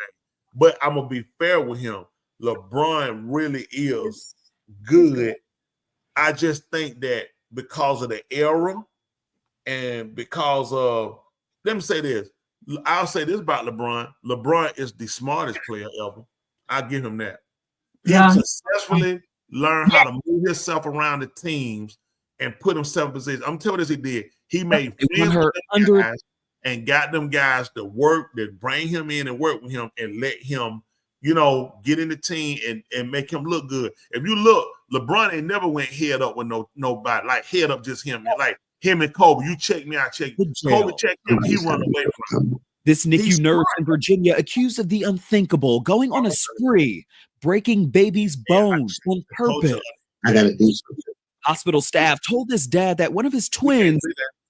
But I'm gonna be fair with him. LeBron really is good. I just think that because of the era and because of, let me say this. I'll say this about LeBron. LeBron is the smartest player ever. I'll give him that. He successfully learned how to move himself around the teams and put himself in position. I'm telling you this, he did. He made friends with them guys and got them guys to work, that bring him in and work with him and let him, get in the team and make him look good. If you look, LeBron ain't never went head up with nobody, like head up just him. Like him and Kobe, you check me, I check you. Kobe checked him, he run away from him. This NICU nurse in Virginia accused of the unthinkable, going on a spree, breaking baby's bones on purpose. I gotta do something. Hospital staff told his dad that one of his twins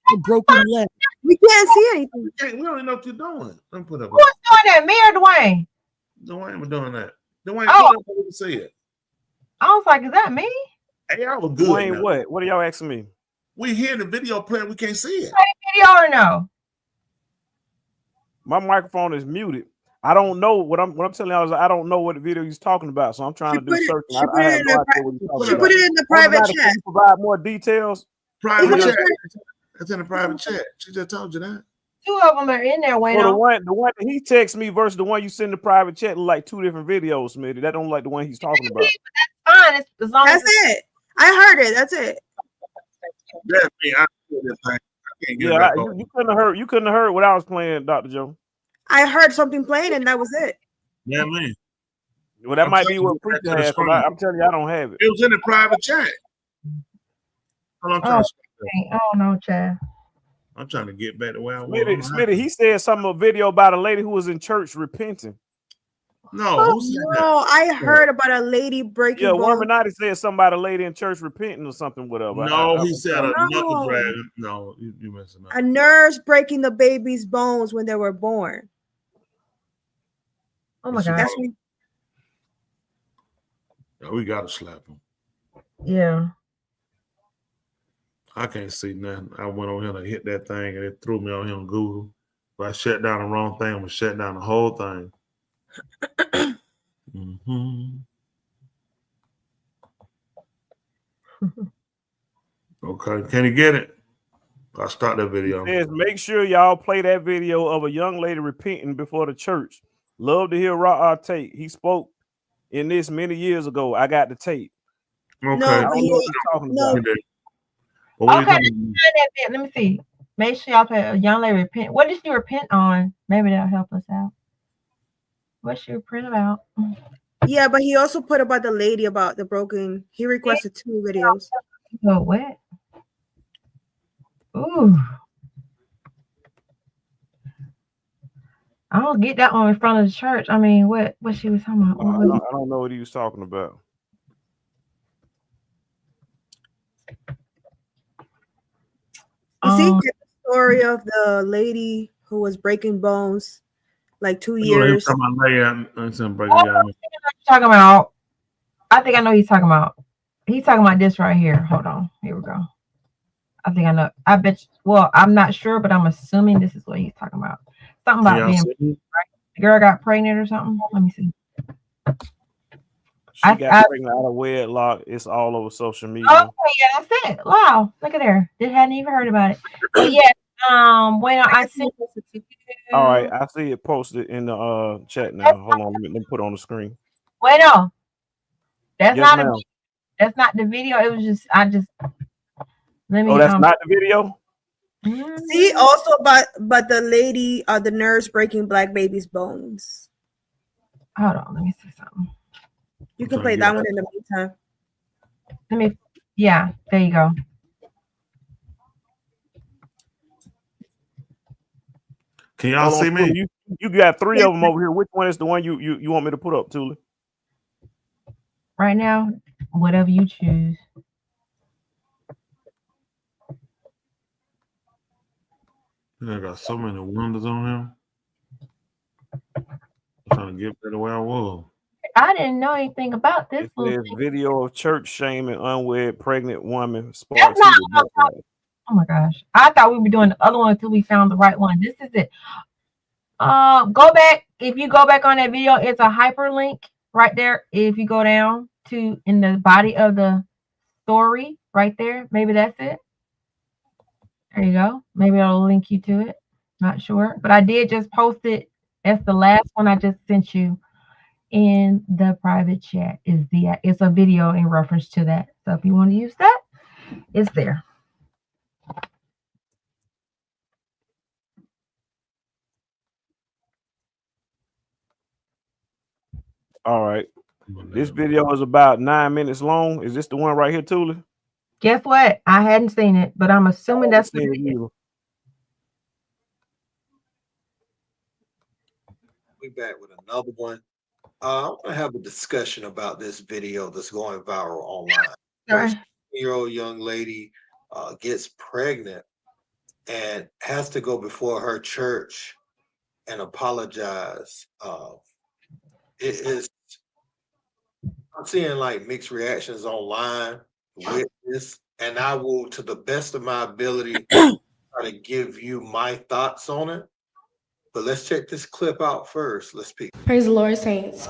had a broken leg. We can't see anything. We don't even know what you're doing. Let me put up. Who's doing that? Me or Dwayne? Dwayne was doing that. Dwayne, Oh. put up and see it. I was like, is that me? Hey, I was good. Dwayne, now. what are y'all asking me? We hear the video playing, we can't see it. Video or no? My microphone is muted. I don't know what I'm telling y'all is I don't know what the video he's talking about, so I'm trying to do searching. I have no idea what he's talking about. Put it in the private chat. Can you provide more details? Private chat. It's in the private chat. She just told you that. Two of them are in there, Wayne. So the one that he texts me versus the one you send in the private chat look like two different videos, Smitty. That don't look like the one he's talking about. Fine, as long That's it. I heard it. That's it. That's me. I feel this thing. I can't get it Yeah, back on. you couldn't have heard what I was playing, Dr. Joe. I heard something playing and that was it. Yeah, man. Well, that I'm might be telling what you, Preacher that's has. the I'm telling you, I don't have it. It was in the private chat. Hold on, I don't know, Chad. I'm trying to get back to where I was. Smitty, he said something, a video about a lady who was in church repenting. No, who said that? No, I heard about a lady breaking Yeah, bones. Worminati said something about a lady in church repenting or something, whatever. No, he said a No. knuckle dragon. No, you messing up. A nurse breaking the baby's bones when they were born. Oh my God. That's what Yeah, we gotta slap him. Yeah. I can't see nothing. I went on here and hit that thing and it threw me on here on Google. If I shut down the wrong thing, I'm gonna shut down the whole thing. Okay, can you get it? I'll start that video. It says, make sure y'all play that video of a young lady repenting before the church. Love to hear Raw tape. He spoke in this many years ago. I got the tape. Okay. I don't know what you're talking about. Okay, let me see. Make sure y'all play a young lady repent. What did she repent on? Maybe that'll help us out. What she repent about? Yeah, but he also put about the lady about the broken. He requested 2 videos. Oh, what? Ooh. I don't get that one in front of the church. I mean, what she was talking about? I don't know what he was talking about. You see the story of the lady who was breaking bones like 2 years. Talking about. I think I know he's talking about. He's talking about this right here. Hold on. Here we go. I think I know. I bet. Well, I'm not sure, but I'm assuming this is what he's talking about. Something about being right? The girl got pregnant or something. Let me see. She got pregnant out of wedlock. It's all over social media. Oh, yeah, that's it. Wow, look at there. They hadn't even heard about it. But yeah, Bueno, I sent All right, I see it posted in the chat now. Hold on, let me put it on the screen. Bueno, that's Yes, not ma'am. that's not the video. It was just let me. Oh, that's not the video. See, also, but the lady, the nurse breaking black baby's bones. Hold on, let me see something. You can play that one in the meantime. Let me. Yeah, there you go. Can y'all see me? You got 3 of them over here. Which one is the one you want me to put up, Tuli? Right now, whatever you choose. I got so many windows on him. I'm trying to get back to where I was. I didn't know anything about this. There's video of church shaming unwed pregnant woman. That's not what I'm talking. Oh my gosh. I thought we were doing the other one until we found the right one. This is it. Go back. If you go back on that video, it's a hyperlink right there. If you go down to in the body of the story right there, maybe that's it. There you go. Maybe I'll link you to it. Not sure. But I did just post it. That's the last one I just sent you in the private chat. It's a video in reference to that. So if you want to use that, it's there. All right. This video is about 9 minutes long. Is this the one right here, Tuli? Guess what? I hadn't seen it, but I'm assuming that's the video. We back with another one. I want to have a discussion about this video that's going viral online. Sorry. 16-year-old young lady gets pregnant and has to go before her church and apologize. I'm seeing like mixed reactions online with this, and I will, to the best of my ability, try to give you my thoughts on it. But let's check this clip out first. Let's peek. Praise the Lord, saints.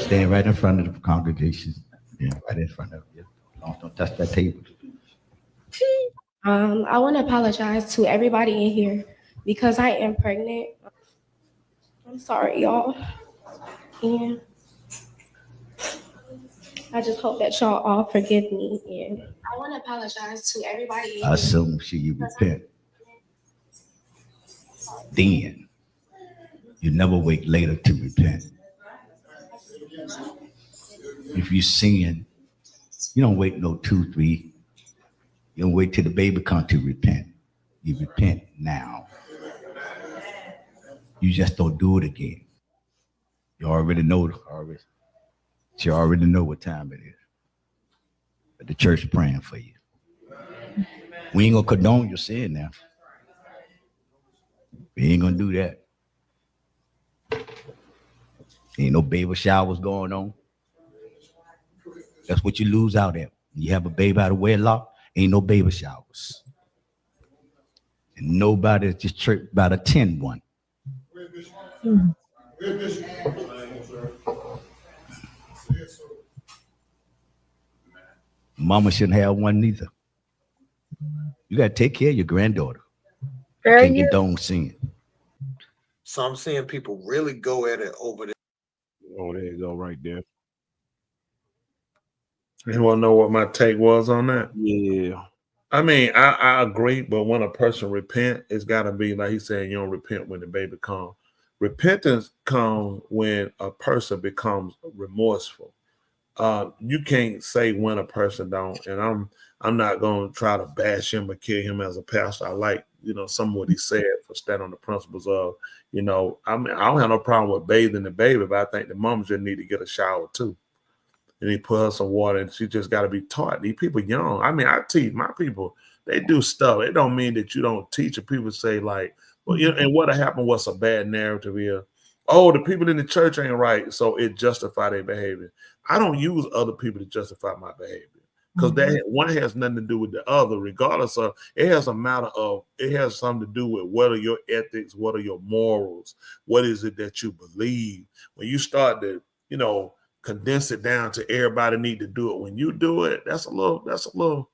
Stand right in front of the congregation. Yeah, right in front of you. Don't touch that table. I want to apologize to everybody in here because I am pregnant. I'm sorry, y'all. And I just hope that y'all all forgive me. And I want to apologize to everybody in I assume you repent. Then you never wait later to repent. If you sin, you don't wait no 2, 3. You don't wait till the baby comes to repent. You repent now. You just don't do it again. You already know You already know what time it is. But the church is praying for you. We ain't gonna condone your sin now. We ain't gonna do that. Ain't no baby showers going on. That's what you lose out at. You have a baby out of wedlock, ain't no baby showers. And nobody at this church about to attend one. Mama shouldn't have one neither. You gotta take care of your granddaughter. You can't condone sin. So I'm seeing people really go at it over there. Oh, there you go, right there. You want to know what my take was on that? Yeah. I mean, I agree, but when a person repent, it's got to be like he's saying, you don't repent when the baby comes. Repentance comes when a person becomes remorseful. You can't say when a person don't, and I'm not going to try to bash him or kill him as a pastor. I like, some of what he said for standing on the principles of, I mean, I don't have no problem with bathing the baby, but I think the mom just need to get a shower too. And he put her some water, and she just got to be taught. These people young. I mean, I teach my people. They do stuff. It don't mean that you don't teach. And people say like, well, and what happened was a bad narrative here. Oh, the people in the church ain't right, so it justify their behavior. I don't use other people to justify my behavior because that one has nothing to do with the other. Regardless of, it has something to do with what are your ethics, what are your morals, what is it that you believe. When you start to, condense it down to everybody need to do it. When you do it, that's a little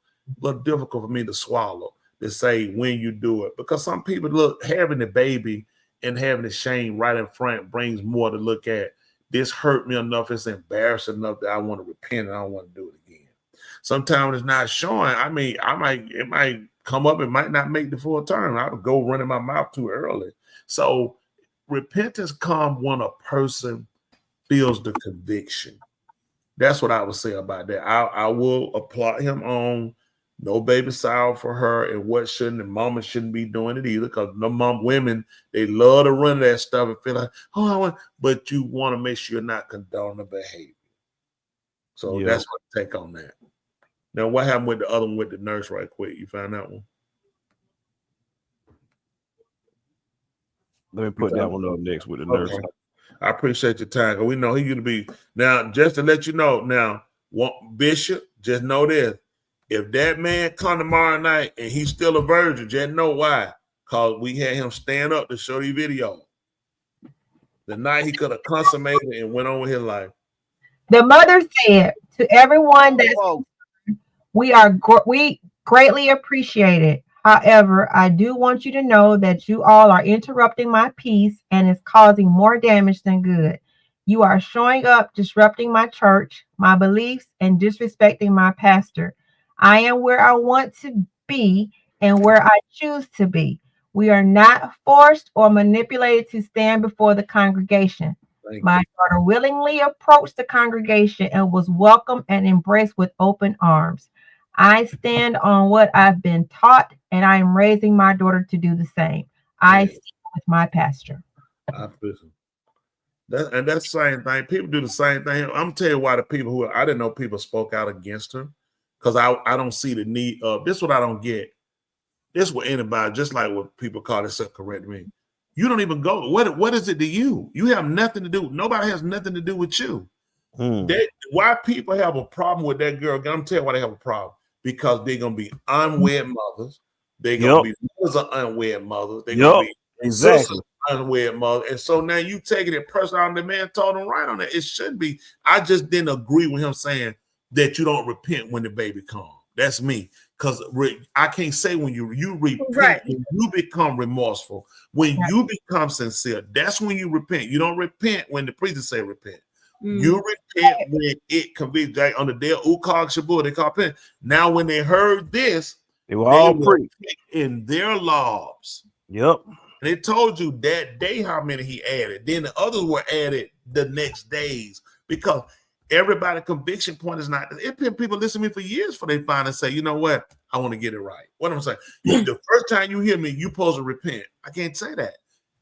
difficult for me to swallow. to say when you do it, because some people look having the baby and having the shame right in front brings more to look at. This hurt me enough, it's embarrassing enough that I want to repent and I don't want to do it again. Sometimes it's not showing. I mean, it might come up, it might not make the full term. I would go running my mouth too early. So repentance comes when a person feels the conviction. That's what I would say about that. I will applaud him on no baby shower for her, and what shouldn't, and mama shouldn't be doing it either, because no women, they love to run that stuff and feel like, but you want to make sure you're not condoning the behavior. So that's my take on that. Now, what happened with the other one with the nurse right quick? You found that one? Let me put that one up next with the nurse. I appreciate your time. We know he's going to be, now, just to let you know, now, Bishop, just know this. If that man come tomorrow night and he's still a virgin, just know why. Because we had him stand up to show the video. The night he could have consummated and went on with his life. The mother said to everyone that we greatly appreciate it. However, I do want you to know that you all are interrupting my peace and is causing more damage than good. You are showing up, disrupting my church, my beliefs, and disrespecting my pastor. I am where I want to be and where I choose to be. We are not forced or manipulated to stand before the congregation. My daughter willingly approached the congregation and was welcomed and embraced with open arms. I stand on what I've been taught, and I am raising my daughter to do the same. I stand with my pastor. And that's the same thing. People do the same thing. I'm gonna tell you why the people I didn't know people spoke out against her, because I don't see the need of this. What I don't get. This what anybody, just like what people call this, correct me. You don't even go. What is it to you? You have nothing to do. Nobody has nothing to do with you. Why people have a problem with that girl? I'm gonna tell you why they have a problem. Because they're gonna be unwed mothers. They're gonna be mothers of unwed mothers. They're gonna be sisters of unwed mothers. And so now you taking it personal. The man told them right on that. It shouldn't be. I just didn't agree with him saying that you don't repent when the baby comes. That's me. Because I can't say when you repent, when you become remorseful, when you become sincere, that's when you repent. You don't repent when the preacher say repent. You repent when it convicts on the day of Ukag Shabu, they call pen. Now, when they heard this, they were all preached in their laws. Yep. And they told you that day how many he added. Then the others were added the next days, because everybody's conviction point is not. It's been people listen to me for years before they finally say, you know what, I want to get it right. What I'm saying, the first time you hear me, you supposed to repent. I can't say that.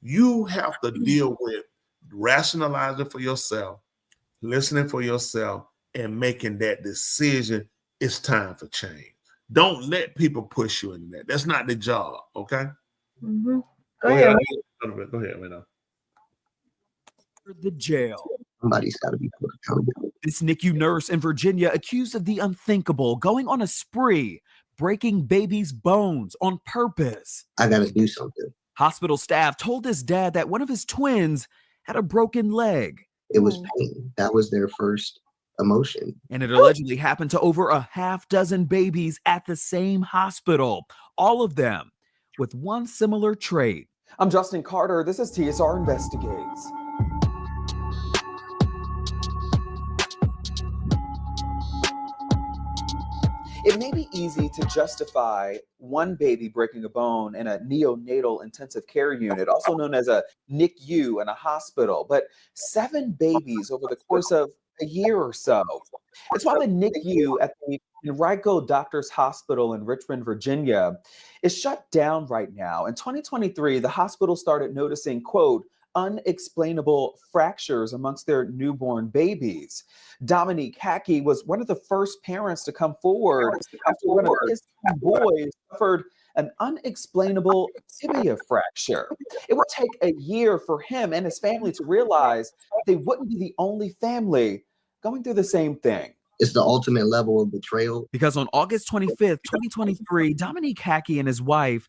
You have to deal with rationalizing for yourself, listening for yourself, and making that decision. It's time for change. Don't let people push you into that. That's not the job. Okay. Go ahead. Go ahead. The jail. Somebody's got to be put accountable. This NICU nurse in Virginia accused of the unthinkable, going on a spree, breaking babies' bones on purpose. I got to do something. Hospital staff told his dad that one of his twins had a broken leg. It was pain. That was their first emotion. And it allegedly happened to over a half dozen babies at the same hospital, all of them with one similar trait. I'm Justin Carter. This is TSR Investigates. It may be easy to justify one baby breaking a bone in a neonatal intensive care unit, also known as a NICU in a hospital, but 7 babies over the course of a year or so. It's why the NICU at the Enrico Doctors Hospital in Richmond, Virginia, is shut down right now. In 2023, the hospital started noticing, quote, unexplainable fractures amongst their newborn babies. Dominique Hackey was one of the first parents to come forward after one of his boys suffered an unexplainable tibia fracture. It would take a year for him and his family to realize they wouldn't be the only family going through the same thing. It's the ultimate level of betrayal. Because on August 25th, 2023, Dominique Hackey and his wife,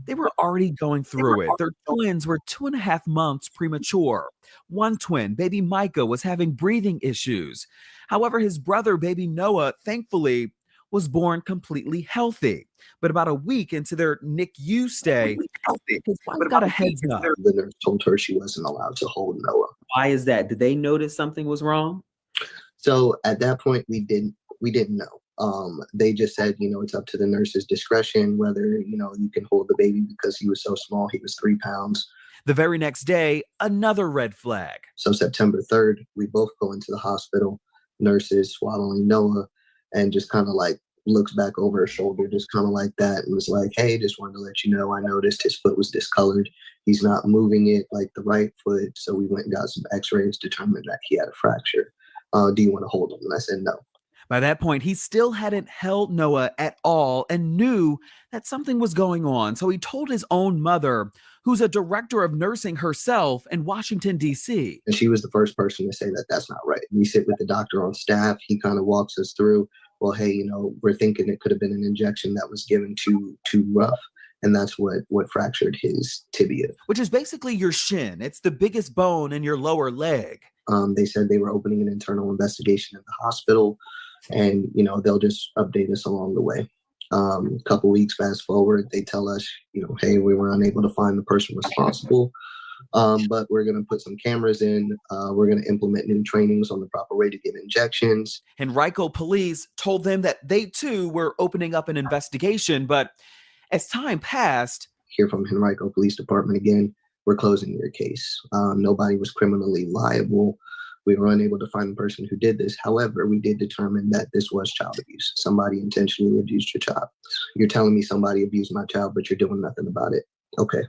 they were already going through it. Their twins were 2.5 months premature. One twin, baby Micah, was having breathing issues. However, his brother, baby Noah, thankfully was born completely healthy. But about a week into their NICU stay, his wife got a heads up. The nurse told her she wasn't allowed to hold Noah. Why is that? Did they notice something was wrong? So at that point, we didn't know. They just said, it's up to the nurse's discretion whether, you can hold the baby because he was so small. He was 3 pounds. The very next day, another red flag. So September 3rd, we both go into the hospital, nurses swallowing Noah, and just kind of like looks back over her shoulder, just kind of like that, and was like, hey, just wanted to let you know, I noticed his foot was discolored. He's not moving it like the right foot. So we went and got some x-rays, determined that he had a fracture. Do you want to hold him? And I said, no. By that point, he still hadn't held Noah at all and knew that something was going on. So he told his own mother, who's a director of nursing herself in Washington, D.C. And she was the first person to say that that's not right. We sit with the doctor on staff. He kind of walks us through, well, hey, we're thinking it could have been an injection that was given too rough. And that's what fractured his tibia. Which is basically your shin. It's the biggest bone in your lower leg. They said they were opening an internal investigation in the hospital, and they'll just update us along the way. A couple weeks fast forward, they tell us, hey, we were unable to find the person responsible, but we're going to put some cameras in. We're going to implement new trainings on the proper way to give injections. Henrico police told them that they too were opening up an investigation, but as time passed, hear from Henrico Police Department again, we're closing your case. Nobody was criminally liable. We were unable to find the person who did this. However, we did determine that this was child abuse. Somebody intentionally abused your child. You're telling me somebody abused my child, but you're doing nothing about it. Okay.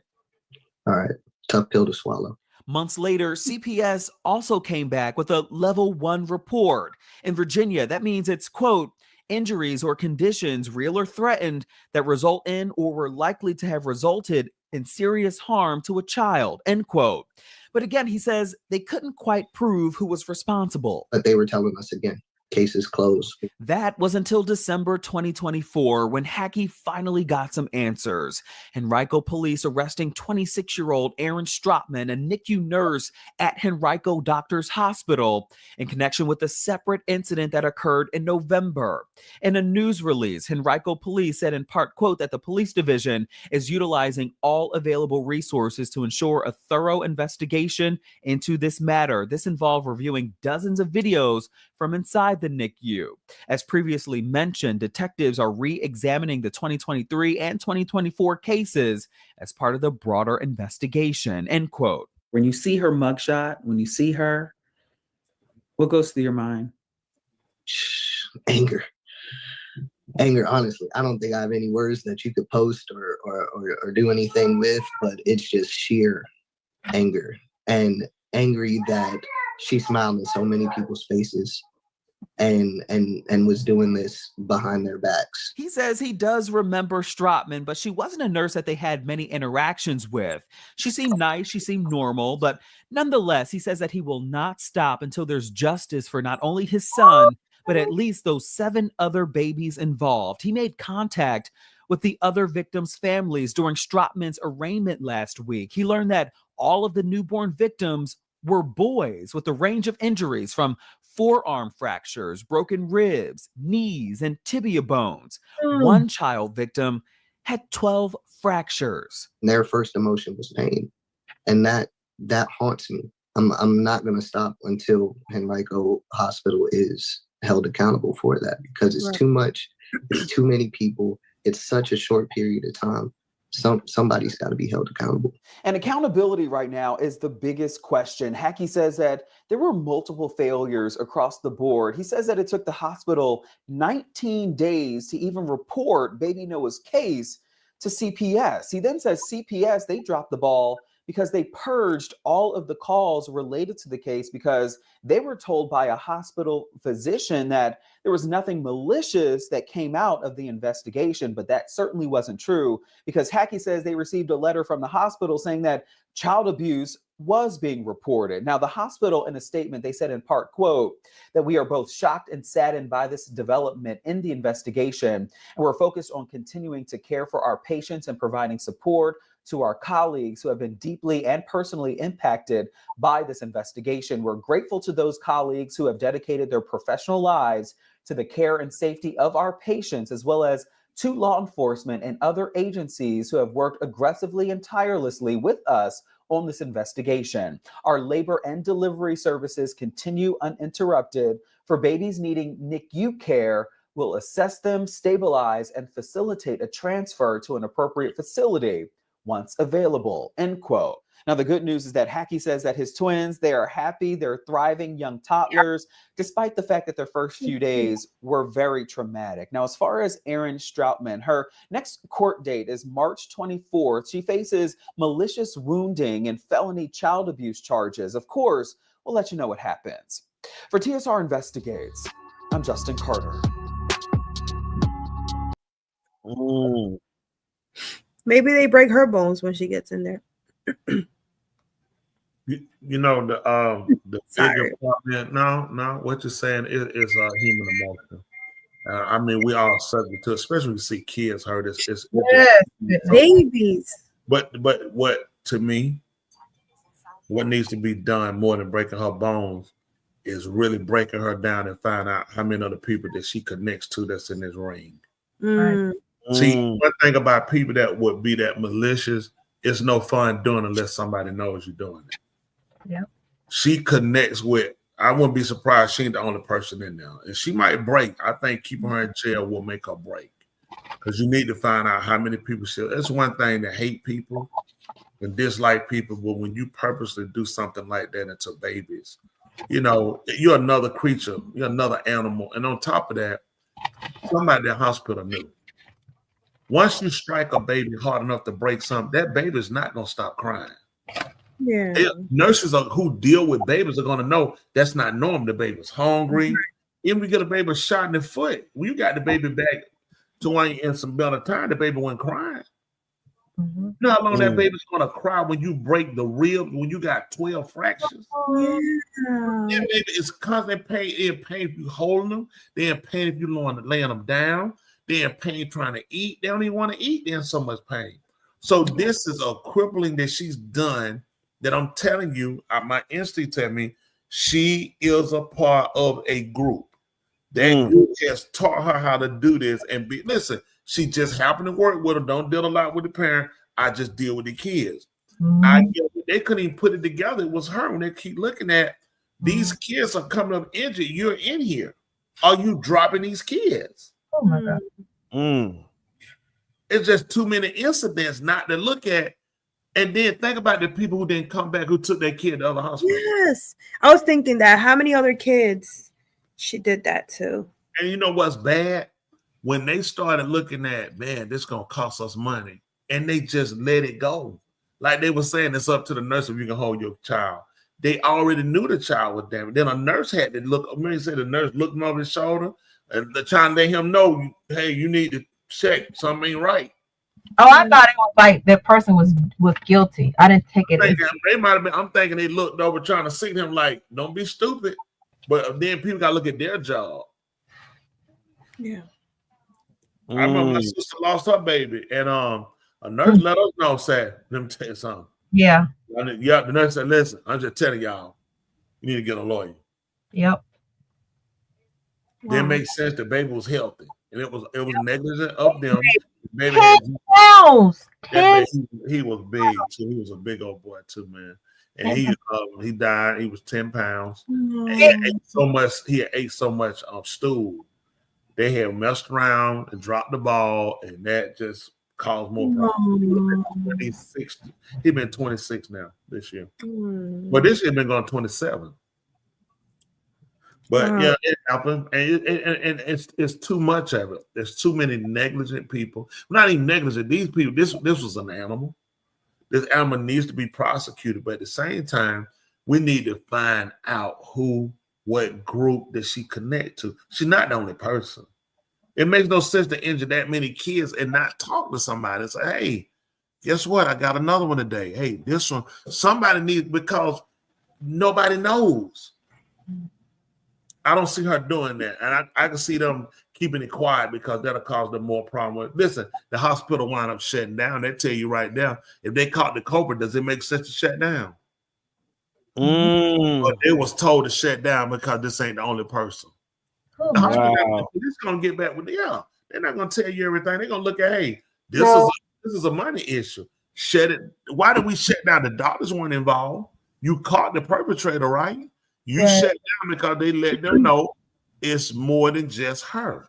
All right. Tough pill to swallow. Months later, CPS also came back with a level 1 report. In Virginia, that means it's, quote, injuries or conditions real or threatened that result in or were likely to have resulted in serious harm to a child, end quote. But again, he says they couldn't quite prove who was responsible. But they were telling us again, cases closed. That was until December 2024 when Hackey finally got some answers. Henrico police arresting 26-year-old Aaron Stropman, a NICU nurse at Henrico Doctors Hospital, in connection with a separate incident that occurred in November. In a news release, Henrico police said in part, quote, that the police division is utilizing all available resources to ensure a thorough investigation into this matter. This involved reviewing dozens of videos from inside the NICU. As previously mentioned, detectives are re-examining the 2023 and 2024 cases as part of the broader investigation, end quote. When you see her mugshot, when you see her, what goes through your mind? Anger, honestly. I don't think I have any words that you could post or do anything with, but it's just sheer anger. And angry that she smiled in so many people's faces and was doing this behind their backs. He says he does remember Stropman, but she wasn't a nurse that they had many interactions with. She seemed nice, she seemed normal, but nonetheless, he says that he will not stop until there's justice for not only his son, but at least those 7 other babies involved. He made contact with the other victims' families during Stropman's arraignment last week. He learned that all of the newborn victims were boys with a range of injuries from forearm fractures, broken ribs, knees, and tibia bones. One child victim had 12 fractures. Their first emotion was pain. And that haunts me. I'm not going to stop until Henrico Hospital is held accountable for that, because it's too much. It's too many people. It's such a short period of time. Somebody's got to be held accountable. And accountability right now is the biggest question. Hackey says that there were multiple failures across the board. He says that it took the hospital 19 days to even report baby Noah's case to CPS. He then says CPS, they dropped the ball because they purged all of the calls related to the case because they were told by a hospital physician that there was nothing malicious that came out of the investigation, but that certainly wasn't true, because Hackey says they received a letter from the hospital saying that child abuse was being reported. Now, the hospital, in a statement, they said in part, quote, that we are both shocked and saddened by this development in the investigation, and we're focused on continuing to care for our patients and providing support to our colleagues who have been deeply and personally impacted by this investigation. We're grateful to those colleagues who have dedicated their professional lives to the care and safety of our patients, as well as to law enforcement and other agencies who have worked aggressively and tirelessly with us on this investigation. Our labor and delivery services continue uninterrupted. For babies needing NICU care, we'll assess them, stabilize, and facilitate a transfer to an appropriate facility once available, end quote. Now, the good news is that Hackey says that his twins, they are happy, they're thriving young toddlers, despite the fact that their first few days were very traumatic. Now, as far as Erin Stroutman, her next court date is March 24th. She faces malicious wounding and felony child abuse charges. Of course, we'll let you know what happens. For TSR Investigates, I'm Justin Carter. Maybe they break her bones when she gets in there. You know the bigger problem. No, what you're saying is human emotion. I mean, we all subject to, especially when you see kids hurt. It's babies. But what to me, what needs to be done more than breaking her bones is really breaking her down and find out how many other people that she connects to that's in this ring. See, one thing about people that would be that malicious, it's no fun doing unless somebody knows you're doing it. Yep. She connects with, I wouldn't be surprised she ain't the only person in there. And she might break. I think keeping her in jail will make her break. Because you need to find out how many people she. It's one thing to hate people and dislike people, but when you purposely do something like that into babies, you know, you're another creature, you're another animal. And on top of that, somebody at the hospital knew. Once you strike a baby hard enough to break something, that baby is not going to stop crying. Yeah. Nurses who deal with babies are going to know that's not normal. The baby's hungry. Even we get a baby shot in the foot. When you got the baby back to when you in some amount of time, the baby wasn't crying. You know how long that baby's going to cry when you break the rib, when you got 12 fractures? That baby is constant pain. They're in pain if you holding them. They're in pain if you laying them down. They're in pain trying to eat. They don't even want to eat. They're in so much pain. So this is a crippling that she's done that I'm telling you, my instinct tell me she is a part of a group. That group has taught her how to do this and be, listen, she just happened to work with them, don't deal a lot with the parent. I just deal with the kids. They couldn't even put it together. It was her when they keep looking at these kids are coming up injured. You're in here. Are you dropping these kids? Oh my God. It's just too many incidents not to look at. And then think about the people who didn't come back, who took their kid to other hospitals. Yes. I was thinking that. How many other kids she did that to? And you know what's bad? When they started looking at, man, this is going to cost us money. And they just let it go. Like they were saying, it's up to the nurse if you can hold your child. They already knew the child was damaged. Then a nurse had to look. I mean, said the nurse looked over his shoulder and they're trying to let him know, hey, you need to check. Something ain't right. Oh, I thought it was like that person was guilty. I didn't take it. They might have been. I'm thinking they looked over trying to see him like, don't be stupid. But then people got to look at their job. Yeah. I remember my sister lost her baby, and a nurse let us know, said, let me tell you something. Yeah. Yeah, the nurse said, listen, I'm just telling y'all, you need to get a lawyer. Yep. Didn't make sense. The baby was healthy, and it was negligent of them. Baby, he was big too. He was a big old boy too, man. And he died. He was 10 pounds. And he ate so much. He ate so much stool. They had messed around and dropped the ball, and that just caused more problems. He's 60. He's been 26 now this year. But this year been going 27. But yeah, it happened, and it's too much of it. There's too many negligent people. Not even negligent. These people. This was an animal. This animal needs to be prosecuted. But at the same time, we need to find out what group does she connect to. She's not the only person. It makes no sense to injure that many kids and not talk to somebody and say, "Hey, guess what? I got another one today. Hey, this one." Somebody needs, because nobody knows. I don't see her doing that. And I can see them keeping it quiet because that'll cause them more problem. Listen, the hospital wind up shutting down. They tell you right now, if they caught the culprit, does it make sense to shut down? But they was told to shut down because this ain't the only person. The hospital, Wow. this is gonna get back with they're not gonna tell you everything. They're gonna look at, hey, this is a money issue. Shut it. Why did we shut down? The doctors weren't involved. You caught the perpetrator, right? You Right. shut down because they let them know it's more than just her.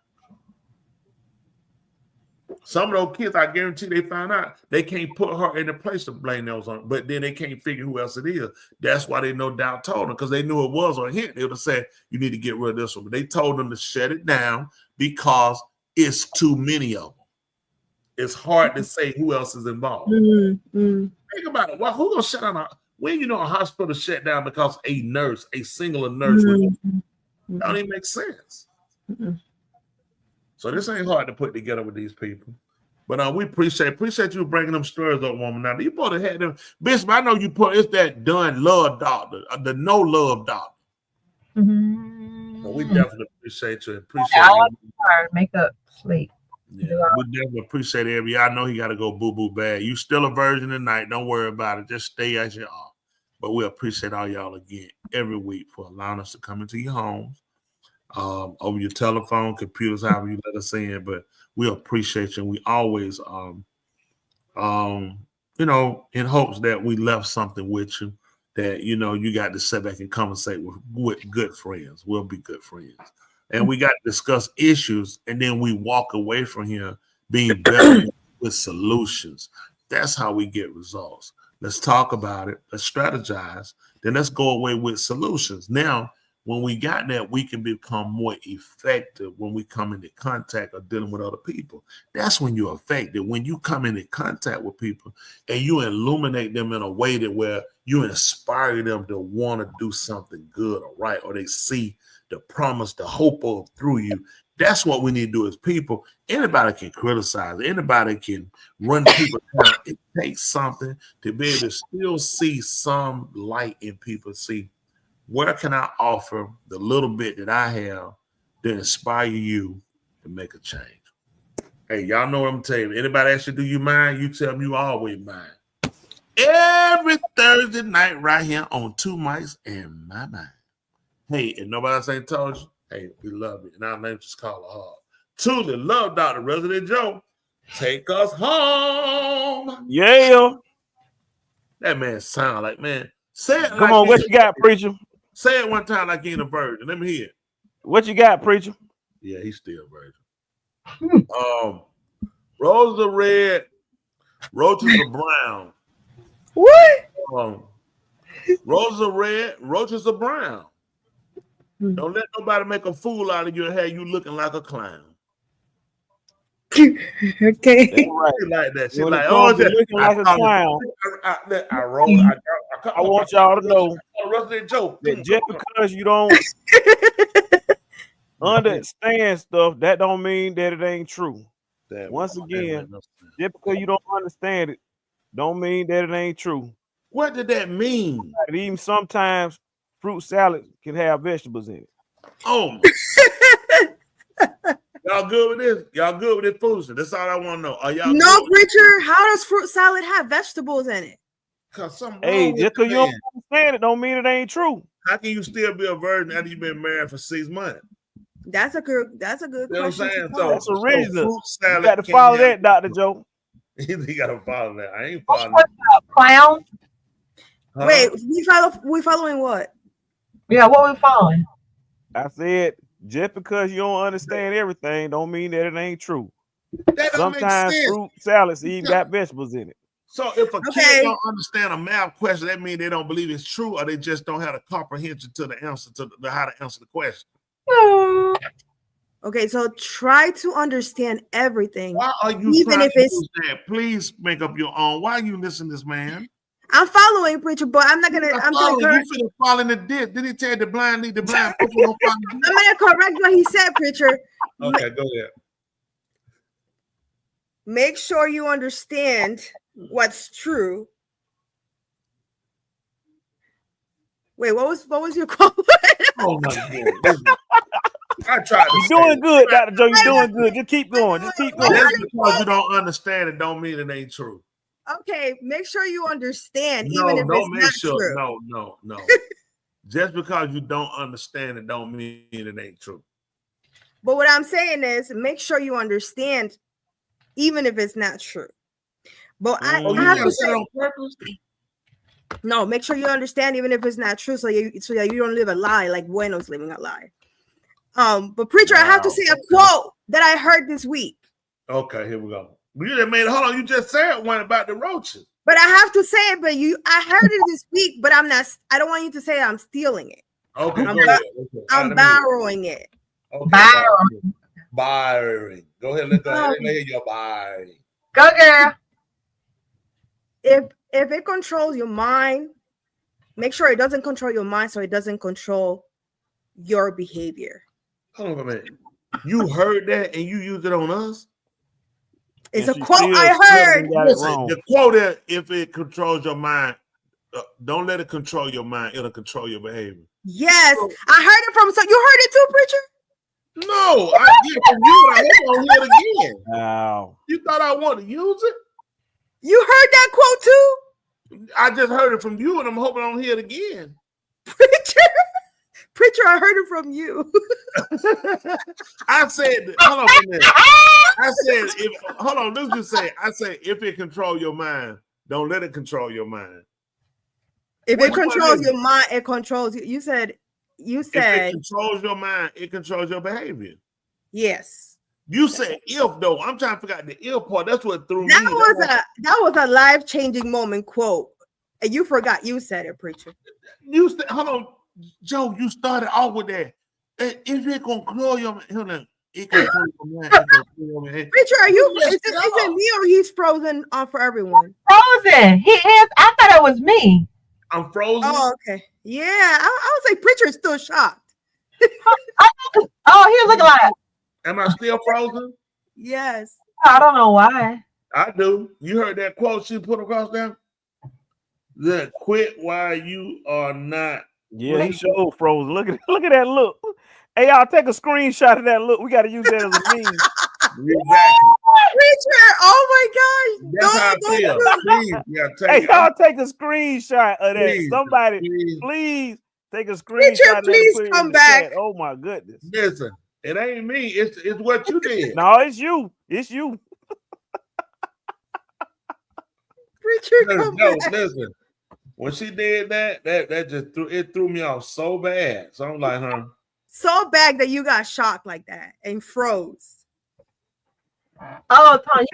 Some of those kids, I guarantee they found out they can't put her in the place to blame those on, but then they can't figure who else it is. That's why they no doubt told them, because they knew it was a hint. They would have said, you need to get rid of this one. But they told them to shut it down because it's too many of them. It's hard to say who else is involved. Mm-hmm. Think about it. Well, who's gonna shut down when you know a hospital shut down because a single nurse that don't even make sense. So this ain't hard to put together with these people. But we appreciate you bringing them stories up, woman. Now you probably had them, Bishop. I know you put it's that done love doctor, the no love doctor. So we definitely appreciate you. Makeup, sleep. Yeah, we definitely appreciate every. I know he got to go boo bad. You still a virgin tonight. Don't worry about it. Just stay as you are. But we appreciate all y'all again every week for allowing us to come into your homes, over your telephone, computers, however you let us in. But we appreciate you. And we always, in hopes that we left something with you that you got to sit back and conversate with good friends. We'll be good friends. And we got to discuss issues, and then we walk away from here being better with solutions. That's how we get results. Let's talk about it. Let's strategize. Then let's go away with solutions. Now, when we got that, we can become more effective when we come into contact or dealing with other people. That's when you're effective. When you come into contact with people and you illuminate them in a way that where you inspire them to want to do something good or right, or they see the promise, the hope of through you. That's what we need to do as people. Anybody can criticize. Anybody can run people down. It takes something to be able to still see some light in people. See, where can I offer the little bit that I have to inspire you to make a change? Hey, y'all know what I'm telling you. Anybody actually do you mind? You tell them you always mind. Every Thursday night right here on Two Mics and My Mind. Hey, and nobody else ain't told you, hey, we love you. And our name just call her hard. Truly love Dr. Resident Joe. Take us home. Yeah. That man sound like, man. Say it. Come on, what you got, preacher? Say it one time like he ain't a virgin. Let me hear it. What you got, preacher? Yeah, he's still a virgin. Roses are red, roaches are brown. What? Roses are red, roaches are brown. Don't let nobody make a fool out of you and have you looking like a clown. Okay. She like that. She like, oh, looking like a clown. I want y'all to know that just because you don't understand stuff, that don't mean that it ain't true. Once again, just because you don't understand it, don't mean that it ain't true. What did that mean? Even sometimes fruit salad can have vegetables in it. Oh, y'all good with this? Y'all good with this foolishness? That's all I want to know. Are y'all no, preacher? How does fruit salad have vegetables in it? Hey, just because you don't understand it, don't mean it ain't true. How can you still be a virgin after you've been married for 6 months? That's a good You know what I'm question. saying? That's a reason. fruit salad You got to can follow have- that, Dr. Joe. He got to follow that. I ain't following What's up, clown? Huh? Wait, we following what? Yeah, what we following? I said, just because you don't understand everything, don't mean that it ain't true. That don't make Sometimes sense. fruit salads even got vegetables in it. So if a Okay. kid don't understand a math question, that means they don't believe it's true, or they just don't have a comprehension to the answer to how to answer the question. Okay, so try to understand everything. Why are you even trying if to it's use that? Please make up your own. Why are you listening to this man? I'm following preacher, but I'm not gonna. I'm gonna correct. You finna fall in the ditch. Did he tell you the blind lead the blind? People don't follow the ditch? I'm gonna correct what he said, preacher. Okay, go ahead. Make sure you understand what's true. Wait, what was your quote? Oh my God. I tried to You're doing good, Dr. Joe. You're doing good. Just keep going. Just keep going. Just because you don't understand it don't mean it ain't true. Okay, make sure you understand, No, even if don't it's make not sure. true. No. Just because you don't understand it don't mean it ain't true. But what I'm saying is, make sure you understand, even if it's not true. But I have to say, on purpose? no, make sure you understand, even if it's not true, so that you don't live a lie like Bueno's living a lie. But preacher, I have to say a quote that I heard this week. Okay, here we go. You just made hold on. You just said one about the roaches. But I have to say it. But I heard it this week. But I'm not. I don't want you to say I'm stealing it. Okay, I'm borrowing it. Okay, borrowing. Go ahead. Let hear your borrowing. Go, girl. If it controls your mind, make sure it doesn't control your mind, so it doesn't control your behavior. Hold on a minute. You heard that and you used it on us? It's a quote I heard. Listen, the quote is, if it controls your mind, don't let it control your mind. It'll control your behavior. Yes, I heard it from. So you heard it too, preacher? No, I get it from you. I hope I hear it again. Wow. You thought I wanted to use it? You heard that quote too? I just heard it from you, and I'm hoping I don't hear it again. Preacher, I heard it from you. I said, hold on a minute. I said, hold on, let me just say, I said, if it control your mind, don't let it control your mind. If it controls your mind, it controls you. You said. If it controls your mind, it controls your behavior. Yes. You said if though. I'm trying to figure out the if part. That's what threw me. That was a life-changing moment quote. And you forgot you said it, preacher. Hold on, Joe, you started off with that. If it control your mind, it control your mind. Preacher, are you is it me or he's frozen for everyone? Frozen. He is. I thought it was me. I'm frozen. Oh, okay. Yeah, I was like, preacher is still shocked. Oh, he looking like. Am I still frozen? Yes. I don't know why. I do. You heard that quote she put across there? Look, quit while you are not. Yeah, he sure frozen. Look at that look. Hey, y'all, take a screenshot of that look. We got to use that as a meme. Preacher, oh my gosh. That's how I feel. Please, hey, y'all take a screenshot of that. Please, Somebody, please take a screenshot. Preacher, of please that come back. Chat. Oh my goodness. Listen, it ain't me. It's what you did. No, it's you. It's you. Preacher, come back. Listen. When she did that just threw me off so bad. So I'm like, huh? So bad that you got shocked like that and froze. Oh, Tom,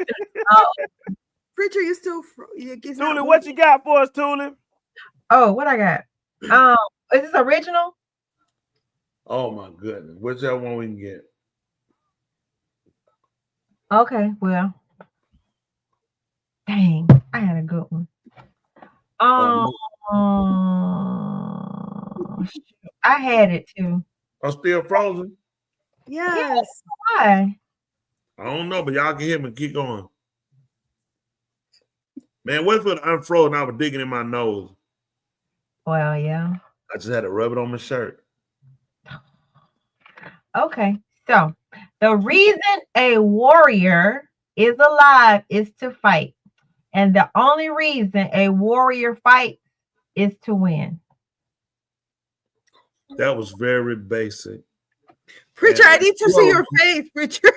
preacher, you still Tuli, what you got for us, Tuli? Oh, what I got? Is this original? Oh my goodness. Whichever one we can get. Okay, well. Dang, I had a good one. I had it too. I'm still frozen. Yes. Why? I don't know, but y'all can hear me. Keep going. Man, what if it unfrozen? I was digging in my nose. Well, yeah. I just had to rub it on my shirt. Okay, so the reason a warrior is alive is to fight. And the only reason a warrior fights is to win. That was very basic. Preacher, I need to see your face, preacher.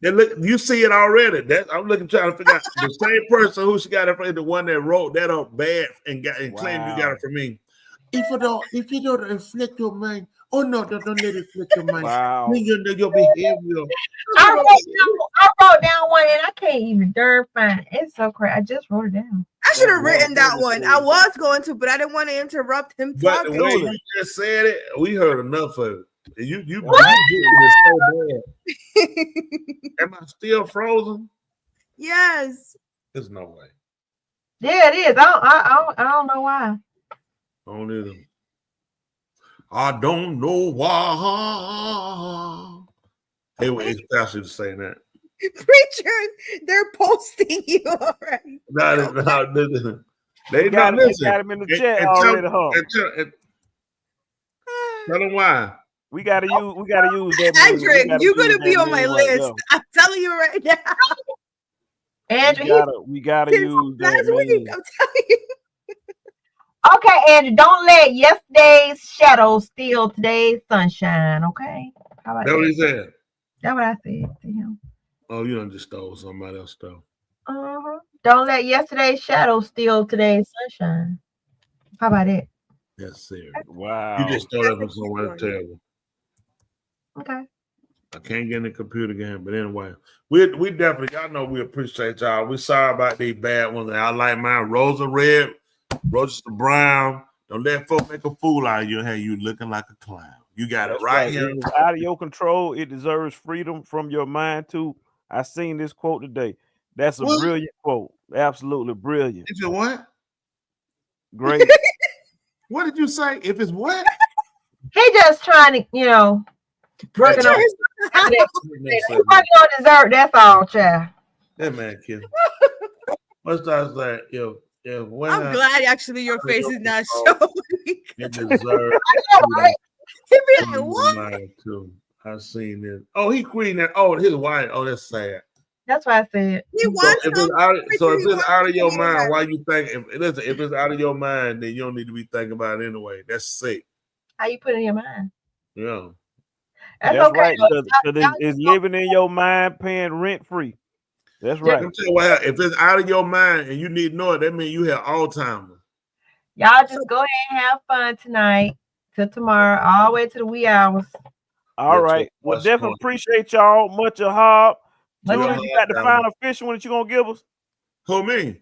Look, you see it already. I'm looking trying to figure out the same person who she got it from, the one that wrote that up bad and claimed you got it from me. If you don't inflict your mind, oh no, don't let it inflict your mind. Wow. Your behavior. I wrote down one and I can't even find it. It's so crazy. I just wrote it down. I should have written that one. I was going to, but I didn't want to interrupt him But talking. the way you just said it, we heard enough of it. You did it so bad. Am I still frozen? Yes. There's no way. Yeah, it is. I don't know why. I don't either. I don't know why. Hey, it's actually saying that. Preacher, they're posting you already. No, they got not listen. him in the chat already. Tell them why. We gotta use that. Andrew, you're gonna be on my list. I'm telling you right now. Andrew, we gotta use that. Week, I'm telling you. Okay, Andrew, don't let yesterday's shadow steal today's sunshine. Okay, how about That's what he said. That's what I said to him. Oh, you done just stole somebody else stuff. Don't let yesterday's shadow steal today's sunshine. How about it? Yes, sir. Wow. You just stole that from someone terrible. Okay. I can't get in the computer game, but anyway, we definitely, y'all know we appreciate y'all. We sorry about these bad ones. I like mine. Rosa Red, Rosa Brown. Don't let folks make a fool out of you. Hey, you looking like a clown. You got That's it right here. It's out of your control. It deserves freedom from your mind too. I seen this quote today. That's a brilliant quote. Absolutely brilliant. If it's what? Great. What did you say? If it's what? He just trying to, working on dessert. That's all, child. That man kid. What's that like? If when I'm glad actually your face is not showing. You deserve. Right? He'd be like, what? Too. I seen this. Oh, he queen that. Oh, his wife. Oh, that's sad. That's what I said. He So if it's out of your mind, why you think? If it's out of your mind, then you don't need to be thinking about it anyway. That's sick. How you put it in your mind? Yeah. That's okay. Right. It's living in your mind, paying rent free. That's right. Let me tell you what happened. If it's out of your mind and you need to know it, that means you have Alzheimer's. Y'all just go ahead and have fun tonight till tomorrow, all the way to the wee hours. All right. Well, definitely appreciate y'all. Much a hob. You got the final official one that you gonna give us? Who, me?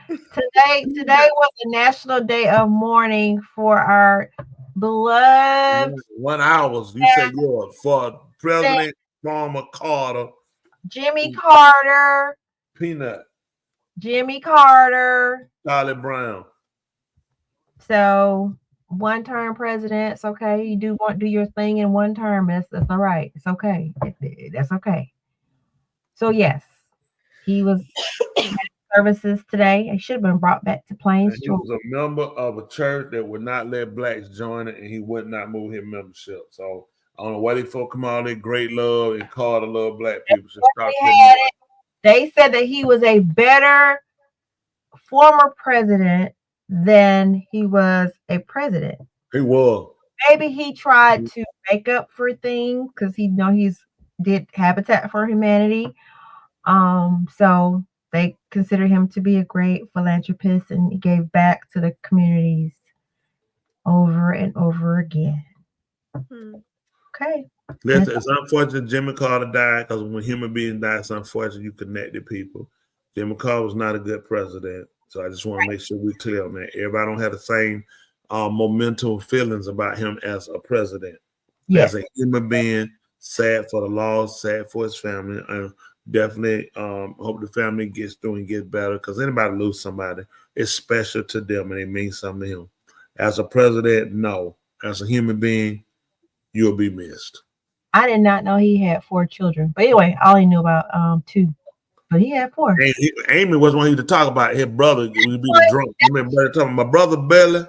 Today was a national day of mourning for our beloved 1 hour. You say yours for President Farmer Carter. Jimmy Carter. Peanut. Jimmy Carter. Charlie Brown. So 1-term president, it's okay. You do your thing in 1 term. That's all right. It's okay. That's okay. So yes, he was services today. He should have been brought back to Plains. He was a member of a church that would not let blacks join it, and he would not move his membership. So I don't know why they folk come out with great love and Carter love black people. They said that he was a better former president than he was a president. He was. Maybe he tried to make up for things because he's did Habitat for Humanity. So they consider him to be a great philanthropist, and he gave back to the communities over and over again. Okay. Listen, it's unfortunate Jimmy Carter died, because when human beings die, it's unfortunate you connected people. Jimmy Carter was not a good president. So I just want to make sure we're clear on that. Everybody don't have the same momentum feelings about him as a president. Yes. As a human being, sad for the loss, sad for his family. And definitely hope the family gets through and gets better, because anybody lose somebody, it's special to them and it means something to him. As a president, no. As a human being, you'll be missed. I did not know he had 4 children. But anyway, I only knew about 2. But he had 4. Amy was one he to talk about. His brother would be the drunk. I remember talking about my brother Belly.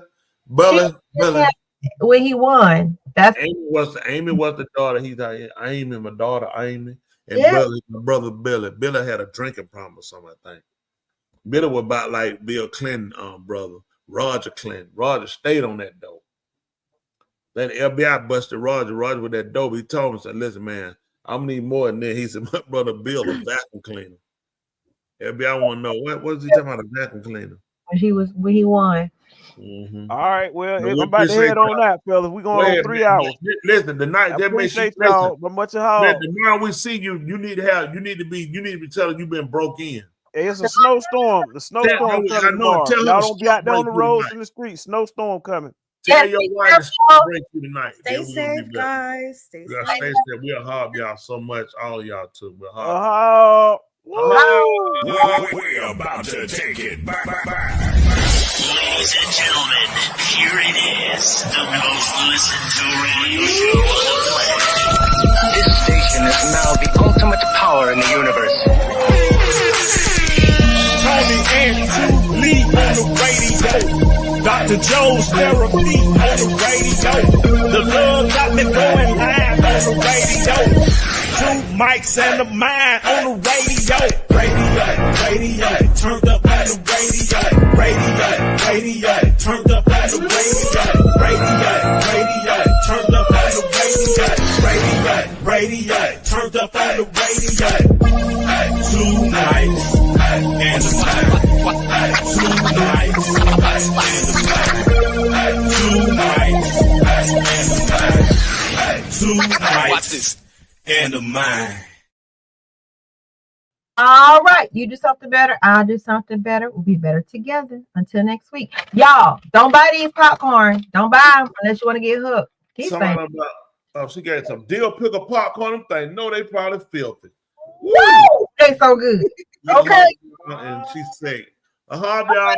When he won, Amy was the daughter. He's like Amy, my daughter Amy, and my brother Billy. Billy had a drinking problem or something, I think. Billy was about like Bill Clinton, brother Roger Clinton. Roger stayed on that dope. Then the FBI busted Roger. Roger with that dope. He told him, said, "Listen, man, I'm gonna need more than that." He said, "My brother Bill, a vacuum cleaner." FBI want to know what was he talking about, a vacuum cleaner? When he won. Mm-hmm. All right, well, I'm about to head on that, fellas. We're going on 3 hours. Listen, the night that makes you y'all, but much of how tomorrow we see you, you need to be telling you've been broke in. It's a snowstorm. The snowstorm coming tomorrow. Y'all don't be out there on the roads in the streets. Snowstorm coming. Tell your wife to break you tonight. Stay safe, guys. Stay safe. Stay safe. We'll hug y'all so much, all of y'all too. We'll hug. We're about to take it back. Ladies and gentlemen, here it is, the most listened to radio show on the planet. This station is now the ultimate power in the universe. Tony and Lee on the radio. Dr. Joe's therapy on the radio. The love got me going live on the radio. 2 mics and a mind on the radio. Radio, turned up on the radio. Radio, turned up on the radio. Radio, turned up on the radio. Radio, radio, turned up on the radio. 2 nights and a mind. 2 nights and a mind. 2 nights and a mind. 2 nights and a mind. All right, you do something better, I'll do something better. We'll be better together. Until next week. Y'all, don't buy these popcorn. Don't buy them unless you want to get hooked. Keep Somebody saying. about, she got some dill pickle popcorn. Them things, no, they probably filthy. Woo! They so good. Okay. And she said, y'all.